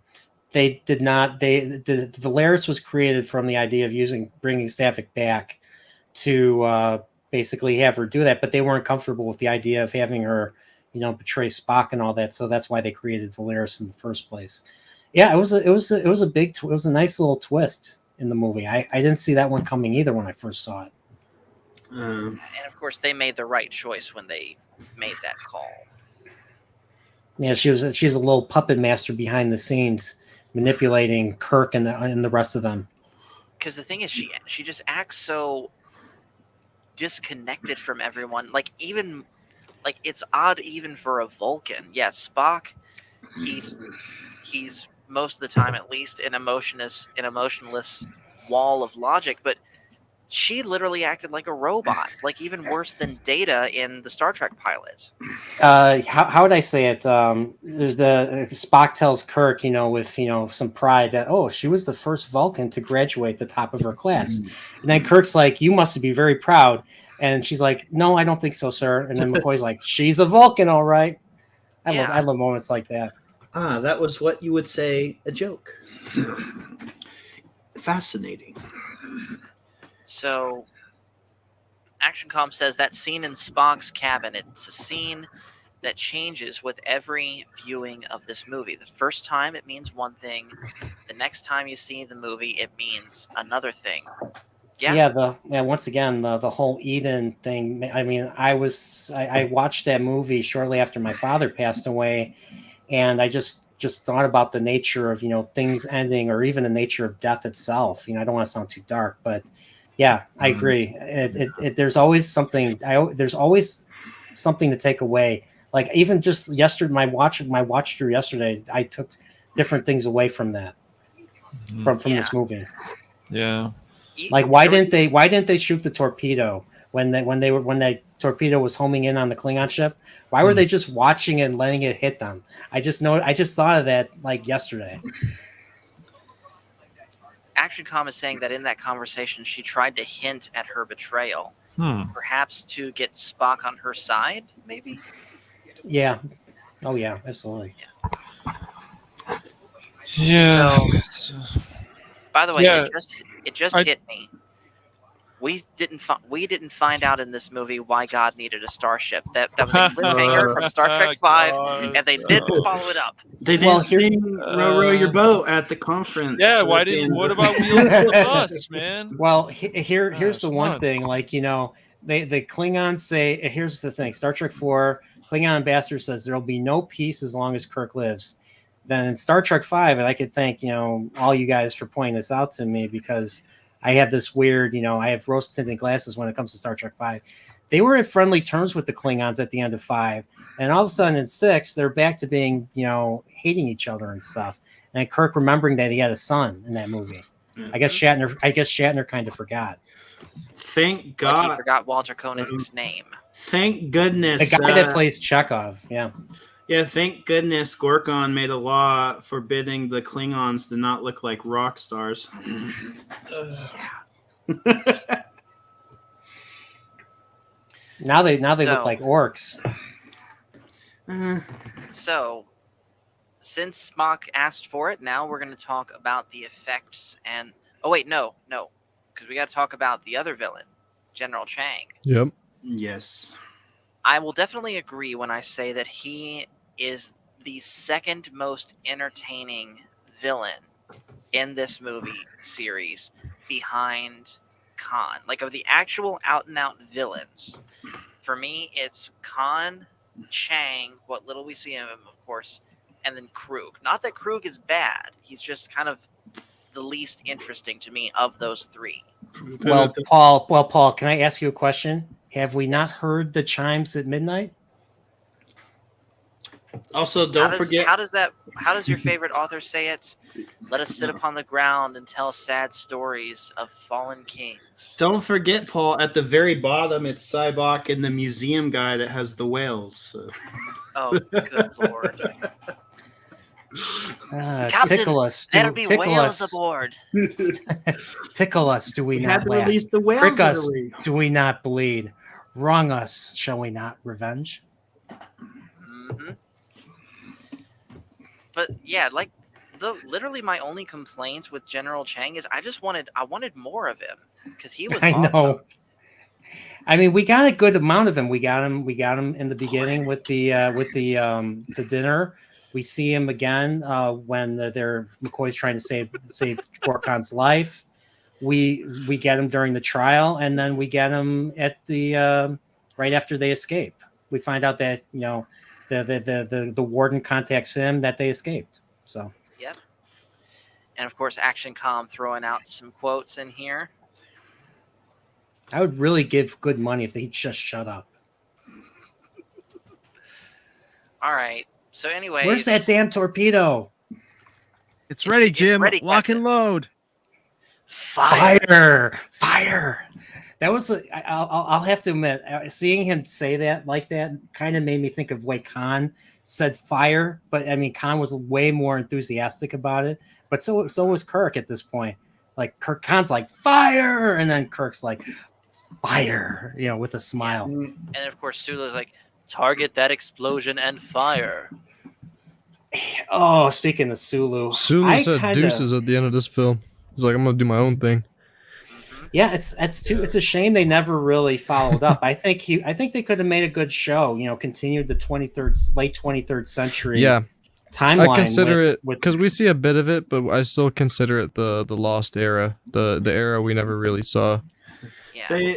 they did not. The Valeris was created from the idea of bringing Savick back to basically have her do that, but they weren't comfortable with the idea of having her, betray Spock and all that. So that's why they created Valeris in the first place. Yeah, it was a nice little twist in the movie. I didn't see that one coming either when I first saw it. And of course, they made the right choice when they made that call. Yeah, she's a little puppet master behind the scenes, manipulating Kirk and the rest of them. Because the thing is, she just acts so disconnected from everyone. Like it's odd even for a Vulcan. Yes, Spock, he's most of the time at least an emotionless wall of logic, but she literally acted like a robot, like even worse than Data in the Star Trek pilot. How would I say it? The Spock tells Kirk, with some pride that she was the first Vulcan to graduate the top of her class, and then Kirk's like, "You must be very proud," and she's like, "No, I don't think so, sir." And then McCoy's like, "She's a Vulcan, all right." I love moments like that. That was what you would say a joke. Fascinating. So, ActionCom says that scene in Spock's cabin, it's a scene that changes with every viewing of this movie. The first time it means one thing, the next time you see the movie it means another thing. Yeah. Once again, the whole Eden thing. I mean, I watched that movie shortly after my father passed away, and I just thought about the nature of things ending, or even the nature of death itself. I don't want to sound too dark, but yeah, I agree. There's always something. There's always something to take away. Like even just yesterday, my watch through yesterday, I took different things away from that from this movie. Yeah. Like why didn't they shoot the torpedo when that torpedo was homing in on the Klingon ship? Why were they just watching it and letting it hit them? I just thought of that like yesterday. ActionCom is saying that in that conversation, she tried to hint at her betrayal, perhaps to get Spock on her side, maybe. Yeah. Oh yeah, absolutely. Yeah. So, by the way, it just hit me. We didn't find out in this movie why God needed a starship. That was a cliffhanger from Star Trek V, and they didn't follow it up. They didn't sing row your boat at the conference. Yeah, what about Wheels of the Bus, man? Well, here's the one thing. Like, the Klingons say, here's the thing. Star Trek 4, Klingon ambassador says there'll be no peace as long as Kirk lives. Then in Star Trek 5, and I could thank, all you guys for pointing this out to me, because I have this weird, I have rose tinted glasses when it comes to Star Trek 5. They were in friendly terms with the Klingons at the end of 5. And all of a sudden in 6, they're back to being, hating each other and stuff. And Kirk remembering that he had a son in that movie. I guess Shatner kind of forgot. Thank God. Like he forgot Walter Koenig's name. Thank goodness. The guy that plays Chekhov, yeah. Yeah, thank goodness Gorkon made a law forbidding the Klingons to not look like rock stars. Now they look like orcs. So, since Spock asked for it, now we're going to talk about the effects and... Oh, wait, no. Because we got to talk about the other villain, General Chang. Yep. Yes. I will definitely agree when I say that he is the second most entertaining villain in this movie series behind Khan. Like, of the actual out-and-out villains, for me, it's Khan, Chang, what little we see of him, of course, and then Krug. Not that Krug is bad. He's just kind of the least interesting to me of those three. Well, Paul, can I ask you a question? Have we not heard the chimes at midnight? Also, don't forget. How does your favorite author say it? Let us sit upon the ground and tell sad stories of fallen kings. Don't forget, Paul, at the very bottom, it's Cybok and the museum guy that has the whales. So. Oh, good Lord. Captain, tickle us. There be whales aboard. Tickle us, do we not laugh? Release the whales Prick us, early. do we not bleed? Wrong us, shall we not revenge? Mm-hmm. But yeah, like literally my only complaints with General Chang is I wanted more of him because he was awesome. Know. I mean, we got a good amount of him. We got him in the beginning with the dinner. We see him again when McCoy's trying to save Gorkon's life. We get him during the trial, and then we get him at the right after they escape. We find out that the warden contacts him that they escaped. So yep. And of course, ActionCom throwing out some quotes in here. I would really give good money if they just shut up. All right. So anyway, where's that damn torpedo? It's ready, Jim. Ready, Lock Captain. and load. Fire! That was I'll have to admit, seeing him say that like that kind of made me think of like Khan said fire, but I mean Khan was way more enthusiastic about it. But so was Kirk at this point. Like Khan's like fire, and then Kirk's like fire, with a smile. And of course Sulu's like, target that explosion and fire. Oh, speaking of Sulu said deuces at the end of this film. He's like, I'm gonna do my own thing. Yeah, it's a shame they never really followed up. I think they could have made a good show. Continued the late 23rd century. Yeah, timeline. I consider it because we see a bit of it, but I still consider it the lost era, the era we never really saw. Yeah.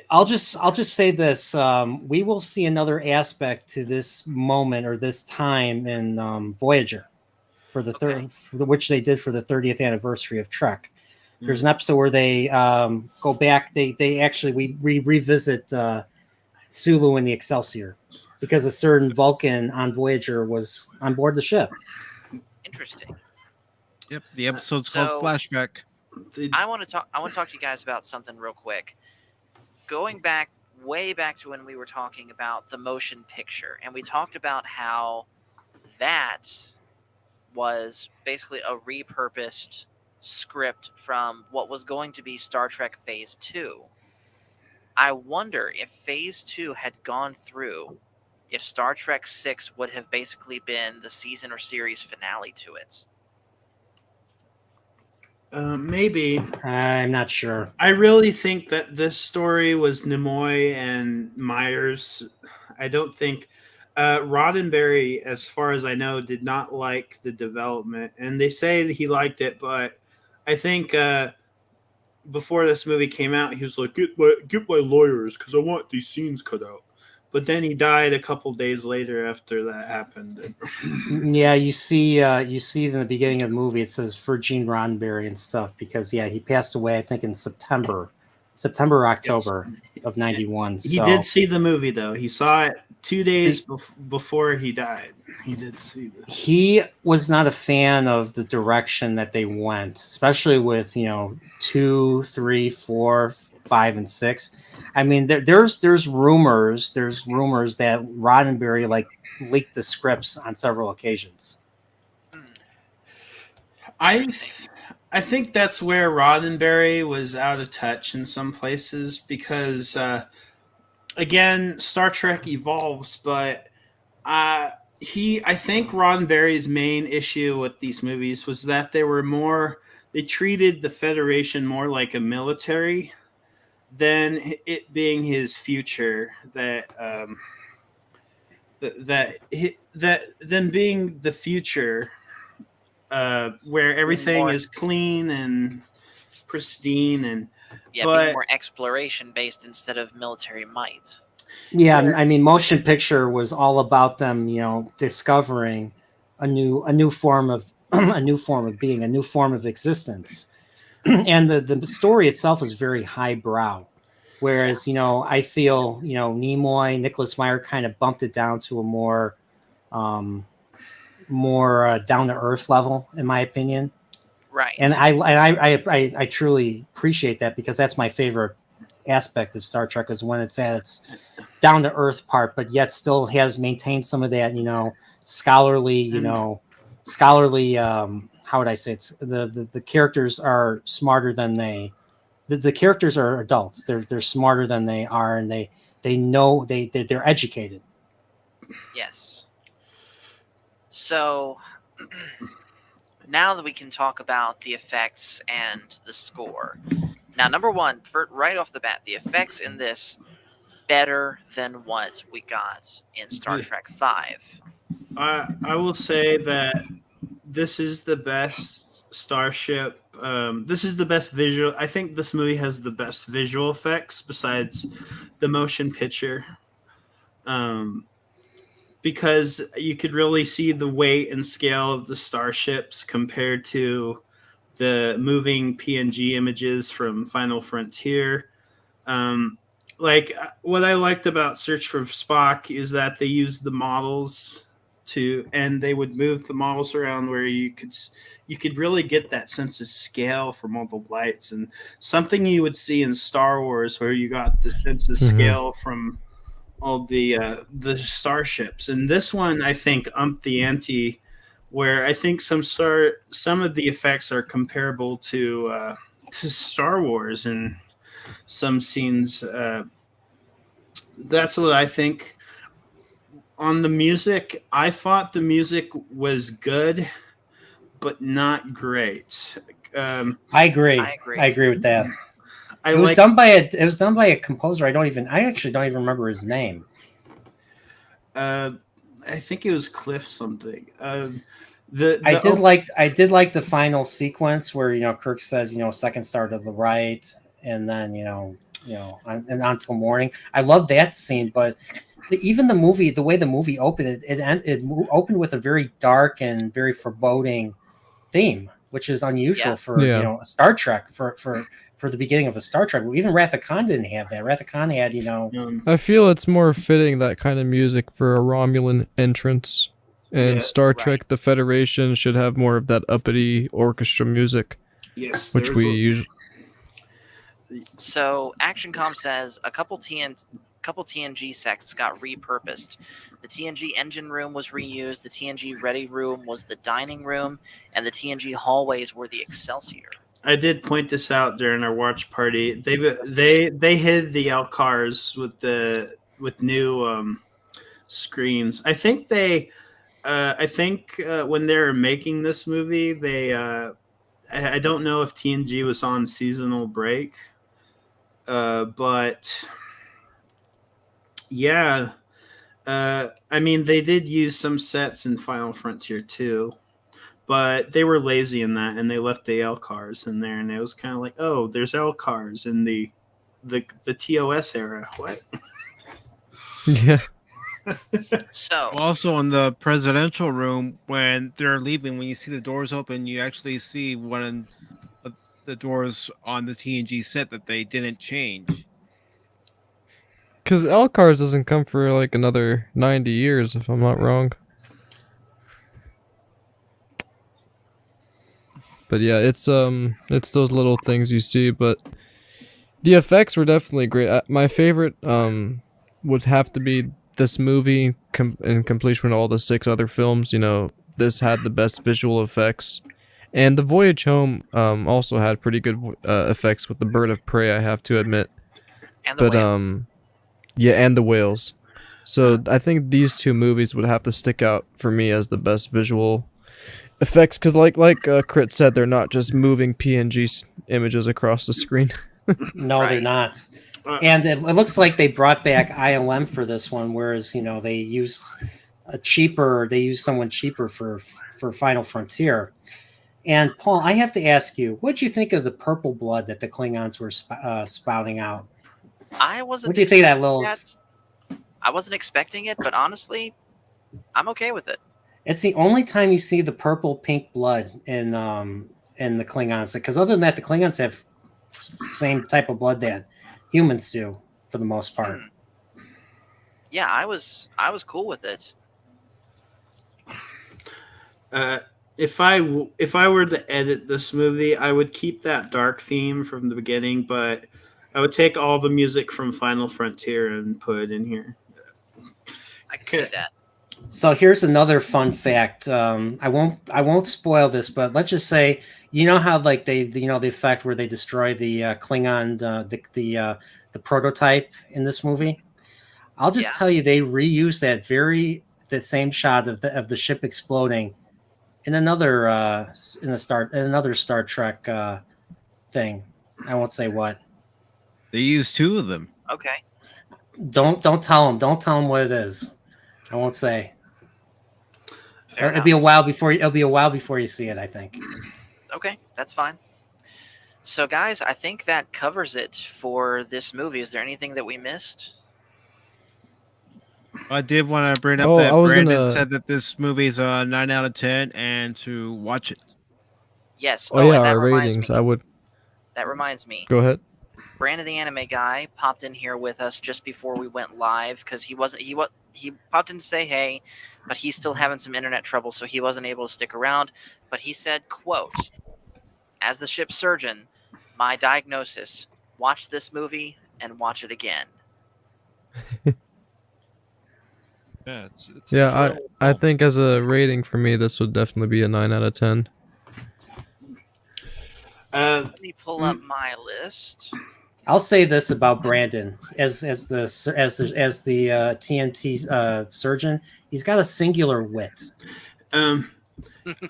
I'll just say this: we will see another aspect to this moment or this time in Voyager for which they did for the 30th anniversary of Trek. There's an episode where they go back. We revisit Sulu and the Excelsior. because a certain Vulcan on Voyager was on board the ship. Interesting. Yep, the episode's so- called Flashback. I want to talk to you guys about something real quick. Going back, way back to when we were talking about the motion picture, and we talked about how that was basically a repurposed script from what was going to be Star Trek Phase 2. I wonder if Phase 2 had gone through, if Star Trek 6 would have basically been the season or series finale to it. Maybe. I'm not sure. I really think that this story was Nimoy and Myers. I don't think Roddenberry, as far as I know, did not like the development, and they say that he liked it, but I think before this movie came out, he was like, "Get my lawyers, because I want these scenes cut out." But then he died a couple days later after that happened. Yeah, you see in the beginning of the movie, it says for Gene Roddenberry and stuff, because he passed away, I think, in September or October of 91. He did see the movie, though. He saw it 2 days before he died. He did see this. He was not a fan of the direction that they went, especially with 2, 3, 4, 5, and 6. I mean, there's rumors that Roddenberry leaked the scripts on several occasions. I think that's where Roddenberry was out of touch in some places because, again, Star Trek evolves, but I think Roddenberry's main issue with these movies was that they treated the Federation more like a military than it being his future, than being the future, where everything is clean and pristine, and being more exploration based instead of military might. Yeah, I mean, motion picture was all about them, discovering a new form of being, a new form of existence. And the story itself is very highbrow, whereas I feel Nimoy, Nicholas Meyer kind of bumped it down to a more down to earth level, in my opinion. Right. And I truly appreciate that, because that's my favorite aspect of Star Trek, is when it's at its down to earth part, but yet still has maintained some of that scholarly how would I say it? The characters are smarter than the characters are adults. They're smarter than they are, and they know they're educated. Yes. So now that we can talk about the effects and the score. Now, number one, right off the bat, the effects in this better than what we got in Star Trek V. I will say that this is the best starship. This is the best visual. I think this movie has the best visual effects besides the motion picture, because you could really see the weight and scale of the starships compared to the moving PNG images from Final Frontier. What I liked about Search for Spock is that they used the models and they would move the models around where you could really get that sense of scale from all the lights, and something you would see in Star Wars where you got the sense of scale from all the starships. And this one, I think, upped the ante, where I think some of the effects are comparable to Star Wars in some scenes. That's what I think. On the music, I thought the music was good, but not great. I agree with that. It was done by a composer. I actually don't even remember his name. I think it was Cliff something. I did like the final sequence where Kirk says second star to the right, and then and until morning. I love that scene, but even the movie, the way the movie opened, it opened with a very dark and very foreboding theme. which is unusual Yeah. for Yeah. a Star Trek for the beginning of a Star Trek. Even Wrath of Khan didn't have that. Wrath of Khan had I feel it's more fitting, that kind of music, for a Romulan entrance. And Yeah, Star Trek, the Federation should have more of that uppity orchestra music, yes, which we usually. So ActionCom says a couple TNG sets got repurposed. The TNG engine room was reused. The TNG ready room was the dining room, and the TNG hallways were the Excelsior. I did point this out during our watch party. They hid the Alcars with new screens. I think when they were making this movie, I don't know if TNG was on seasonal break, but yeah, I mean, they did use some sets in Final Frontier 2, but they were lazy in that, and they left the L cars in there, and it was kind of like, oh, there's L cars in the TOS era. What? Yeah. So Also, in the presidential room, when they're leaving, when you see the doors open, you actually see one of the doors on the TNG set that they didn't change. Because L-Cars doesn't come for like another 90 years, if I'm not wrong. But yeah, it's those little things you see, but the effects were definitely great. My favorite would have to be this movie in completion with all the 6 other films. This had the best visual effects, and the Voyage Home also had pretty good effects with the Bird of Prey, I have to admit. and the whales. Yeah, and the whales. So I think these 2 movies would have to stick out for me as the best visual effects, because like Crit said, they're not just moving PNG images across the screen. No, Right. they're not. And it looks like they brought back ILM for this one, whereas they used someone cheaper for Final Frontier. And Paul, I have to ask you, what did you think of the purple blood that the Klingons were spouting out? I wasn't. What do you think of that little? I wasn't expecting it, but honestly, I'm okay with it. It's the only time you see the purple pink blood in the Klingons, because other than that, the Klingons have the same type of blood that humans do for the most part. Yeah, I was cool with it. If I were to edit this movie, I would keep that dark theme from the beginning, but I would take all the music from Final Frontier and put it in here. I can see that. So here's another fun fact. I won't spoil this, but let's just say, how like the effect where they destroy the Klingon the prototype in this movie. I'll just tell you, they reused the same shot of the ship exploding in another Star Trek thing. I won't say what. They used 2 of them. Okay. Don't tell them. Don't tell them what it is. I won't say. Fair It'll be a while before you see it, I think. Okay, that's fine. So, guys, I think that covers it for this movie. Is there anything that we missed? I did want to bring up that Brandon said that this movie's a 9 out of 10 and to watch it. Yes. Oh yeah, and that our reminds ratings. me. I would. That reminds me. Go ahead. Brandon the Anime Guy popped in here with us just before we went live because he popped in to say hey, but he's still having some internet trouble, so he wasn't able to stick around. But he said, quote, "As the ship's surgeon, my diagnosis, watch this movie and watch it again." Yeah, it's I think as a rating for me, this would definitely be a 9 out of 10. Let me pull up my list. I'll say this about Brandon as the TNT surgeon. He's got a singular wit.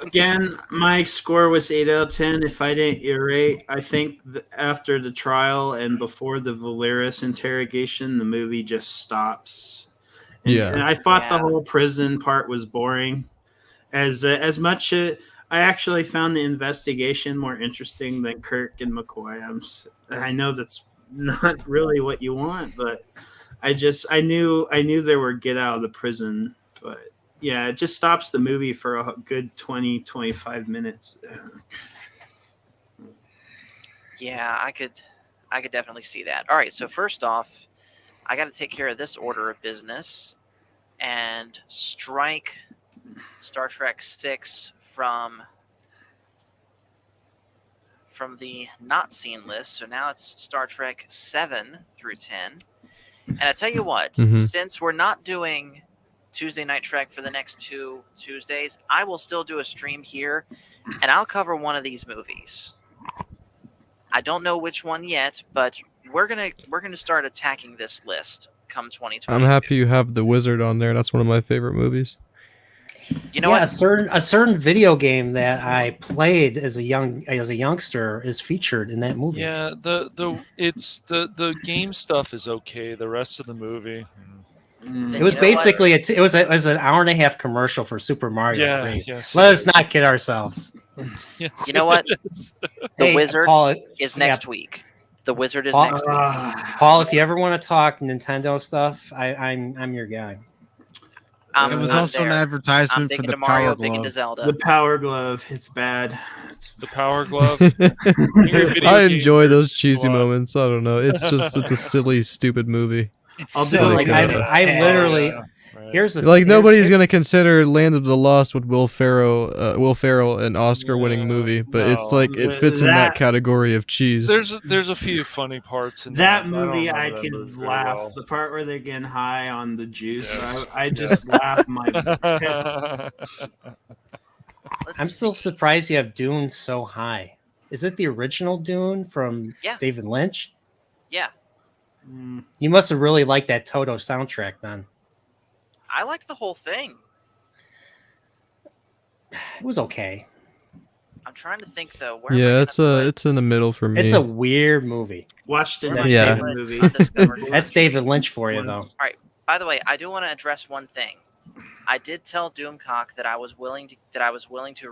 Again, my score was 8 out of 10. If I didn't iterate, I think after the trial and before the Valeris interrogation, the movie just stops. And I thought the whole prison part was boring. As much I actually found the investigation more interesting than Kirk and McCoy. I know that's not really what you want, but I knew they were get out of the prison. But yeah, it just stops the movie for a good 20-25 minutes. Yeah, I could definitely see that. All right, so first off, I got to take care of this order of business and strike Star Trek 6 from the not seen list. So now it's Star Trek 7 through 10. And I tell you what, since we're not doing Tuesday Night Trek for the next 2 Tuesdays, I will still do a stream here, and I'll cover one of these movies. I don't know which one yet, but we're gonna start attacking this list come 2020. I'm happy you have The Wizard on there. That's one of my favorite movies. You know what? A certain video game that I played as a youngster is featured in that movie. Yeah, the game stuff is okay. The rest of the movie, It was basically it was an hour and a half commercial for Super Mario 3. Yes, Let us not kid ourselves. yes, You know what? The Hey, Wizard Paul, is next week. The Wizard is Paul- next week. Paul, if you ever want to talk Nintendo stuff, I'm your guy. It was also an I'm advertisement big for into the Mario, Power big into Glove. Zelda. The Power Glove, it's bad. The Power Glove. Video I game enjoy those cheesy lot. moments. I don't know. It's a silly, stupid movie. I'll do so like good. I literally Right. here's the Like nobody's here's- gonna consider Land of the Lost with Will Ferrell an Oscar-winning Yeah, movie, but it's no. like it fits in that That- category of cheese. There's a few funny parts in That I don't movie, remember I that can movie very laugh. well. The part where they're getting high on the juice, Yeah. I just laugh my Let's I'm still see. surprised you have Dune so high. Is it the original Dune from Yeah. David Lynch? Yeah, Mm. You must have really liked that Toto soundtrack then. I liked the whole thing. It was okay. I'm trying to think though. Where am I Yeah, gonna it's put- in the middle for me. It's a weird movie. Watch the where am next I Yeah. gonna David put movie. Undiscovered That's Country? David Lynch for you, though. By the way, I do want to address one thing. I did tell Doomcock that I was willing to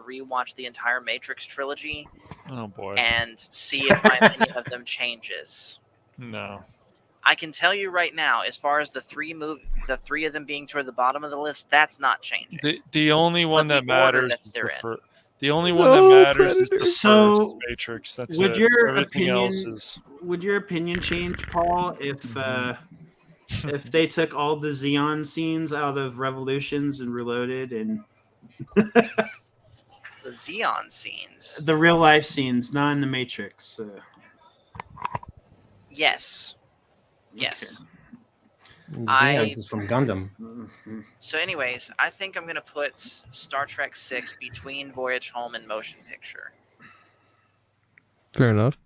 rewatch the entire Matrix trilogy Oh boy, and see if my opinion of them changes. no. I can tell you right now, as far as the three of them being toward the bottom of the list, that's not changing. The only one the that order matters that's is they're in. the only one No, that matters is the Predator. So, first Matrix. That's would it. your Everything opinion- else is Would your opinion change, Paul, if they took all the Xeon scenes out of Revolutions and Reloaded and The Xeon scenes. the real life scenes, not in the Matrix? Yes. Yes. Xeons is from Gundam. Mhm. So, anyways, I think I'm gonna put Star Trek 6 between Voyage Home and Motion Picture. Fair enough.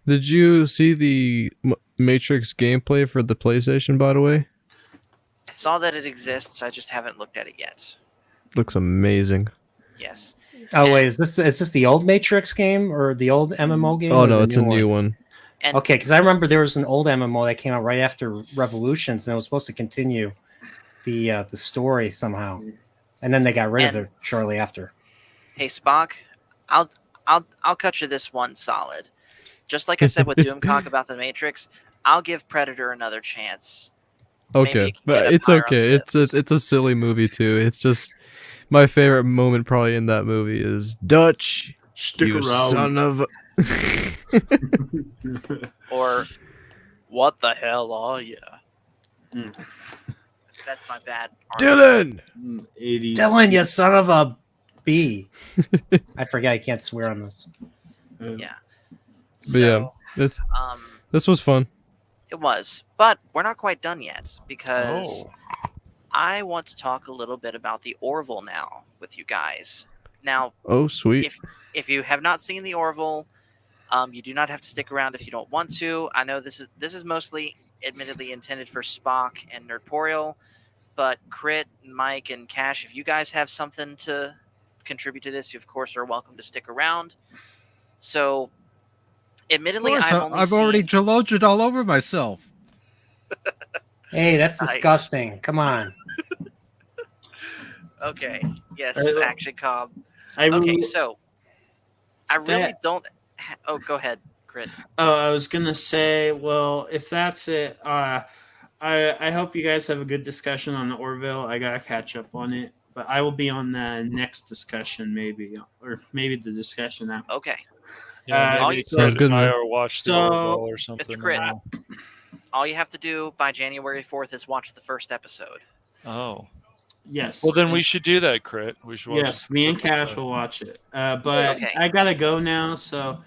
Did you see the Matrix gameplay for the PlayStation, by the way? Saw that it exists. I just haven't looked at it yet. Looks amazing. Yes. Oh wait, is this the old Matrix game or the old MMO game? Oh or no, the it's a new one. And Okay, because I remember there was an old MMO that came out right after Revolutions, and it was supposed to continue the story somehow, and then they got rid of And- it shortly after. hey, Spock, I'll cut you this one solid. Just like I said with Doomcock about the Matrix, I'll give Predator another chance. Maybe Okay, it can but get up it's higher on okay. the list. It's a silly movie too. It's just my favorite moment probably in that movie is Dutch. Stick you around. son of. Or what the hell are you? Mm. That's my bad. Dylan. 80s. Dylan, you son of a b! I forget I can't swear on this. Yeah. But yeah, it's this was fun. It was, but we're not quite done yet because I want to talk a little bit about the Orville now with you guys. Now, Oh sweet. if you have not seen the Orville, you do not have to stick around if you don't want to. I know this is mostly, admittedly, intended for Spock and Nerdporial, but Crit, Mike, and Cash, if you guys have something to contribute to this, you of course are welcome to stick around. So, admittedly, I've already Jalojed all over myself. Hey, that's Nice. disgusting. Come on. Okay. Yes, Uh, Action Cobb. I Okay, really- so I really That- don't. Oh, go ahead, Crit. Oh, I was gonna say, well, if that's it, I hope you guys have a good discussion on the Orville. I gotta catch up on it, but I will be on the next discussion, maybe, or maybe the discussion after. Okay. Yeah, all maybe you- Sounds Crit good, and I man. or watch the So, Orville or something. Mr. Crit. now. All you have to do by January 4th is watch the first episode. Oh. yes. Well, then we should do that, Crit. We should watch Yes, the me and first Cash episode. will watch it. But Okay. I gotta go now, so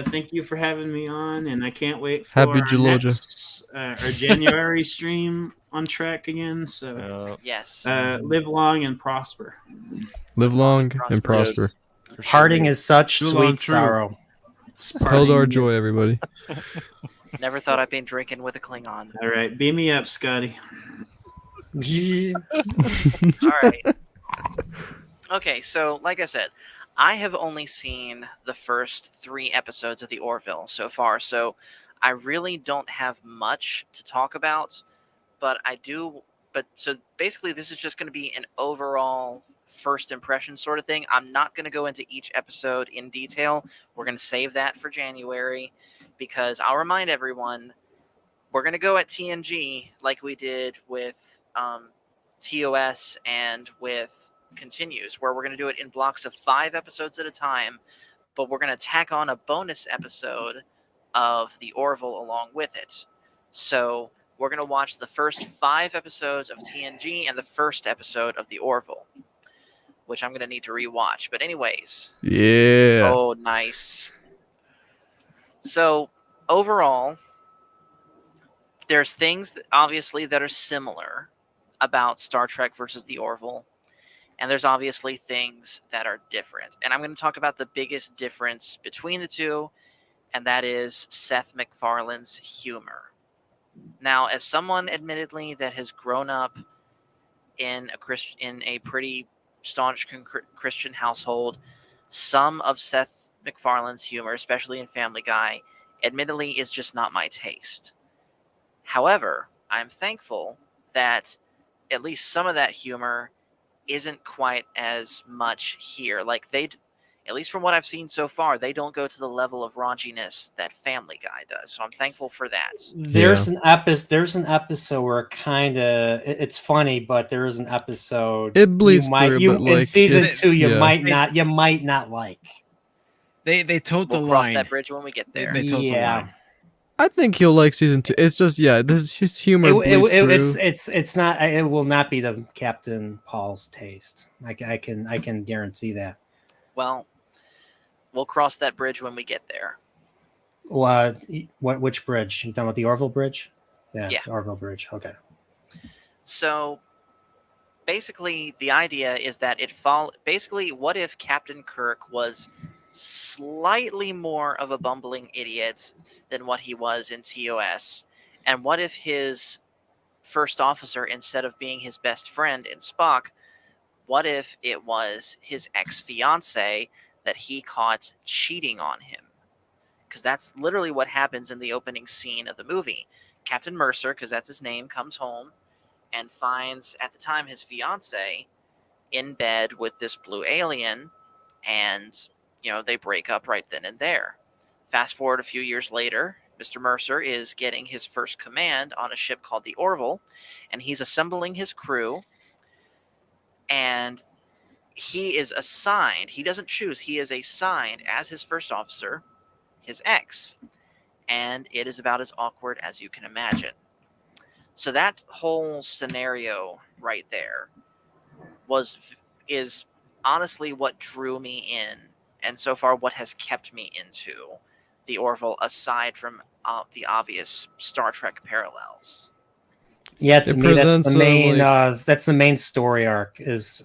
thank you for having me on, and I can't wait for Happy our Geloja. next our January stream on track again. So Yes. live long and prosper. Live long and prosper. prosper. Yes, for sure. Parting is such True long sweet true. sorrow. Eldar joy, everybody. Never thought I'd be drinking with a Klingon. All right, beam me up, Scotty. All right. Okay, so like I said, I have only seen the first 3 episodes of the Orville so far, so I really don't have much to talk about, but I do. But so basically, this is just going to be an overall first impression sort of thing. I'm not going to go into each episode in detail. We're going to save that for January because I'll remind everyone we're going to go at TNG like we did with TOS and with Continues, where we're going to do it in blocks of 5 episodes at a time, but we're going to tack on a bonus episode of the Orville along with it. So we're going to watch the first 5 episodes of TNG and the first episode of the Orville, which I'm going to need to rewatch. But anyways. Yeah. Oh, nice. So overall, there's things that obviously that are similar about Star Trek versus the Orville, and there's obviously things that are different. And I'm going to talk about the biggest difference between the two, and that is Seth MacFarlane's humor. Now, as someone admittedly that has grown up in a pretty staunch Christian household, some of Seth MacFarlane's humor, especially in Family Guy, admittedly is just not my taste. However, I'm thankful that at least some of that humor isn't quite as much here. Like at least from what I've seen so far, they don't go to the level of raunchiness that Family Guy does. So I'm thankful for that. There's an episode where it's funny, but there is an episode It bleeds through, but in season 2 you yeah. might not like. They towed We'll the cross line. that bridge when we get there. They towed the line. I think he'll like season 2. It's just his humor bleeds through. It's not. It will not be the Captain Paul's taste. I can guarantee that. Well, we'll cross that bridge when we get there. Which bridge? You talking about the Orville Bridge? Yeah. The Orville Bridge. Okay. So basically, the idea is that basically, what if Captain Kirk was slightly more of a bumbling idiot than what he was in TOS? And what if his first officer, instead of being his best friend in Spock, what if it was his ex-fiance that he caught cheating on him? Because that's literally what happens in the opening scene of the movie. Captain Mercer, because that's his name, comes home and finds, at the time, his fiance in bed with this blue alien, and they break up right then and there. Fast forward a few years later, Mr. Mercer is getting his first command on a ship called the Orville, and he's assembling his crew, and he is assigned, he doesn't choose, he is assigned as his first officer, his ex, and it is about as awkward as you can imagine. So that whole scenario right there is honestly what drew me in, and so far what has kept me into the Orville, aside from the obvious Star Trek parallels. Yeah, to me that's the main. like- That's the main story arc is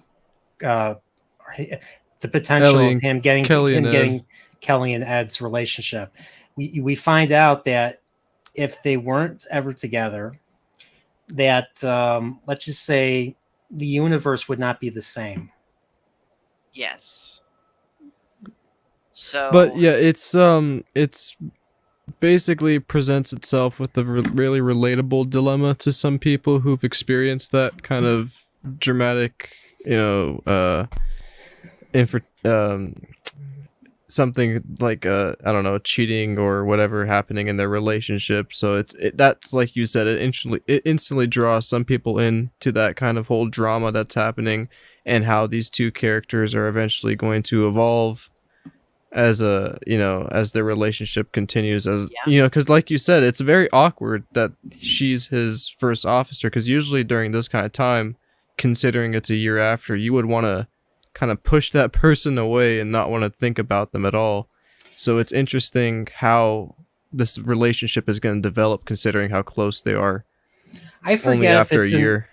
the potential of him getting Kelly and Ed's relationship. We find out that if they weren't ever together, that let's just say the universe would not be the same. Yes. So, But yeah, it's basically presents itself with a really relatable dilemma to some people who've experienced that kind of dramatic, something like I don't know, cheating or whatever happening in their relationship. So that's like you said, it instantly draws some people into that kind of whole drama that's happening, and how these two characters are eventually going to evolve as as their relationship continues, as Yeah. because like you said, it's very awkward that she's his first officer, because usually during this kind of time, considering it's a year after, you would want to kind of push that person away and not want to think about them at all. So it's interesting how this relationship is going to develop, considering how close they are I only forget if after a it's year.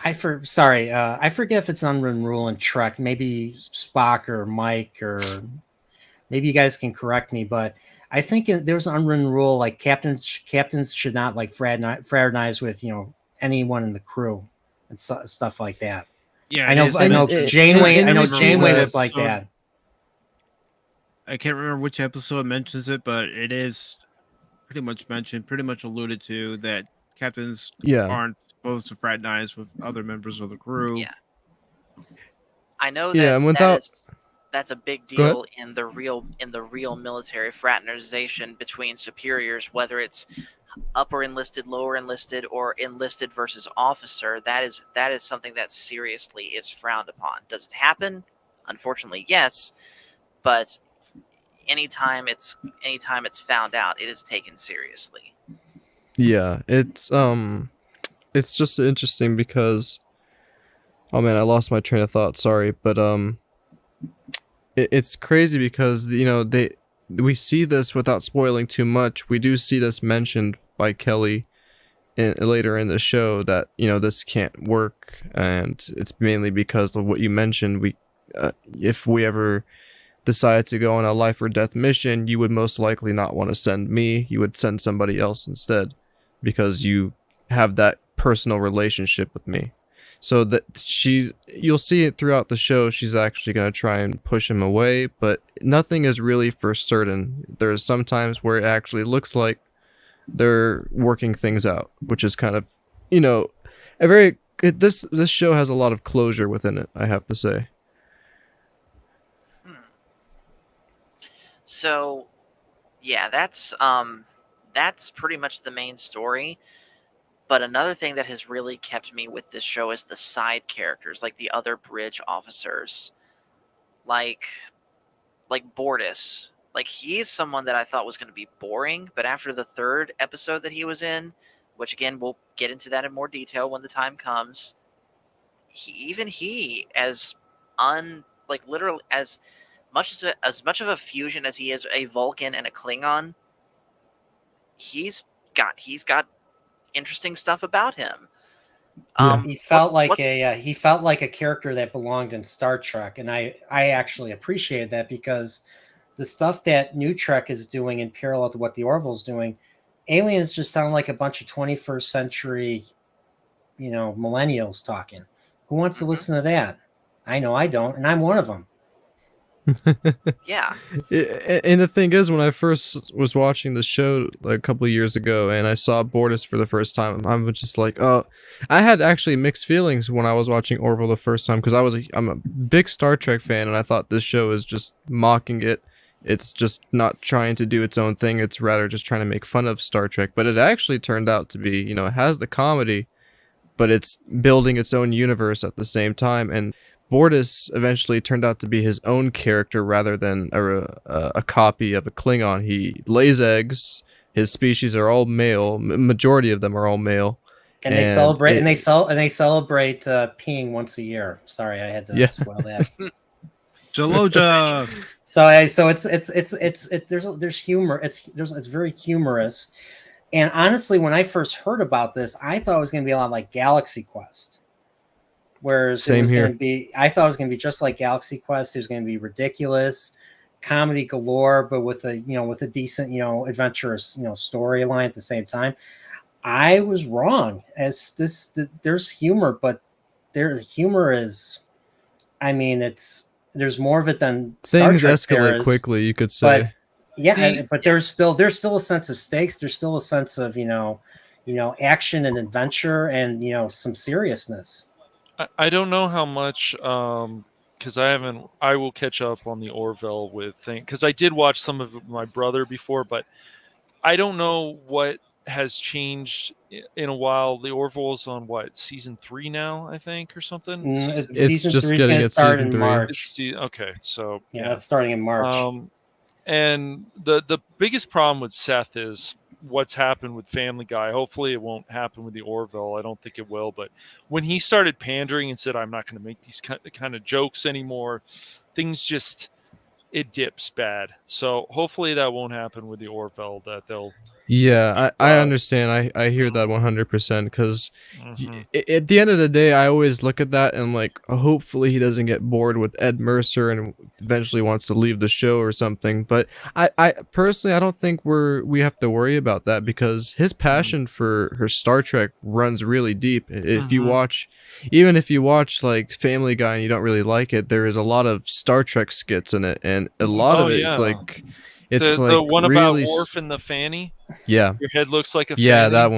I forget if it's an unwritten rule in Trek. Maybe Spock or Mike, or maybe you guys can correct me, but I think there's an unwritten rule like captains should not like fraternize with anyone in the crew and stuff like that. Yeah, I it know is I know mentioned. Janeway. and I know we see Janeway that was like episode- that. I can't remember which episode mentions it, but it is pretty much mentioned, pretty much alluded to, that captains Yeah. aren't supposed to fraternize with other members of the crew. Yeah. I know that Yeah, and without that's a big Go ahead. deal in the real military fraternization between superiors, whether it's upper enlisted, lower enlisted, or enlisted versus officer. That is something that seriously is frowned upon. Does it happen? Unfortunately, yes, but anytime it's found out, it is taken seriously. Yeah, it's just interesting because, oh man, I lost my train of thought. Sorry, but it's crazy because we see this without spoiling too much. We do see this mentioned by Kelly later in the show that this can't work, and it's mainly because of what you mentioned. If we ever decide to go on a life or death mission, you would most likely not want to send me. You would send somebody else instead, because you have that personal relationship with me. So that you'll see it throughout the show, she's actually going to try and push him away, but nothing is really for certain. There's some times where it actually looks like they're working things out, which is kind of, this show has a lot of closure within it, I have to say. So, yeah, that's pretty much the main story. But another thing that has really kept me with this show is the side characters, like the other bridge officers, like Bortus. Like, he's someone that I thought was going to be boring, but after the third episode that he was in, which again we'll get into that in more detail when the time comes, he as literally as much of a fusion as he is a Vulcan and a Klingon, he's got interesting stuff about him. He felt like a character that belonged in Star Trek, and I actually appreciated that, because the stuff that New Trek is doing in parallel to what the Orville's doing, aliens just sound like a bunch of 21st century, millennials talking. Who wants to listen to that? I know I don't, and I'm one of them. Yeah. And the thing is, when I first was watching the show like a couple of years ago and I saw Bortus for the first time, I was just like, oh, I had actually mixed feelings when I was watching Orville the first time, because I'm a big Star Trek fan, and I thought this show is just mocking it. It's just not trying to do its own thing. It's rather just trying to make fun of Star Trek. But it actually turned out to be, it has the comedy, but it's building its own universe at the same time. And Bortus eventually turned out to be his own character rather than a copy of a Klingon. He lays eggs. His species are all male. Majority of them are all male. And they celebrate peeing once a year. Sorry, I had to spoil that. Jaloja. So there's humor. It's very humorous. And honestly, when I first heard about this, I thought it was going to be a lot like Galaxy Quest. Whereas I thought it was going to be just like Galaxy Quest. It was going to be ridiculous, comedy galore, but with a decent, adventurous, storyline at the same time. I was wrong. There's humor, but the humor is, there's more of it than things Star Trek escalate quickly, you could say. But there's still a sense of stakes. There's still a sense of action and adventure and some seriousness. I don't know how much, because I will catch up on the Orville because I did watch some of it with my brother before, but I don't know what has changed in a while. The Orville's on season 3 now, I think, or something. It's just getting its season 3. Okay, so it's starting in March. And the biggest problem with Seth is what's happened with Family Guy. Hopefully it won't happen with the Orville. I don't think it will. But when he started pandering and said, I'm not going to make these kind of jokes anymore, things just, it dips bad. So hopefully that won't happen with the Orville, that they'll... Yeah, I understand. I hear that 100% because Mhm. at the end of the day, I always look at that and like, hopefully he doesn't get bored with Ed Mercer and eventually wants to leave the show or something. But I personally, I don't think we have to worry about that because his passion for Star Trek runs really deep. If you watch, even if you watch like Family Guy and you don't really like it, there is a lot of Star Trek skits in it, and a lot of it is like. It's the like one really about Worf and the fanny. Yeah. Your head looks like a yeah, fanny. that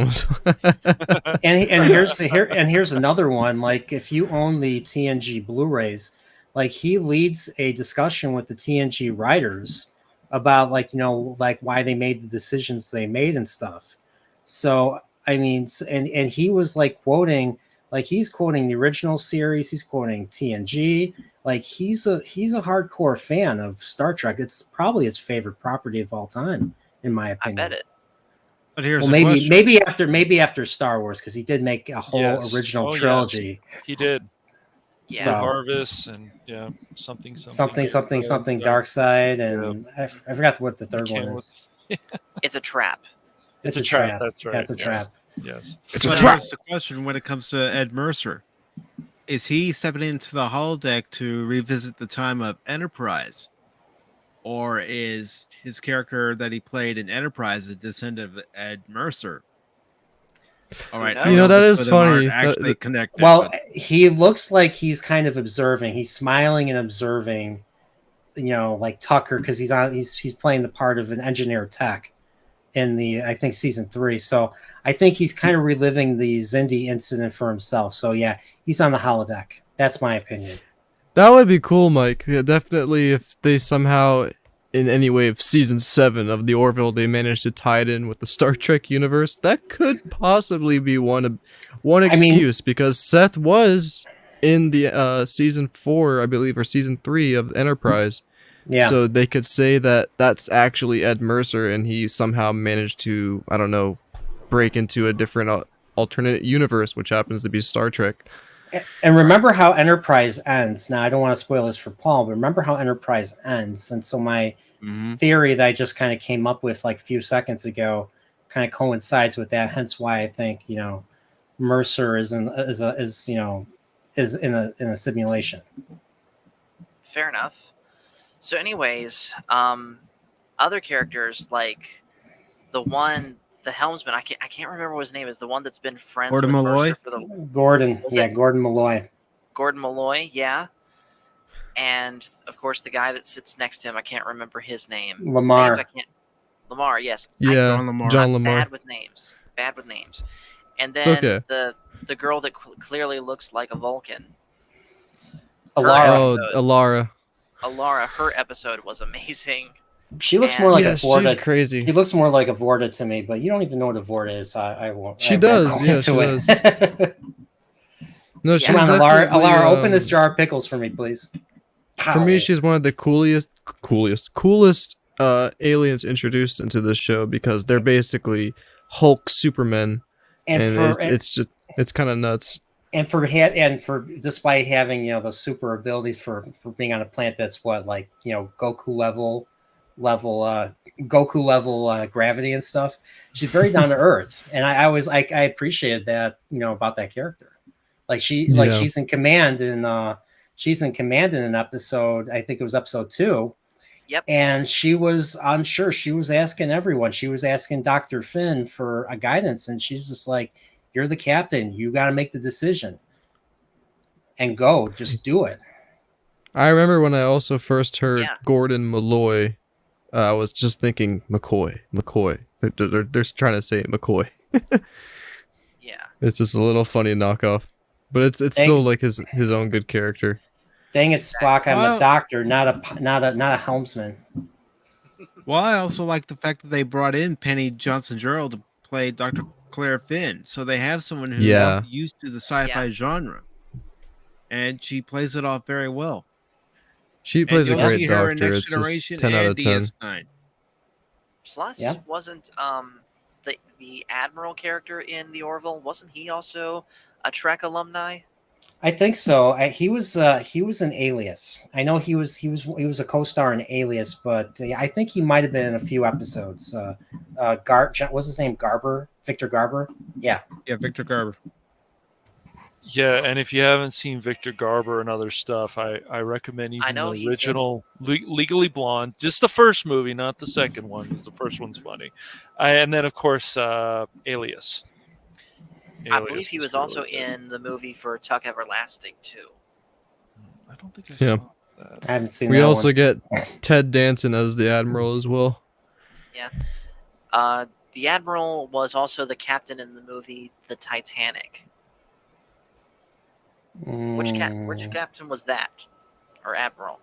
one. and here's another one. Like if you own the TNG Blu-rays, like he leads a discussion with the TNG writers about like like why they made the decisions they made and stuff. So I mean, and he was like quoting, like he's quoting the original series, he's quoting TNG. Like he's a hardcore fan of Star Trek. It's probably his favorite property of all time, in my opinion. I bet it. But here's Well, the question. maybe after Star Wars, because he did make a whole original trilogy. Yes. He did. Yeah. So- Harvest and something Dark Side, and I forgot what the third one is. It's a trap. It's a trap. That's right. Yeah, it's a trap. Yes. It's a trap. The question when it comes to Ed Mercer. Is he stepping into the holodeck to revisit the time of Enterprise? Or is his character that he played in Enterprise a descendant of Ed Mercer? All right. that is funny. Actually connected. Well, he looks like he's kind of observing. He's smiling and observing, like Tucker, because he's playing the part of an engineer tech in the, I think, season 3. So I think he's kind of reliving the Xindi incident for himself. So yeah, he's on the holodeck. That's my opinion. That would be cool, Mike. Yeah, definitely. If they somehow, in any way of season 7 of the Orville, they managed to tie it in with the Star Trek universe, that could possibly be one excuse, because Seth was in the season 4, I believe, or season 3 of Enterprise. Yeah. So they could say that that's actually Ed Mercer, and he somehow managed to, I don't know, break into a different alternate universe, which happens to be Star Trek. And remember how Enterprise ends. Now, I don't want to spoil this for Paul, but remember how Enterprise ends. And so my theory that I just kind of came up with like a few seconds ago kind of coincides with that. Hence why I think, Mercer is in a simulation. Fair enough. So anyways, other characters like the helmsman, I can't remember what his name is, the one that's been friends Gordon with Malloy? Mercer for the Gordon Malloy. Gordon Malloy, yeah. And of course the guy that sits next to him, I can't remember his name. Lamar, yes. Yeah, John Lamar. Bad with names. And then the girl that clearly looks like a Vulcan. Alara. Alara, her episode was amazing. She looks more like a Vorta. She's crazy. She looks more like a Vorta to me, but you don't even know what a Vorta is. So I won't. She does. Yeah, she does. No, she's Come on, Alara, open um, this jar of pickles for me, please. For me, she's one of the coolest aliens introduced into this show, because they're basically Hulk Supermen, and it's kind of nuts. And for despite having those super abilities for being on a planet that's Goku level gravity and stuff, she's very down to earth, and I appreciated that about that character. Like she's in command in an episode, I think it was episode 2. Yep. And I'm sure she was asking everyone. She was asking Dr. Finn for a guidance, and she's just like, you're the captain. You got to make the decision and go. Just do it. I remember when I also first heard Gordon Malloy, I was just thinking McCoy. They're trying to say Mccoy. Yeah. It's just a little funny knockoff, but it's still like his own good character. Dang it, Spock! I'm a doctor, not a helmsman. Well, I also like the fact that they brought in Penny Johnson-Gerald to play Dr. Claire Finn, so they have someone who's used to the sci-fi genre, and she plays it off very well. She And plays a you'll great see her in doctor. Next It's just Generation 10 out and of 10. DS9. Plus, Yeah. wasn't the Admiral character in the Orville, wasn't he also a Trek alumni? I think so. He was an Alias. I know he was a co-star in Alias, but I think he might have been in a few episodes. What's his name? Garber, Victor Garber. Yeah. Yeah, Victor Garber. Yeah, and if you haven't seen Victor Garber and other stuff, I recommend I even know the he's original Legally Blonde, just the first movie, not the second one, because the first one's funny. And then, of course, Alias. I believe he was really also good. in the movie for Tuck Everlasting too. I don't think I Yeah. saw that. I haven't seen We that also one. get Ted Danson as the Admiral as well. The Admiral was also the captain in the movie The Titanic. Which captain was that? Or Admiral?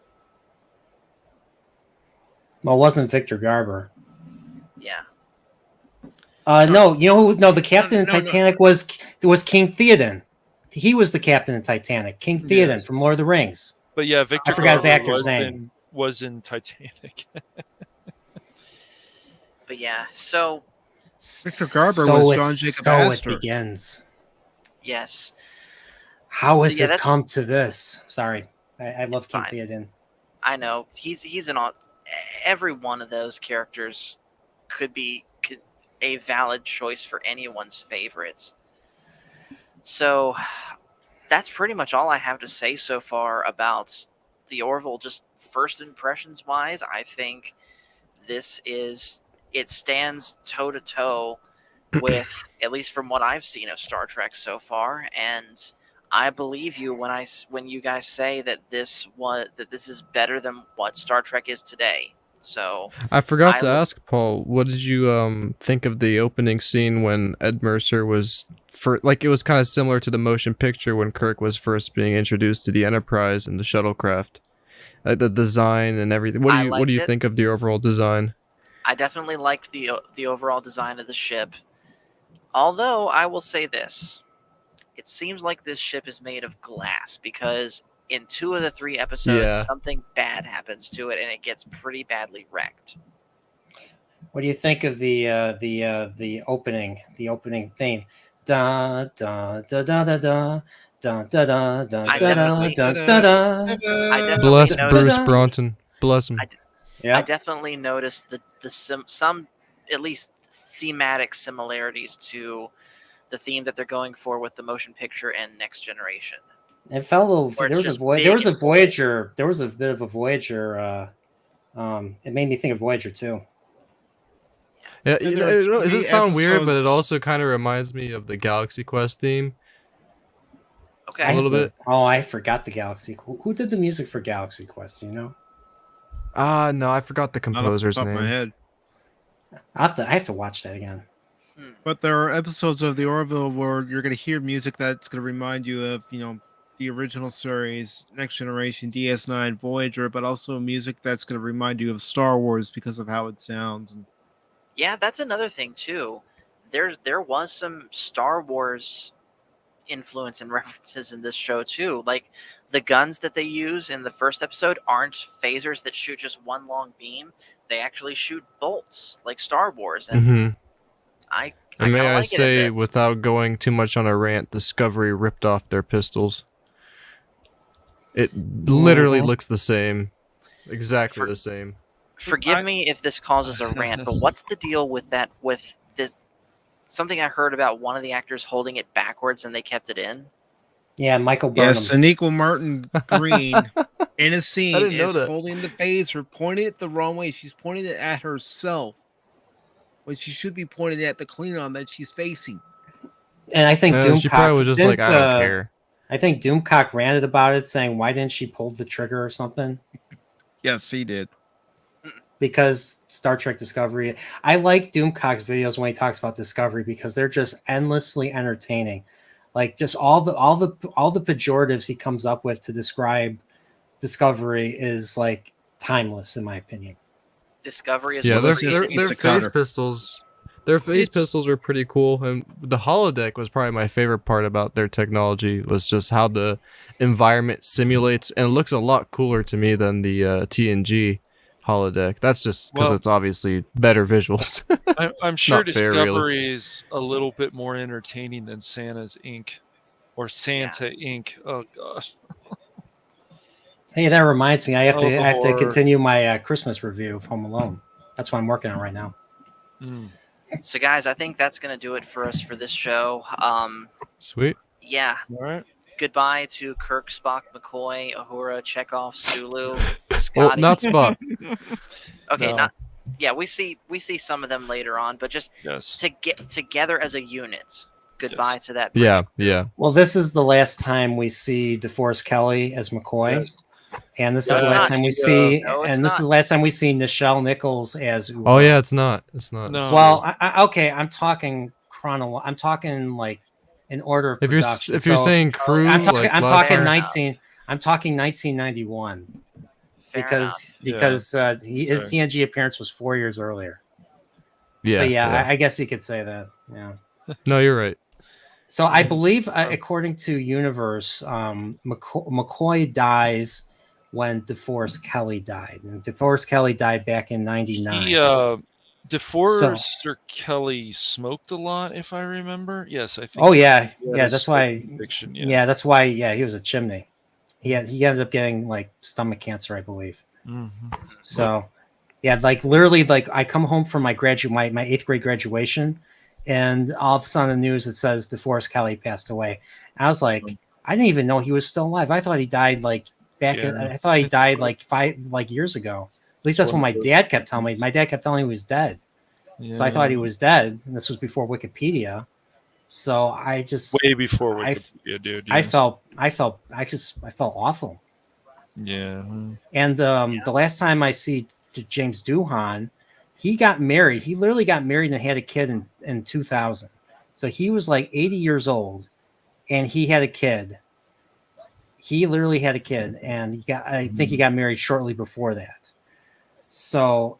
Well, it wasn't Victor Garber. Yeah. No, you know who? No, the captain in no. Titanic was King Theoden. He was the captain in Titanic. King Theoden Yes. from Lord of the Rings. But yeah, Victor I forgot his Garber actor's name. was in Titanic. But yeah, so Victor Garber was John Jacob So Astor. it begins. yes. How So, has yeah, it that's- come to this? Sorry, I love It's King fine. Theoden. I know he's an every one of those characters could be a valid choice for anyone's favorites. So that's pretty much all I have to say so far about the Orville. Just first impressions wise, I think it stands toe to toe with, at least from what I've seen of Star Trek so far, and I believe you when you guys say that this is better than what Star Trek is today. So I forgot to I would- ask Paul, what did you think of the opening scene when Ed Mercer was it was kind of similar to the motion picture when Kirk was first being introduced to the Enterprise and the shuttlecraft, the design and everything. What do liked you it. think of the overall design? I definitely liked the overall design of the ship. Although I will say this, it seems like this ship is made of glass because in 2 of the 3 episodes, Yeah. something bad happens to it and it gets pretty badly wrecked. What do you think of the opening theme? Da da da da da da da da da da I da definitely- da da da. I definitely Bless noticed. Bruce Broughton. Bless him. I Yeah, definitely noticed some at least thematic similarities to the theme that they're going for with the motion picture and Next Generation. it felt a little. Where There it's was just big and bold. Voyager. There was a bit of a Voyager. It made me think of Voyager too. Yeah, And you there know, are does it 3 sound weird? But it episodes- also kind of reminds me of the Galaxy Quest theme. Okay. A little bit. Oh, I forgot the Galaxy. Who did the music for Galaxy Quest? Do you know? No, I forgot the Not off the composer's top of my name. head. I have to watch that again. But there are episodes of the Orville where you're going to hear music that's going to remind you of, the original series, Next Generation, DS9, Voyager, but also music that's going to remind you of Star Wars because of how it sounds. And Yeah, that's another thing too. There was some Star Wars influence and references in this show too. Like the guns that they use in the first episode aren't phasers that shoot just one long beam. They actually shoot bolts like Star Wars, and Mm-hmm. I And may kinda I like it in say, this. without going too much on a rant, Discovery ripped off their pistols. It literally Mhm. looks the same. Exactly For- the same. Forgive me if this causes a rant, but what's the deal with that? With this, something I heard about one of the actors holding it backwards and they kept it in. Yeah, Michael Burnham. yes, Sonequa Martin Green in a scene didn't know is that. holding the phaser, pointing it the wrong way. She's pointing it at herself when she should be pointing at the Klingon that she's facing. And I think No, she probably was just like, I don't didn't, care. I think Doomcock ranted about it, saying, "Why didn't she pull the trigger or something?" Yes, he did. Because Star Trek Discovery. I like Doomcock's videos when he talks about Discovery because they're just endlessly entertaining. Like just all the pejoratives he comes up with to describe Discovery is like timeless in my opinion. Discovery is Yeah, what their created- It's a phase counter. pistols. Their phase It's- pistols are pretty cool, and the holodeck was probably my favorite part about their technology. Was just how the environment simulates, and it looks a lot cooler to me than the TNG holodeck. That's just because Well- it's obviously better visuals. I'm sure Not fair, really. Discovery is a little bit more entertaining than Santa's Inc. or Santa Inc. Oh god. Hey, that reminds me. I have Oh, to. the I have to horror. continue my Christmas review of Home Alone. That's what I'm working on right now. Mm. So, guys, I think that's going to do it for us for this show. Sweet. Yeah. All right. Goodbye to Kirk, Spock, McCoy, Uhura, Chekhov, Sulu, Well, Scotty. not Spock. Okay, No. not. Yeah, we see some of them later on, but just Yes. to get together as a unit. Goodbye to that. Yeah, bridge. yeah. Well, this is the last time we see DeForest Kelly as McCoy, Yes. and this No, is the it's last not. time we see. No, it's and this not. is the last time we see Nichelle Nichols as. Uhura. Oh yeah, it's not. It's not. No. Well, okay. I'm talking I'm talking like in order of If you're production. if you're So saying crew, I'm talking. like I'm last talking Fair time- enough. 19. I'm talking 1991 Fair because enough. his Okay. TNG appearance was 4 years earlier. Yeah, But yeah, I guess you could say that. Yeah. No, you're right. So I believe, according to Universe, McCoy dies when DeForest Kelly died, and DeForest Kelly died back in '99. He DeForest Kelly smoked a lot, if I remember. Yes, I think. Oh yeah, he had yeah. a That's why. smoking addiction, Yeah, that's why. Yeah, he was a chimney. He ended up getting like stomach cancer, I believe. Mhm. So, yeah, like literally, like I come home from my my 8th grade graduation, and all of a sudden on the news it says DeForest Kelly passed away. I was like, I didn't even know he was still alive. I thought he died like back. I thought he It's died what- like 5 years ago. At least that's what what my it is. dad kept telling me. My dad kept telling me he was dead. So I thought he was dead, and this was before Wikipedia. So I just, way before I- Wikipedia, dude. I yes. felt awful. Yeah. And the last time I see James Doohan, he got married. He literally got married and had a kid in 2000. So he was like 80 years old, and he had a kid. He literally had a kid, and I think he got married shortly before that. So,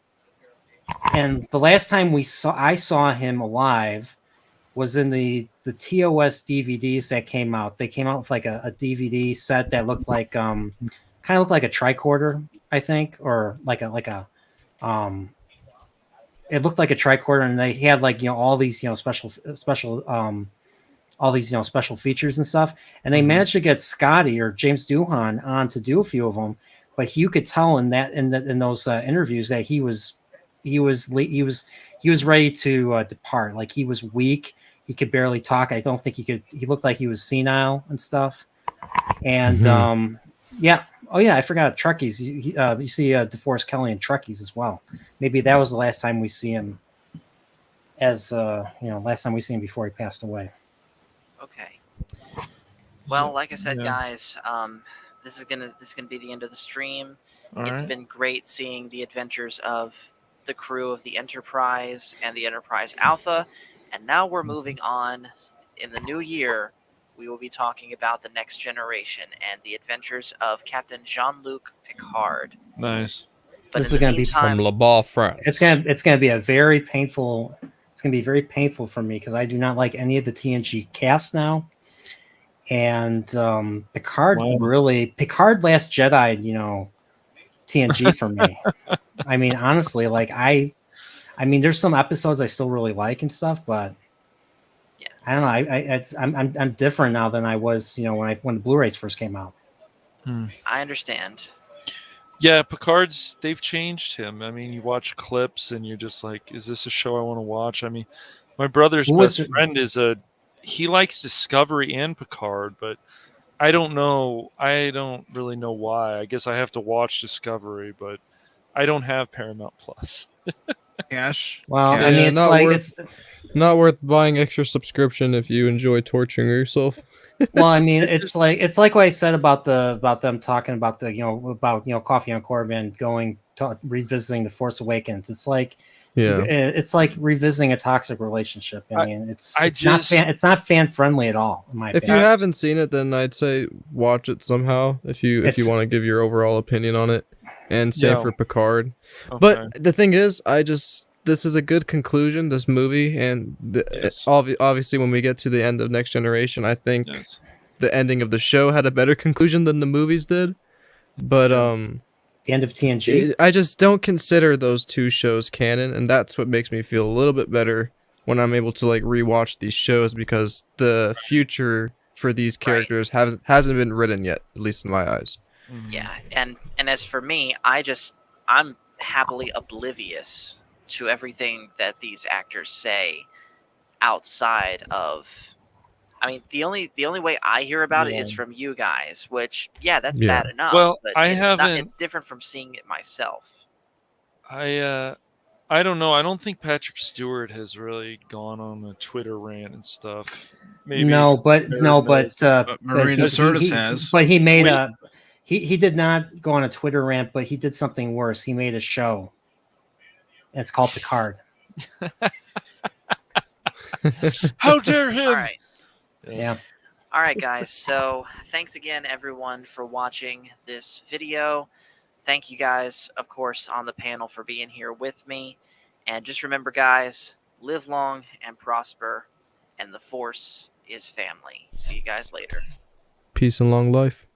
and the last time I saw him alive was in the TOS DVDs that came out. They came out with like a DVD set that looked like kind of looked like a tricorder, I think, or like a it looked like a tricorder, and they had like all these special all these special features and stuff, and they managed to get Scotty or James Doohan on to do a few of them, but you could tell in those interviews that he was ready to depart. Like he was weak, he could barely talk. I don't think he looked like he was senile and stuff. And yeah, oh yeah, I forgot Truckies. You see DeForest Kelly in Truckies as well. Maybe that was the last time we see him last time we see him before he passed away. Okay. Well, like I said, Yeah. guys, this is gonna be the end of the stream. All It's right. been great seeing the adventures of the crew of the Enterprise and the Enterprise Alpha, and now we're moving on. In the new year, we will be talking about the Next Generation and the adventures of Captain Jean-Luc Picard. Nice. But This in is the gonna be meantime, From Le Bar, France. It's gonna be a very painful. It's gonna be very painful for me because I do not like any of the TNG cast now. And Picard Wow. Picard Last Jedi, TNG for me. I mean, honestly, like I mean, there's some episodes I still really like and stuff, but Yeah. I don't know. I'm different now than I was, when the Blu-rays first came out. I understand. Yeah, they've changed him. I mean, you watch clips and you're just like, is this a show I want to watch? I mean, my brother's Who was best it? friend he likes Discovery and Picard, but I don't know. I don't really know why. I guess I have to watch Discovery, but I don't have Paramount Plus. Cash. Well, I Cash. mean, Yeah, it's not like worth- Not worth buying extra subscription if you enjoy torturing yourself. well, I mean, it's like what I said about them talking about Coffee on Corbin revisiting the Force Awakens. It's like Yeah. it's like revisiting a toxic relationship. I mean, it's just- not fan friendly at all. In my If you opinion. haven't seen it, then I'd say watch it somehow. If you It's- want to give your overall opinion on it, and same Yeah. for Picard. Okay. But the thing is, this is a good conclusion, this movie, and Yes. obviously when we get to the end of Next Generation, I think Yes. the ending of the show had a better conclusion than the movies did. But The end of TNG. I just don't consider those two shows canon, and that's what makes me feel a little bit better when I'm able to like rewatch these shows, because the future for these characters hasn't been written yet, at least in my eyes. Mhm. Yeah, and as for me, I'm happily oblivious to everything that these actors say outside of. I mean, the only way I hear about it is from you guys, which that's Yeah. bad enough. Well, but I it's not, haven't- it's different from seeing it myself. I don't know. I don't think Patrick Stewart has really gone on a Twitter rant and stuff. Maybe Marina he- Sirtis he- has. But he made he did not go on a Twitter rant, but he did something worse. He made a show. And it's called Picard. How dare him? All right. Yeah. All right, guys. So thanks again, everyone, for watching this video. Thank you guys, of course, on the panel for being here with me. And just remember, guys, live long and prosper, and the Force is family. See you guys later. Peace and long life.